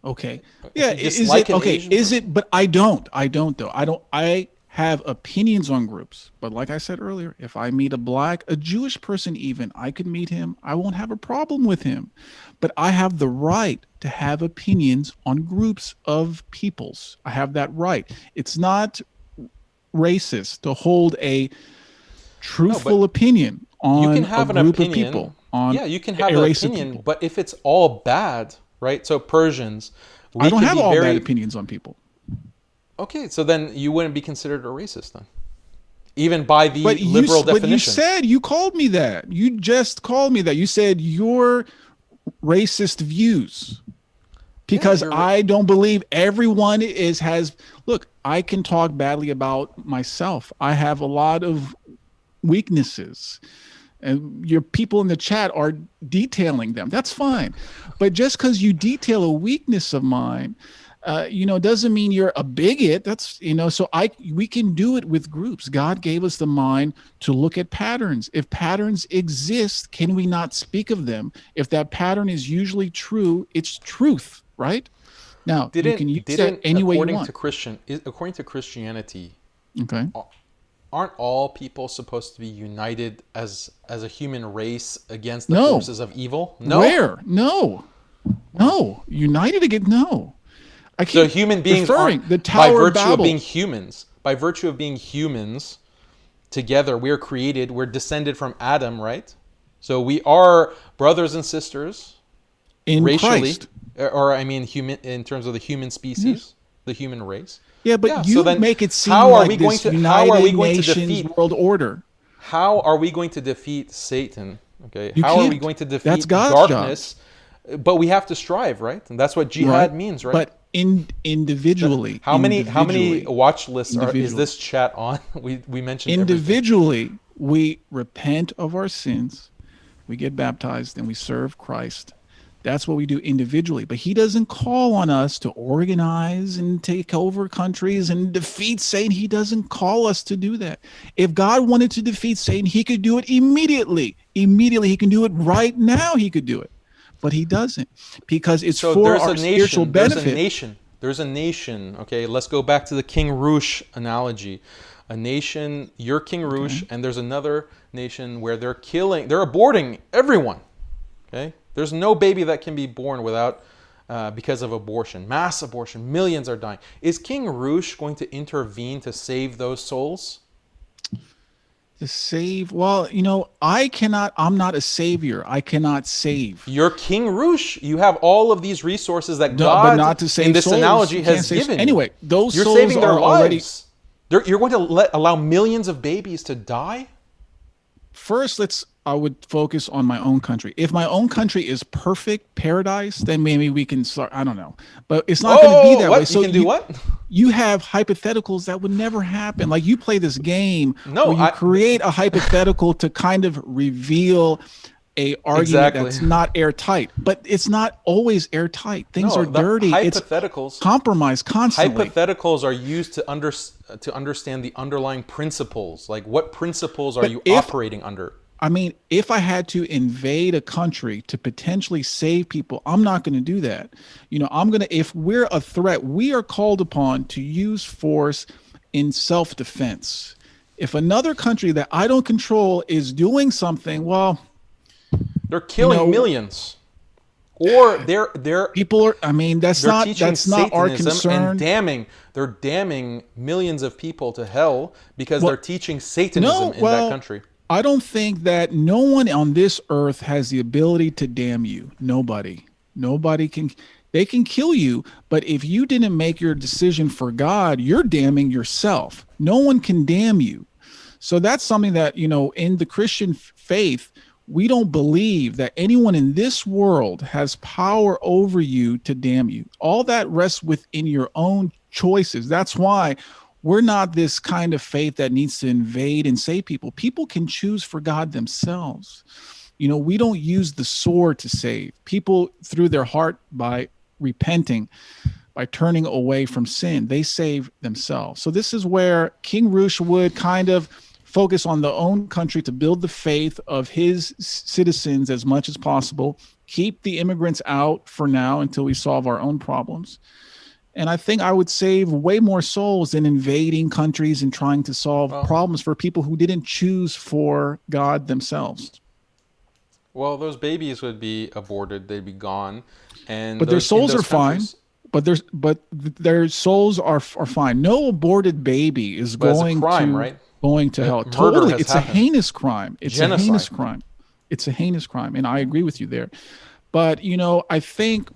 Okay. Yeah. Is it okay? Is it? But I don't. I don't though. I have opinions on groups, but like I said earlier, if I meet a Jewish person, even, I could meet him, I won't have a problem with him, but I have the right to have opinions on groups of peoples. I have that right. It's not racist to hold a truthful opinion on you can have a group of people. You can have an opinion, but if it's all bad, right? So Persians, I don't have all bad opinions on people. Okay, so then you wouldn't be considered a racist then, even by the liberal definition. But you called me that. You just called me that. You said your racist views, because I don't believe everyone has. Look, I can talk badly about myself. I have a lot of weaknesses, and your people in the chat are detailing them. That's fine, but just because you detail a weakness of mine, doesn't mean you're a bigot. That's, so we can do it with groups. God gave us the mind to look at patterns. If patterns exist, can we not speak of them? If that pattern is usually true, it's truth, right? Now, you can use that any way you want. According to Christianity, okay, aren't all people supposed to be united as a human race against the forces of evil? No. Where? No. United against no. So human beings aren't, by virtue of being humans, together we're descended from Adam, right? So we are brothers and sisters in racially, Christ. or I mean, human in terms of the human Yes. species, the human race. Yeah, but Yeah. So you then, make it seem like this how are we United going to Nations defeat world order. how are we going to defeat Satan? Okay. You How are we can't. going to That's defeat God's job, darkness? But we have to strive, right? And that's what right? jihad means, right? But individually, How many watch lists is individually, this chat on? We mentioned everything. individually, we repent of our sins, we get baptized, and we serve Christ. That's what we do individually. But he doesn't call on us to organize and take over countries and defeat Satan. He doesn't call us to do that. If God wanted to defeat Satan, he could do it immediately. Immediately, he can do it right now. He could do it. But he doesn't, because it's So for there's our a spiritual nation. There's a benefit. nation. There's a nation. Okay, let's go back to the King Roosh analogy. A nation, you're King Roosh, Okay. and there's another nation where they're aborting everyone. Okay, there's no baby that can be born without because of abortion, mass abortion. Millions are dying. Is King Roosh going to intervene to save those souls? To save, well, I'm not a savior. I cannot save. You're King Roosh. You have all of these resources that No, but God, not to save in this souls. analogy, You can't has save. given you. Anyway, those You're souls saving their are already. lives. You're going to allow millions of babies to die? First, I would focus on my own country. If my own country is perfect paradise, then maybe we can start. I don't know, but it's not going to be that way. What? So You can do what? you have hypotheticals that would never happen. Like, you play this game No, where you create a hypothetical to kind of reveal a argument Exactly. that's not airtight, but it's not always airtight. Things No, are the dirty. It's hypotheticals. compromised constantly. Hypotheticals are used to understand the underlying principles. Like, what principles are But you if- operating under? I mean, if I had to invade a country to potentially save people, I'm not going to do that. If we're a threat, we are called upon to use force in self-defense. If another country that I don't control is doing something, well, They're killing millions, or they're people are. I mean, that's not teaching our Satanism concern. and they're damning millions of people to hell because they're teaching Satanism in that country. I don't think that no one on this earth has the ability to damn you. Nobody can. They can kill you, but if you didn't make your decision for God, you're damning yourself. No one can damn you. So that's something that, in the Christian faith, we don't believe that anyone in this world has power over you to damn you. All that rests within your own choices. That's why we're not this kind of faith that needs to invade and save people. People can choose for God themselves. We don't use the sword to save people through their heart by repenting, by turning away from sin. They save themselves. So this is where King Roosh would kind of focus on the own country to build the faith of his citizens as much as possible, keep the immigrants out for now until we solve our own problems. And I think I would save way more souls than invading countries and trying to solve problems for people who didn't choose for God themselves. Well, those babies would be aborted; they'd be gone, but their souls are fine. But their souls are fine. No aborted baby is going to hell. Totally, it's a heinous crime. It's genocide. A heinous crime. It's a heinous crime, and I agree with you there. But I think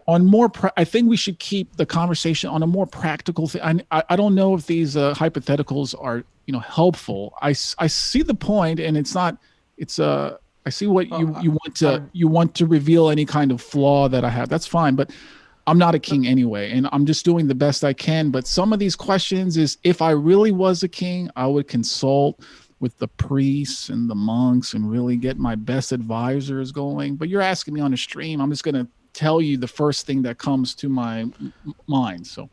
I think we should keep the conversation on a more practical thing. I don't know if these hypotheticals are helpful. I see the point, and it's not. It's I see what you want to reveal any kind of flaw that I have. That's fine, but I'm not a king anyway, and I'm just doing the best I can. But some of these questions is, if I really was a king, I would consult with the priests and the monks and really get my best advisors going. But you're asking me on a stream. I'm just going to tell you the first thing that comes to my mind. So,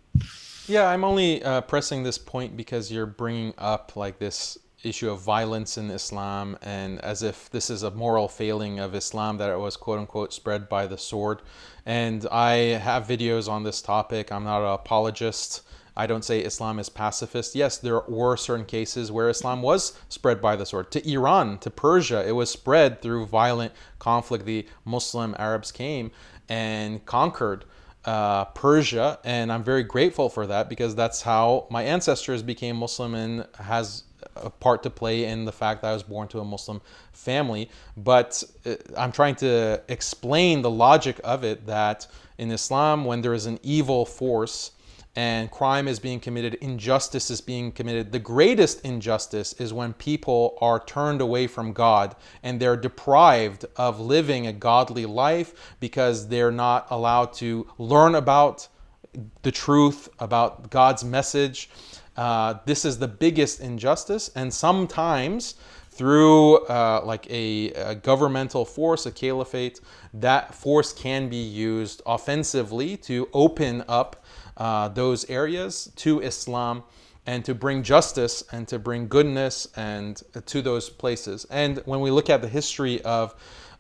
yeah, I'm only pressing this point because you're bringing up like this issue of violence in Islam, and as if this is a moral failing of Islam that it was quote unquote spread by the sword. And I have videos on this topic. I'm not an apologist. I don't say Islam is pacifist. Yes, there were certain cases where Islam was spread by the sword. To Iran, to Persia, it was spread through violent conflict. The Muslim Arabs came and conquered Persia, and I'm very grateful for that, because that's how my ancestors became Muslim and has a part to play in the fact that I was born to a Muslim family. But I'm trying to explain the logic of it, that in Islam, when there is an evil force and crime is being committed, injustice is being committed, the greatest injustice is when people are turned away from God and they're deprived of living a godly life because they're not allowed to learn about the truth, about God's message. This is the biggest injustice, and sometimes through like a governmental force, a caliphate, that force can be used offensively to open up those areas to Islam and to bring justice and to bring goodness and to those places. And when we look at the history of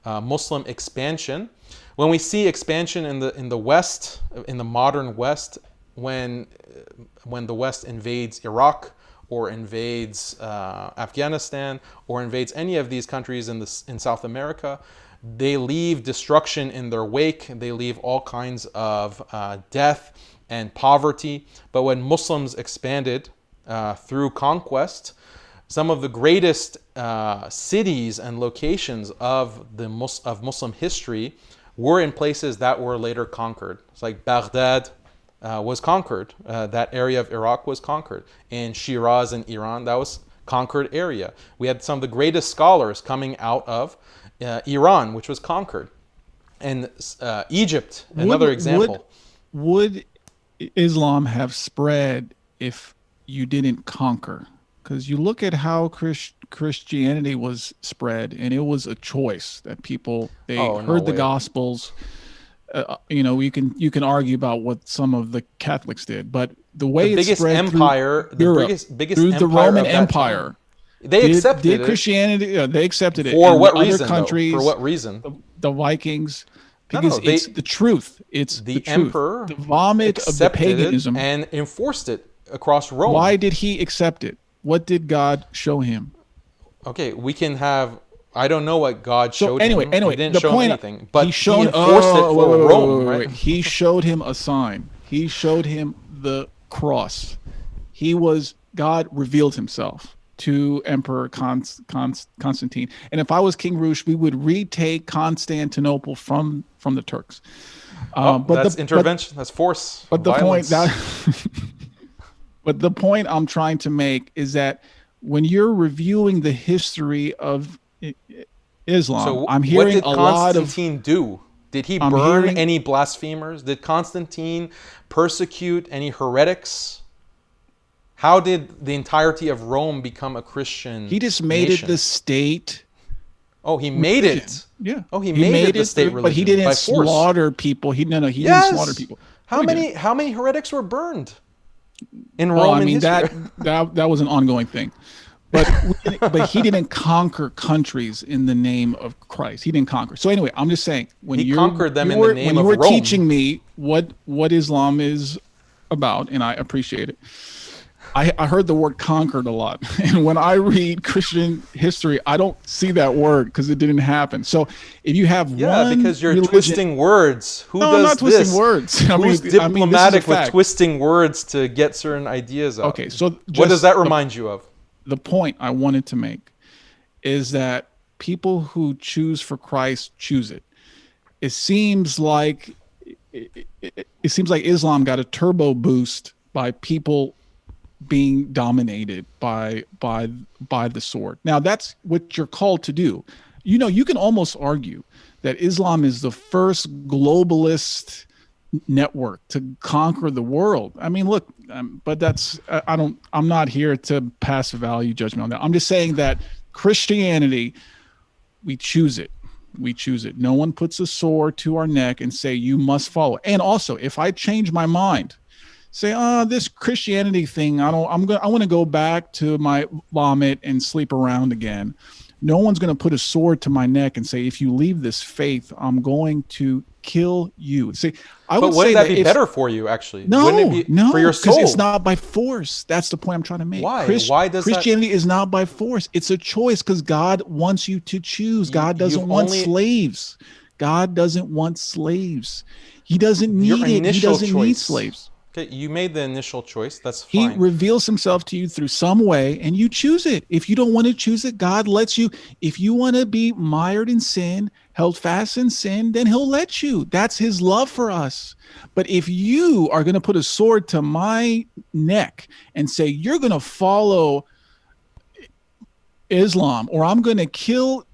Muslim expansion, when we see expansion in the West, in the modern West, when the West invades Iraq or invades Afghanistan or invades any of these countries in South America, they leave destruction in their wake. They leave all kinds of death and poverty. But when Muslims expanded through conquest, some of the greatest cities and locations of Muslim history were in places that were later conquered. It's like Baghdad was conquered. That area of Iraq was conquered. In Shiraz in Iran, that was conquered area. We had some of the greatest scholars coming out of Iran, which was conquered. And Egypt, another example. Would Islam have spread if you didn't conquer? Because you look at how Christianity was spread, and it was a choice that people, they heard the Gospels. You can argue about what some of the Catholics did, but the way it spread through Europe, through the Roman Empire, they accepted Christianity. They accepted it. For what reason? Countries, for what reason? The Vikings. Because it's the truth. It's the emperor, the vomit of the paganism, and enforced it across Rome. Why did he accept it? What did God show him? Okay, we can have. I don't know what God showed him. Anyway, he didn't show him anything, but he enforced it for Rome. Right? He showed him a sign. He showed him the cross. God revealed himself to Emperor Constantine. And if I was King Roosh, we would retake Constantinople from the Turks. But that's intervention. That's force. But violence. But the point I'm trying to make is that when you're reviewing the history of Islam, so I'm hearing a lot of. What did Constantine do? Did he burn any blasphemers? Did Constantine persecute any heretics? How did the entirety of Rome become a Christian He just made nation? It the state. Oh, he made it. Yeah. Oh, he made it the state religion. But he didn't slaughter people. He didn't slaughter people. How many heretics were burned in Roman history? that was an ongoing thing. But he didn't conquer countries in the name of Christ. He didn't conquer. So anyway, I'm just saying when he conquered them in the name of Rome. When you were teaching me what Islam is about, and I appreciate it, I heard the word conquered a lot. And when I read Christian history, I don't see that word because it didn't happen. So if you have one because you're religion, twisting words. I'm not twisting words. Who's diplomatic with twisting words to get certain ideas out? Okay, so what does that remind you of? The point I wanted to make is that people who choose for Christ choose it. It seems like Islam got a turbo boost by people being dominated by the sword. Now that's what you're called to do. You can almost argue that Islam is the first globalist network to conquer the world. I mean, look, but I'm not here to pass a value judgment on that. I'm just saying that Christianity, we choose it. We choose it. No one puts a sword to our neck and say, you must follow. And also, if I change my mind, say, this Christianity thing, I want to go back to my vomit and sleep around again. No one's going to put a sword to my neck and say, if you leave this faith, I'm going to kill you. See, wouldn't that be better for you, actually? No, wouldn't it be for your soul? Because it's not by force. That's the point I'm trying to make. Why? Christianity is not by force. It's a choice because God wants you to choose. God doesn't want slaves. God doesn't want slaves. He doesn't need it. He doesn't need slaves. Okay, you made the initial choice. That's He fine. reveals himself to you through some way and you choose it. If you don't want to choose it, God lets you. If you want to be mired in sin, held fast in sin, then he'll let you. That's his love for us. But if you are going to put a sword to my neck and say, you're going to follow Islam or I'm going to kill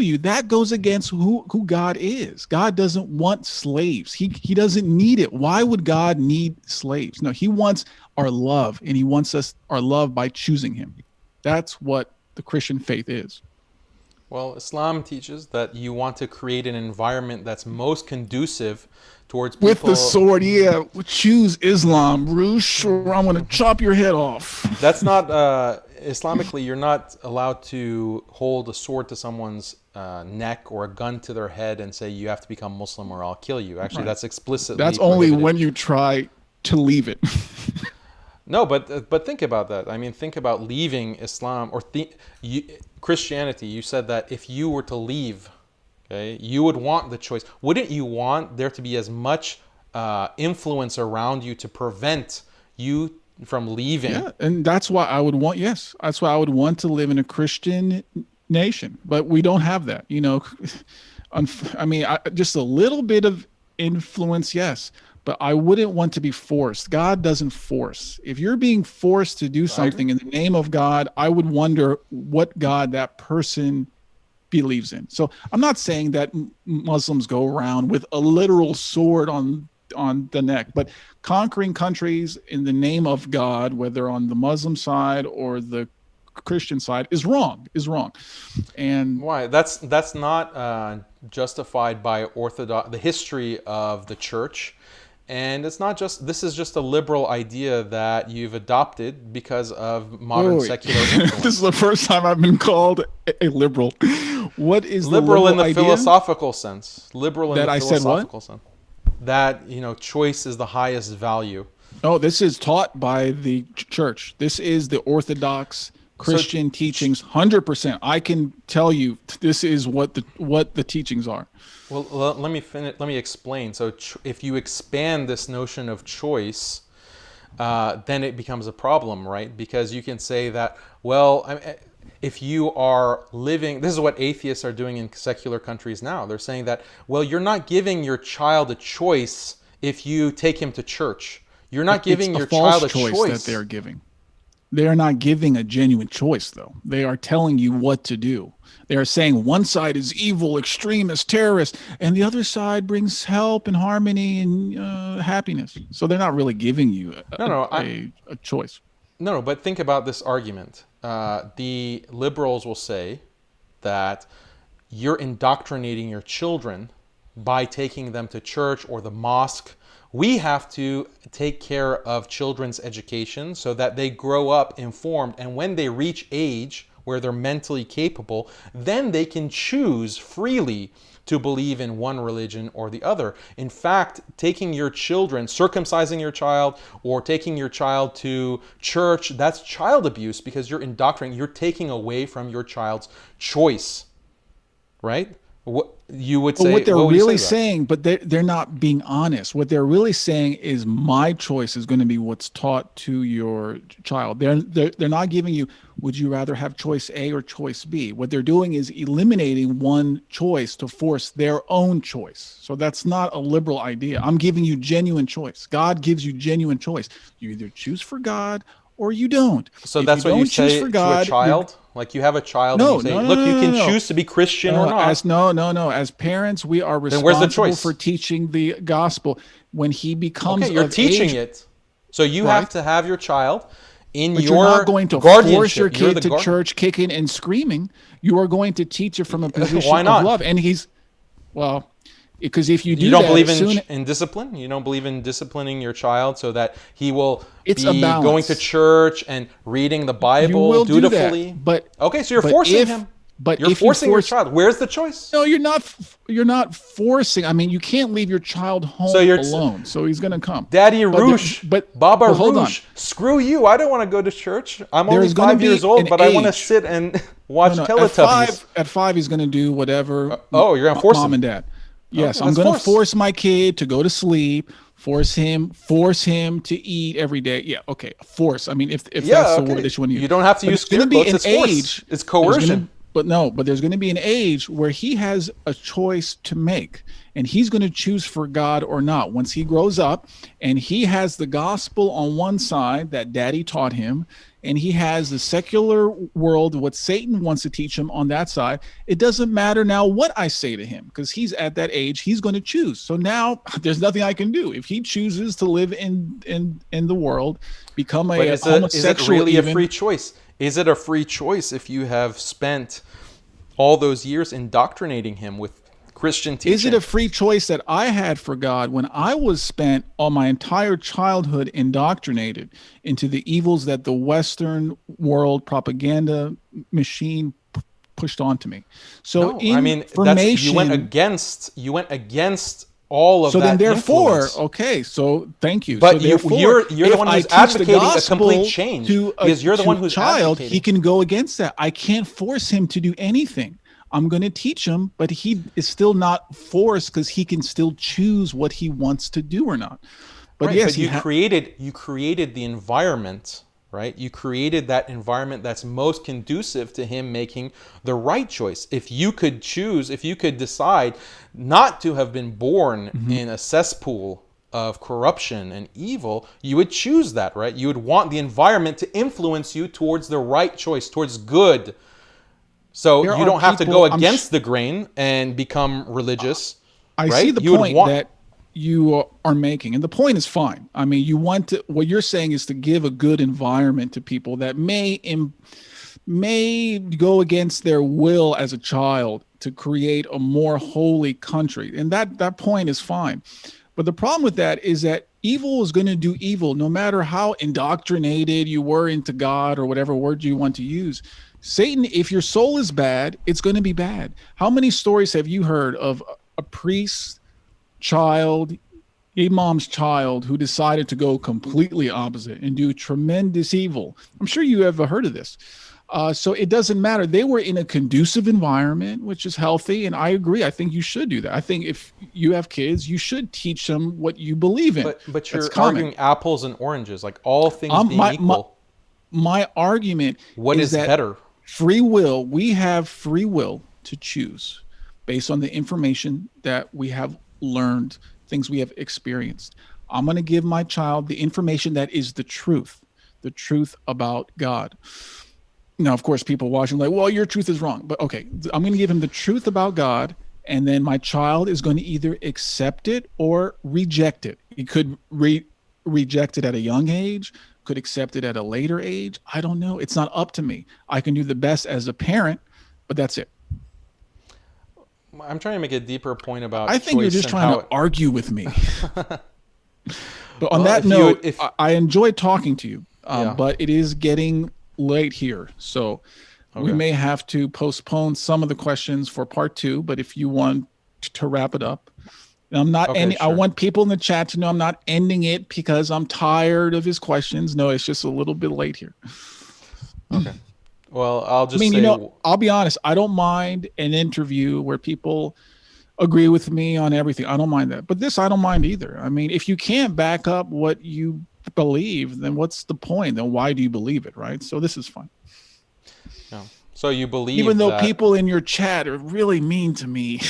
you, that goes against who God is. God doesn't want slaves. He doesn't need it. Why would God need slaves? No, he wants our love, and he wants us our love by choosing him. That's what the Christian faith is. Well, Islam teaches that you want to create an environment that's most conducive towards With the people. sword, yeah, choose Islam, Roosh, or I'm going to chop your head off. That's not Islamically. You're not allowed to hold a sword to someone's neck or a gun to their head and say you have to become Muslim or I'll kill you. Actually, Right. that's explicitly That's only prohibited. when you try to leave it. No, but think about that. I mean, think about leaving Islam or Christianity. You said that if you were to leave, okay, you would want the choice. Wouldn't you want there to be as much influence around you to prevent you from leaving? Yeah, and that's why I would want, yes, that's why I would want to live in a Christian nation, but we don't have that, you know. I mean, just a little bit of influence, yes, but I wouldn't want to be forced. God doesn't force. If you're being forced to do something in the name of God, I would wonder what God that person believes in. So I'm not saying that Muslims go around with a literal sword on the neck, but conquering countries in the name of God, whether on the Muslim side or the Christian side, is wrong. And Why? That's not justified by the history of the church. And it's not just, this is just a liberal idea that you've adopted because of modern secular influence. This is the first time I've been called a liberal. What is liberal the in the idea? philosophical sense. Liberal in That the I said what? philosophical sense. That, choice is the highest value. Oh, this is taught by the church. This is the Orthodox Christian teachings, 100%. I can tell you this is what the teachings are. Well, let me finish. Let me explain. So, if you expand this notion of choice, then it becomes a problem, right? Because you can say that, well, if you are living, this is what atheists are doing in secular countries now. They're saying that, well, you're not giving your child a choice if you take him to church. You're not giving your child a choice that they're giving. They are not giving a genuine choice, though. They are telling you what to do. They are saying one side is evil, extremist, terrorist, and the other side brings help and harmony and happiness. So they're not really giving you a choice. No, but think about this argument. The liberals will say that you're indoctrinating your children by taking them to church or the mosque. We have to take care of children's education so that they grow up informed, and when they reach age where they're mentally capable, then they can choose freely to believe in one religion or the other. In fact, taking your children, circumcising your child, or taking your child to church, that's child abuse because you're indoctrinating, you're taking away from your child's choice, right? What you would say, what they're what would you really say to that? saying, but they're not being honest. What they're really saying is my choice is going to be what's taught to your child. They're not giving you, would you rather have choice A or choice B? What they're doing is eliminating one choice to force their own choice. So that's not a liberal idea. I'm giving you genuine choice. God gives you genuine choice. You either choose for God or you don't. So If that's you what you don't choose say for to God, a child? Like you have a child No, and you say, no, no, look, you no, can no, no. choose to be Christian or not. No. As parents, we are Then where's the responsible choice? for teaching the gospel. When he becomes Okay, you're of teaching age, it. So you Right. have to have your child in but your you're not going to guardianship. force your You're kid the to guardian. church kicking and screaming. You are going to teach it from a position Why not? of love. And because if you do You don't that, believe as soon in discipline? You don't believe in disciplining your child so that he will It's a be balance. going to church and reading the you Bible will do dutifully? that, but Okay, so you're but forcing if- him. But You're if you forcing your force, child. Where's the choice? no, you're not. You're not forcing. I mean, you can't leave your child home So you're alone. So he's going to come. Daddy But Roosh, but Baba hold on. Roosh, screw you. I don't want to go to church. I'm only There's gonna 5 be years old, an but I want to age. sit and watch No, Teletubbies. at five, he's going to do whatever. You're going to force mom him. and dad. Yes, Okay, I'm that's going to force. force my kid to go to sleep force him to eat every day. Yeah, okay, force. I mean, if that's Yeah, the word okay. that you want to use. You don't have to But use there's going scare to be quotes. an It's force. age. It's There's going coercion. to, but no, but there's going to be an age where he has a choice to make, and he's going to choose for God or not. Once he grows up, and he has the gospel on one side that Daddy taught him, and he has the secular world, what Satan wants to teach him on that side. It doesn't matter now what I say to him because he's at that age. He's going to choose. So now there's nothing I can do. If he chooses to live in the world, become But a is it homosexual, really a even. free choice? Is it a free choice if you have spent all those years indoctrinating him with Christian Is it teaching? a free choice that I had for God when I was spent all my entire childhood indoctrinated into the evils that the Western world propaganda machine pushed onto me? So No, I mean that's information. you went against all of So then, that therefore, influence. okay. So thank you. So But therefore, you're the if one I who's teach the advocating a complete gospel change to because you're the one a who's child, he advocating. can go against that. I can't force him to do anything. I'm going to teach him, but he is still not forced because he can still choose what he wants to do or not. But Right, yes, but you created the environment, right? You created that environment that's most conducive to him making the right choice. If you could choose, if you could decide not to have been born in a cesspool of corruption and evil, you would choose that, right? You would want the environment to influence you towards the right choice, towards good. So there you are don't have to go people. against the grain and become religious, I see right? the You would point want that you are making, and the point is fine. I mean, you want to. What you're saying is to give a good environment to people that may go against their will as a child to create a more holy country, and that point is fine. But the problem with that is that evil is going to do evil no matter how indoctrinated you were into God or whatever word you want to use. Satan, if your soul is bad, it's going to be bad. How many stories have you heard of a priest child, imam's child, who decided to go completely opposite and do tremendous evil? I'm sure you have heard of this. So it doesn't matter. They were in a conducive environment, which is healthy. And I agree. I think you should do that. I think if you have kids, you should teach them what you believe in. but That's you're common. arguing apples and oranges, like all things Um, being my, my, equal. my argument What is is that better? free will, we have free will to choose based on the information that we have learned, things we have experienced. I'm going to give my child the information that is the truth about God. Now, of course, people watching like, well, your truth is wrong. But okay, I'm going to give him the truth about God, and then my child is going to either accept it or reject it. He could reject it at a young age, could accept it at a later age. I don't know. It's not up to me. I can do the best as a parent, but that's it. I'm trying to make a deeper point I about think you're choice just and trying how to argue with me. But on well, that if you note, if I enjoyed talking to you, yeah, but it is getting late here. So we okay. may have to postpone some of the questions for part two. But if you want to wrap it up, and I'm not Okay, ending. I sure. want people in the chat to know I'm not ending it because I'm tired of his questions. No, it's just a little bit late here. Okay. Well, I'll I just mean, say I'll be honest. I don't mind an interview where people agree with me on everything. I don't mind that. But this, I don't mind either. I mean, if you can't back up what you believe, then what's the point? Then why do you believe it, right? So this is fun. no. So you Even believe though that people in your chat are really mean to me.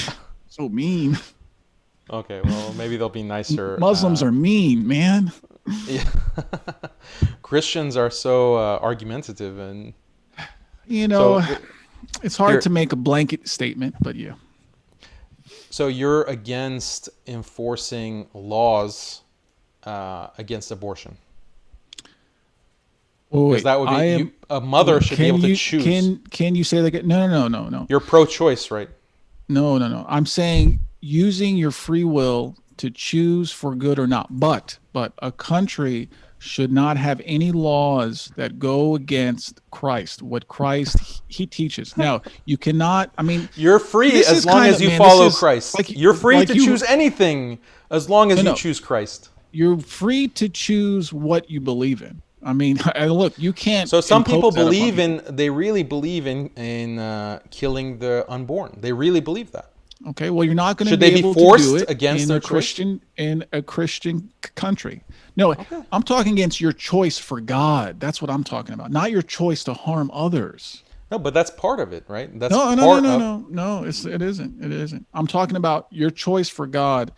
So mean. okay, well, maybe they'll be nicer. Muslims are mean, man. Yeah. Christians are so argumentative and You so know, it's hard here to make a blanket statement, but yeah. so you're against enforcing laws against abortion. Oh, Because wait, that would be I you, am. a mother should be Can able to you choose. can you say that again? No, no, no, no, no. You're pro-choice, right? No, no, no. I'm saying using your free will to choose for good or not. But a country should not have any laws that go against Christ, what Christ he teaches. Now, you cannot, I mean, You're free this as is long kind as of, you man, this follow is Christ. like You're free like to you choose anything as long as no, you no. choose Christ. You're free to choose what you believe in. I mean, and look, you can't So some impose people that upon believe people. they really believe in killing the unborn. They really believe that. Okay, well, you're not going to Should be they be able to do forced it against their choice? In a Christian country. No, Okay. I'm talking against your choice for God. That's what I'm talking about, not your choice to harm others. No, but that's part of it, right? That's No, no, no, part no, of. no, no. It isn't. It isn't. I'm talking about your choice for God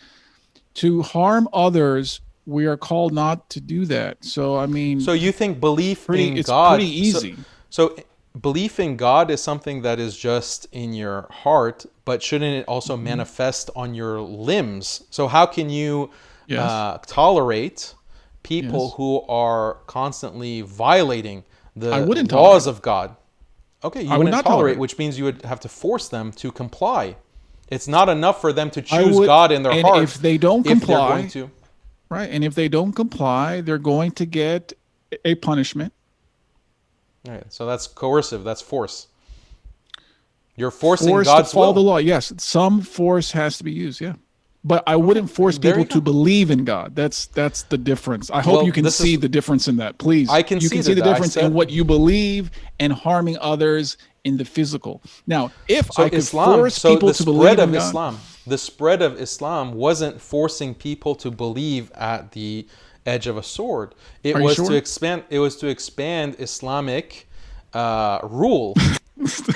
to harm others. We are called not to do that. So, I So mean, you think belief in it's pretty God, easy. so belief in God is something that is just in your heart, but shouldn't it also Mhm. manifest on your limbs? So how can you Yes, tolerate people yes. who are constantly violating I the wouldn't laws tolerate it. of God? Okay, you I would wouldn't not tolerate, tolerate it. which means you would have to force them to comply. It's not enough for them to I choose would, God in their and if heart they don't if they're going comply, to. right, and if they don't comply, they're going to get a punishment. All right, so that's coercive, that's force. You're forcing Forced to God's follow the will. law. Yes, some force has to be used. Yeah, but I Okay, wouldn't force there people you to go. believe in God. That's the difference. I hope Well, you can this see is the difference in that. Please, I you can see conceded the that. I difference in said what you believe and harming others in the physical. Now, if so I could Islam. force So people the to spread believe in of God, Islam, the spread of Islam wasn't forcing people to believe at the edge of a sword. It are you was to sure? expand. It was to expand Islamic rule,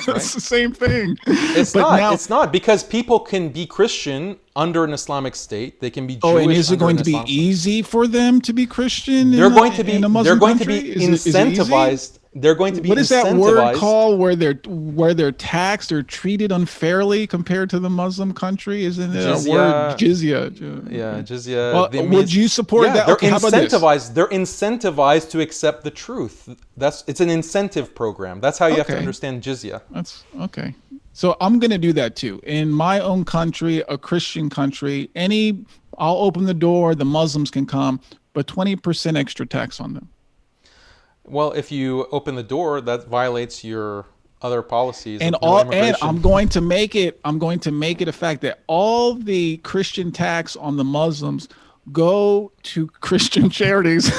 right? That's the same thing. It's But not. now, It's not because people can be Christian under an Islamic state. They can be oh, and Jewish is it under going an to be Islam state. easy for them to be Christian They're going to in a be. They're Muslim going to country? be Is it easy? incentivized. They're going to be What is that word incentivized. called where they're taxed or treated unfairly compared to the Muslim country? Isn't it a word Jizya, jizya? yeah, Okay. jizya. Well, would you support Yeah, that? they're Okay, how about this? incentivized. They're incentivized to accept the truth. It's an incentive program. That's how you have to Okay, understand jizya. that's okay. So I'm going to do that too. In my own country, a Christian country, I'll open the door, the Muslims can come, but 20% extra tax on them. Well, if you open the door, that violates your other policies And of no I'm immigration. going to make it a fact that all the Christian tax on the Muslims go to Christian charities.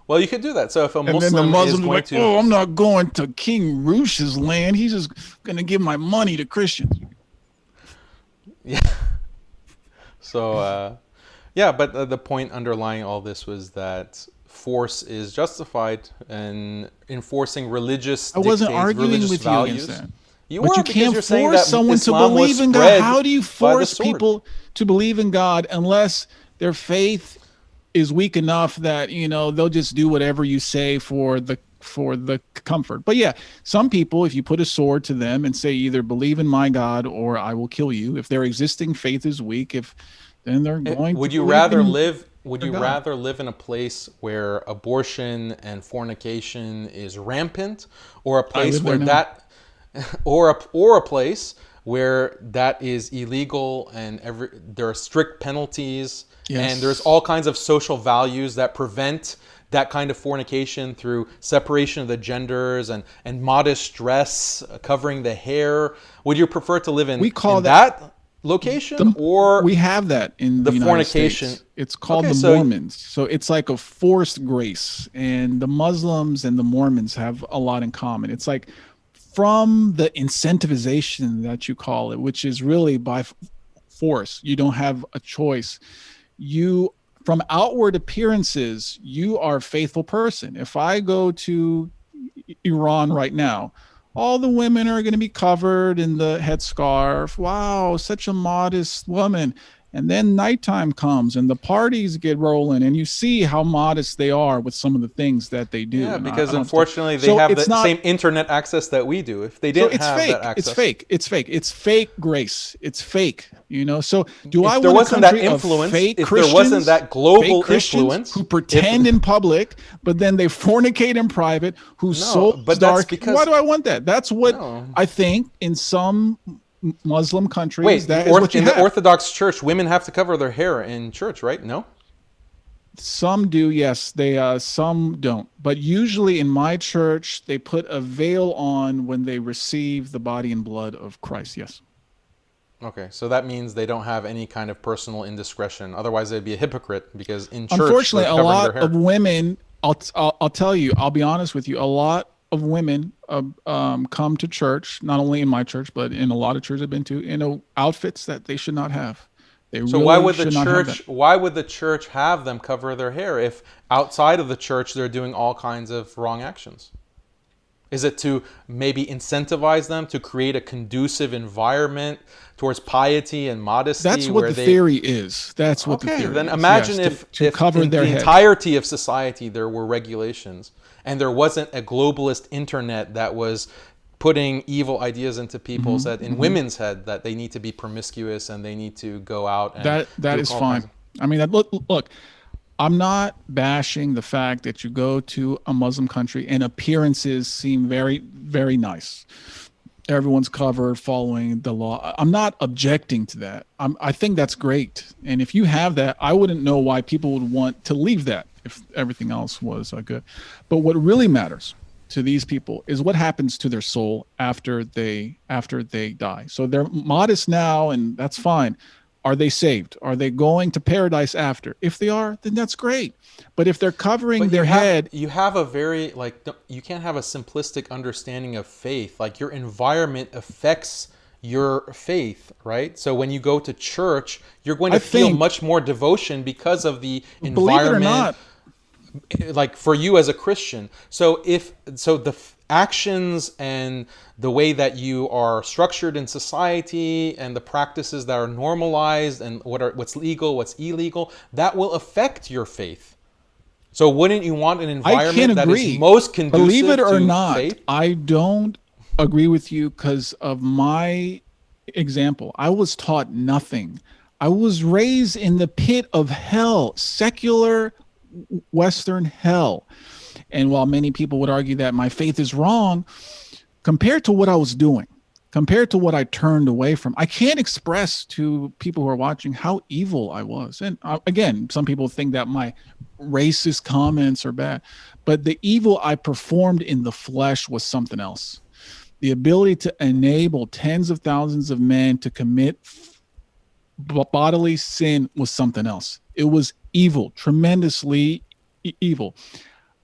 Well, you could do that. So if a And then the Muslim is Muslims are going like, to, oh, I'm not going to King Roosh's land. He's just going to give my money to Christians. yeah. So yeah, but the point underlying all this was that force is justified in enforcing religious I wasn't dictates, arguing religious with you against values. that. You But were you because can't you're saying force that someone to Islam was believe in God. spread How do you by the force sword. people to believe in God unless their faith is weak enough that, they'll just do whatever you say for the comfort. But yeah, some people, if you put a sword to them and say either believe in my God or I will kill you, if their existing faith is weak, if then they're going to Would you believe rather in live? Would their you God. rather live in a place where abortion and fornication is rampant, or a I place live there where now. or a place where that is illegal and there are strict penalties and there's Yes. all kinds of social values that prevent that kind of fornication through separation of the genders and modest dress, covering the hair? Would you prefer to live We call in that that location or we have that in the the United fornication? States. It's called Okay, the so Mormons. So it's like a forced grace. And the Muslims and the Mormons have a lot in common. It's like from the incentivization that you call it, which is really by force, you don't have a choice. You, from outward appearances, you are a faithful person. If I go to Iran right now, all the women are going to be covered in the headscarf. Wow, such a modest woman. And then nighttime comes and the parties get rolling, and you see how modest they are with some of the things that they do. yeah, And I because don't have to. unfortunately they So have it's the not. same internet access that we do. If they So didn't it's have that fake. It's access, fake. It's fake. It's fake grace. It's fake. So do I if there want a wasn't that country of influence, fake if there wasn't Christians? that Fake global Christians influence, who if pretend in public, but then they fornicate in private, whose no, soul is but that's dark. Why because do I want that? That's what no. I think in some Muslim countries, Wait, that is what you in the have. Orthodox Church, women have to cover their hair in church, right? No. Some do, yes. Some don't. But usually in my church, they put a veil on when they receive the body and blood of Christ. Yes. Okay, so that means they don't have any kind of personal indiscretion. Otherwise, they'd be a hypocrite because in church they're Unfortunately, a covering their lot of hair. women, I'll tell you, I'll be honest with you, a lot of women come to church, not only in my church, but in a lot of churches I've been to, in outfits that they should not have. They So why really would the should not have that. church have them cover their hair if outside of the church they're doing all kinds of wrong actions? Is it to maybe incentivize them to create a conducive environment towards piety and modesty? That's what the theory is. That's what the Okay, theory then is. imagine Yes, if, to cover in their the head. entirety of society there were regulations and there wasn't a globalist internet that was putting evil ideas into people's head, in women's head, that they need to be promiscuous and they need to go out and That do is all fine. kinds of... I mean, look, I'm not bashing the fact that you go to a Muslim country and appearances seem very, very nice. Everyone's covered, following the law. I'm not objecting to that. I think that's great. And if you have that, I wouldn't know why people would want to leave that if everything else was good. But what really matters to these people is what happens to their soul after they die. So they're modest now, and that's fine. Are they saved? Are they going to paradise after? If they are, then that's great. But if they're covering their head, you have a very, like, you can't have a simplistic understanding of faith. Like, your environment affects your faith, right? So when you go to church, you're going to feel much more devotion because of the environment. Believe it or not, like for you as a Christian. So the actions and the way that you are structured in society and the practices that are normalized and what's legal, what's illegal, that will affect your faith. So wouldn't you want an environment that is most conducive to faith? Believe it or not, I don't agree with you because of my example. I was taught nothing. I was raised in the pit of hell, secular Western hell. And while many people would argue that my faith is wrong, compared to what I was doing, compared to what I turned away from, I can't express to people who are watching how evil I was. And again, some people think that my racist comments are bad, but the evil I performed in the flesh was something else. The ability to enable tens of thousands of men to commit bodily sin was something else. It was evil, tremendously evil.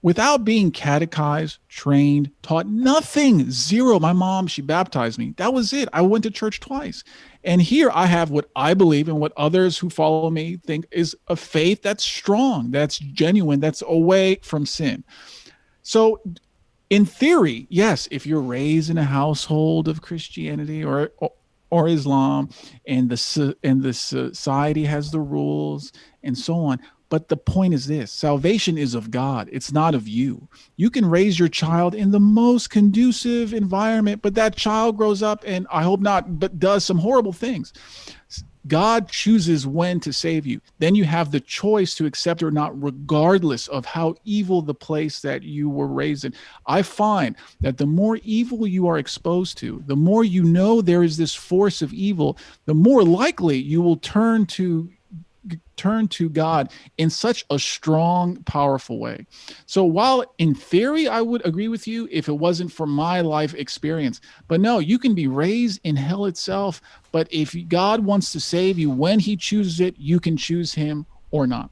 Without being catechized, trained, taught nothing, zero. My mom, she baptized me. That was it. I went to church twice. And here I have what I believe and what others who follow me think is a faith that's strong, that's genuine, that's away from sin. So in theory, yes, if you're raised in a household of Christianity or Islam, and the society has the rules and so on. But the point is this: salvation is of God. It's not of you. You can raise your child in the most conducive environment, but that child grows up, and I hope not, but does some horrible things. God chooses when to save you. Then you have the choice to accept or not, regardless of how evil the place that you were raised in. I find that the more evil you are exposed to, the more you know there is this force of evil, the more likely you will turn to God in such a strong, powerful way. So while in theory, I would agree with you if it wasn't for my life experience, but no, you can be raised in hell itself. But if God wants to save you when he chooses it, you can choose him or not.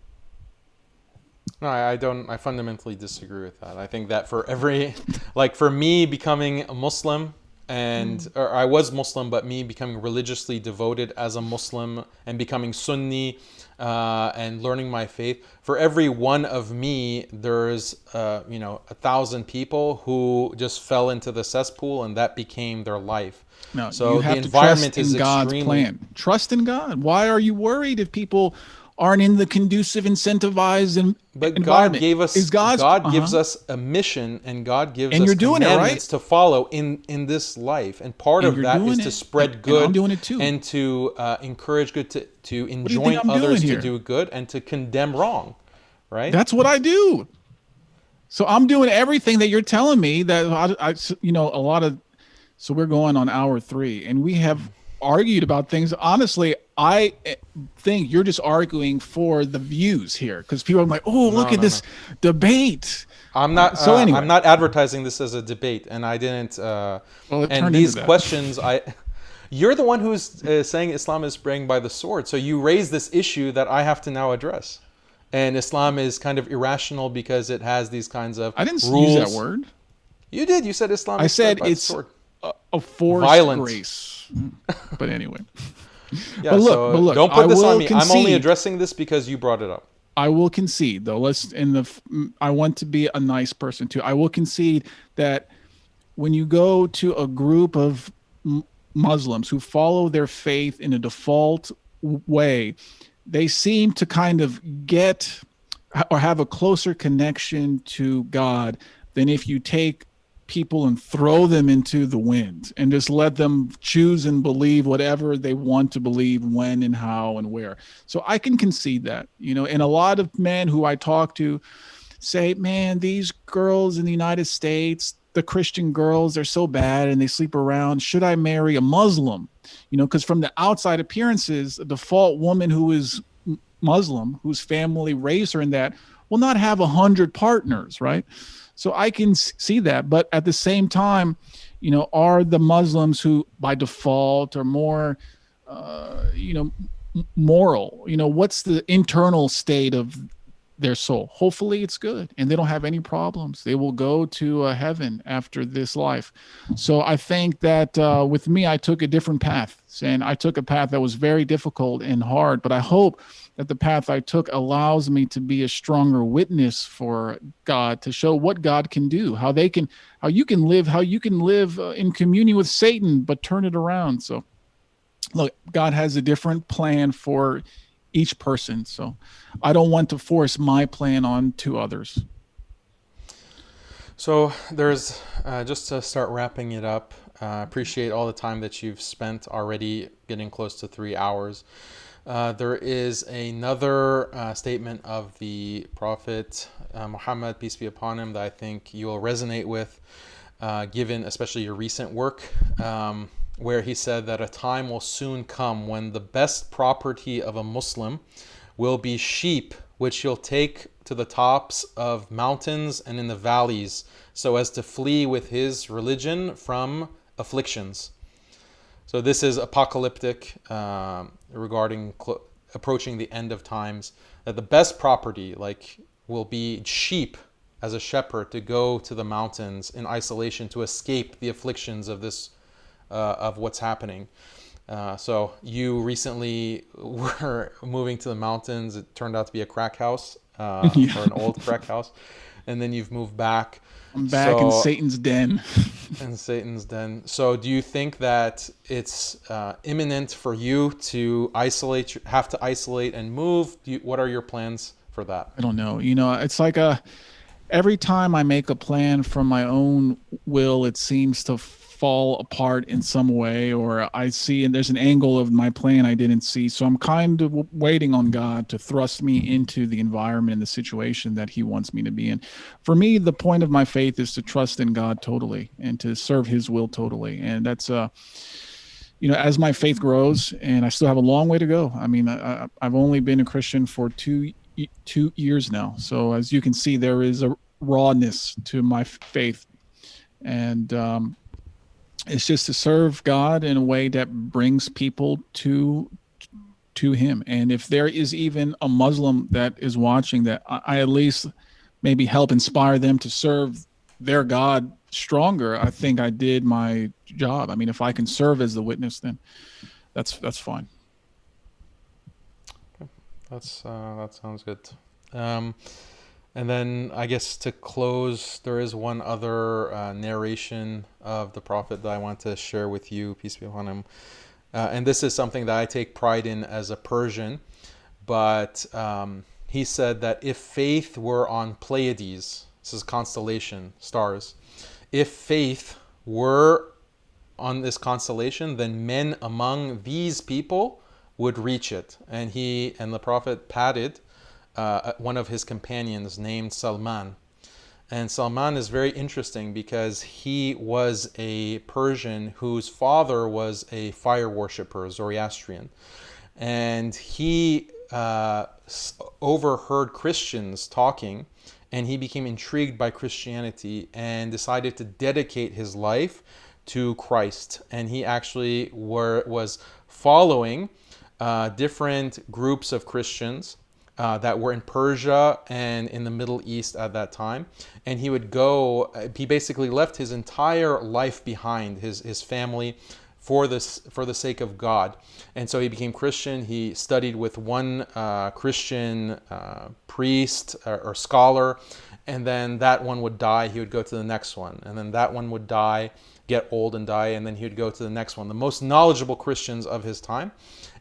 No, I don't. I fundamentally disagree with that. I think that for every, like for me becoming a Muslim, or I was Muslim, but me becoming religiously devoted as a Muslim and becoming Sunni and learning my faith, for every one of me, there's 1,000 people who just fell into the cesspool and that became their life. No, so you have the to environment trust in is God's plan. Trust in God. Why are you worried if people aren't in the conducive, incentivized But environment? God gave us. God gives us a mission, and God gives us commandments to follow in this life. And part of that is to spread good, and I'm doing it too, and to encourage good, to enjoin others to do good, and to condemn wrong. Right? That's what I do. So I'm doing everything that you're telling me. That a lot of. So we're going on hour 3, and we have argued about things. Honestly, I think you're just arguing for the views here, because people are like, "Oh, look at this debate." I'm not. So anyway, I'm not advertising this as a debate, and I didn't. And these questions, you're the one who's saying Islam is spreading by the sword. So you raise this issue that I have to now address, and Islam is kind of irrational because it has these kinds of I didn't rules. use that word. You did. You said Islam I is spread said by the it's sword. a forced Violent. grace. But anyway, Yeah, but so look, don't I put this on will me. I'm only concede. addressing this because you brought it up. I will concede though. I want to be a nice person too. I will concede that when you go to a group of Muslims who follow their faith in a default way, they seem to kind of get or have a closer connection to God than if you take people and throw them into the wind and just let them choose and believe whatever they want to believe, when and how and where. So I can concede that, and a lot of men who I talk to say, man, these girls in the United States, the Christian girls, they're so bad and they sleep around. Should I marry a Muslim? Because from the outside appearances, a default woman who is Muslim, whose family raised her in that, will not have 100 partners, right? So I can see that. But at the same time, are the Muslims who by default are more, moral? What's the internal state of their soul? Hopefully it's good and they don't have any problems. They will go to heaven after this life. So I think that with me, I took a different path, and I took a path that was very difficult and hard, but I hope that the path I took allows me to be a stronger witness for God, to show what God can do, how you can live in communion with Satan, but turn it around. So look, God has a different plan for each person. So I don't want to force my plan on to others. So there's, just to start wrapping it up, appreciate all the time that you've spent already, getting close to 3 hours. There is another statement of the Prophet Muhammad, peace be upon him, that I think you'll resonate with, given especially your recent work, where he said that a time will soon come when the best property of a Muslim will be sheep, which he'll take to the tops of mountains and in the valleys, so as to flee with his religion from afflictions. So this is apocalyptic, regarding approaching the end of times, that the best property will be sheep as a shepherd to go to the mountains in isolation to escape the afflictions of this of what's happening. So you recently were moving to the mountains. It turned out to be a crack house, Yeah. or an old crack house, and then you've moved back. I'm back in So Satan's den. in Satan's den. So do you think that it's imminent for you to have to isolate and move? What are your plans for that? I don't know. It's like every time I make a plan from my own will, it seems to fall apart in some way, or I see and there's an angle of my plan I didn't see. So I'm kind of waiting on God to thrust me into the environment and the situation that he wants me to be in. For me, the point of my faith is to trust in God totally and to serve his will totally. And that's as my faith grows, and I still have a long way to go. I mean, I've only been a Christian for 2 years now. So as you can see, there is a rawness to my faith. And it's just to serve God in a way that brings people to him. And if there is even a Muslim that is watching, that I at least maybe help inspire them to serve their God stronger, I think I did my job. I mean, if I can serve as the witness, then that's fine. That sounds good. And then I guess to close, there is one other narration of the Prophet that I want to share with you, peace be upon him. And this is something that I take pride in as a Persian. But he said that if faith were on Pleiades, this is constellation, stars, if faith were on this constellation, then men among these people would reach it. And the Prophet patted one of his companions named Salman. And Salman is very interesting because he was a Persian whose father was a fire worshiper, Zoroastrian. And he overheard Christians talking, and he became intrigued by Christianity and decided to dedicate his life to Christ. And he actually was following different groups of Christians that were in Persia and in the Middle East at that time. And he would go, he basically left his entire life behind, his family, for the sake of God. And so he became Christian. He studied with one Christian priest or scholar, and then that one would die. He would go to the next one, and then that one would die, get old and die, and then he would go to the next one. The most knowledgeable Christians of his time.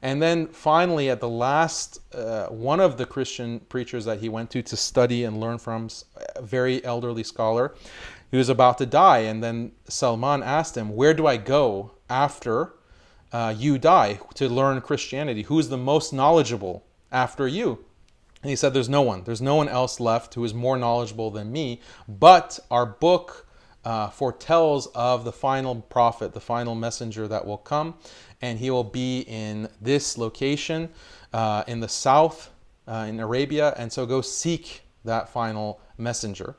And then finally, at the last, one of the Christian preachers that he went to study and learn from, a very elderly scholar, he was about to die. And then Salman asked him, where do I go after you die to learn Christianity? Who's the most knowledgeable after you? And he said, there's no one. There's no one else left who is more knowledgeable than me. But our book foretells of the final prophet, the final messenger that will come. And he will be in this location in the south, in Arabia. And so go seek that final messenger.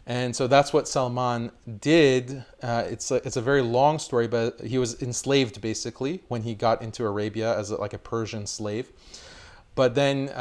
And so that's what Salman did. It's a very long story, but he was enslaved basically when he got into Arabia as like a Persian slave. But then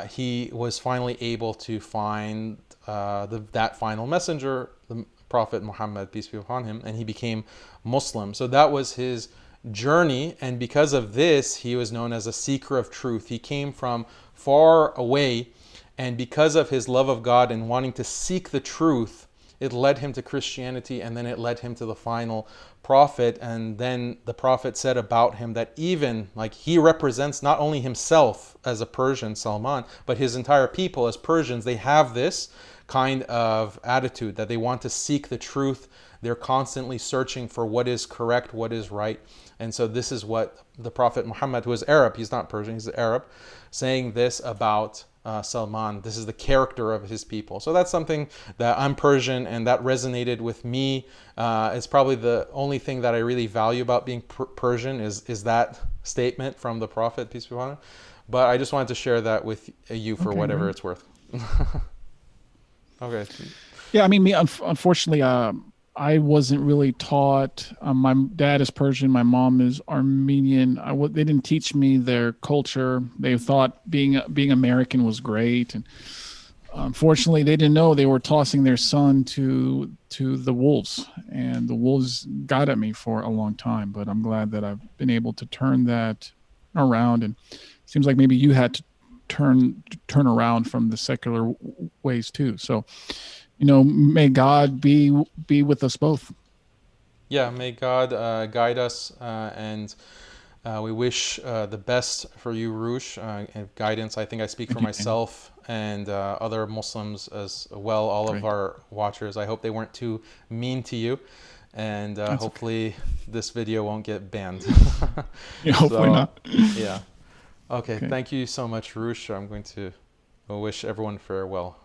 he was finally able to find that final messenger, the Prophet Muhammad, peace be upon him, and he became Muslim. So that was his journey, and because of this, he was known as a seeker of truth. He came from far away, and because of his love of God and wanting to seek the truth, it led him to Christianity, and then it led him to the final prophet. And then the prophet said about him that even like he represents not only himself as a Persian, Salman, but his entire people as Persians. They have this kind of attitude that they want to seek the truth. They're constantly searching for what is correct, what is right. And so this is what the Prophet Muhammad, who is Arab, he's not Persian, he's Arab, saying this about Salman. This is the character of his people. So that's something that I'm Persian, and that resonated with me. It's probably the only thing that I really value about being Persian is that statement from the Prophet, peace be upon him. But I just wanted to share that with you for whatever it's worth. Okay. Yeah, I mean, me, unfortunately, I wasn't really taught. My dad is Persian. My mom is Armenian. They didn't teach me their culture. They thought being American was great, and unfortunately, they didn't know they were tossing their son to the wolves, and the wolves got at me for a long time. But I'm glad that I've been able to turn that around, and it seems like maybe you had to turn around from the secular ways too. So, may God be with us both. Yeah, may God guide us, and we wish the best for you, Roosh, and guidance. I think I speak for myself and other Muslims as well, all of our watchers. I hope they weren't too mean to you, and hopefully this video won't get banned. Yeah, hopefully not. Yeah. Okay, thank you so much, Roosh. I'm going to wish everyone farewell.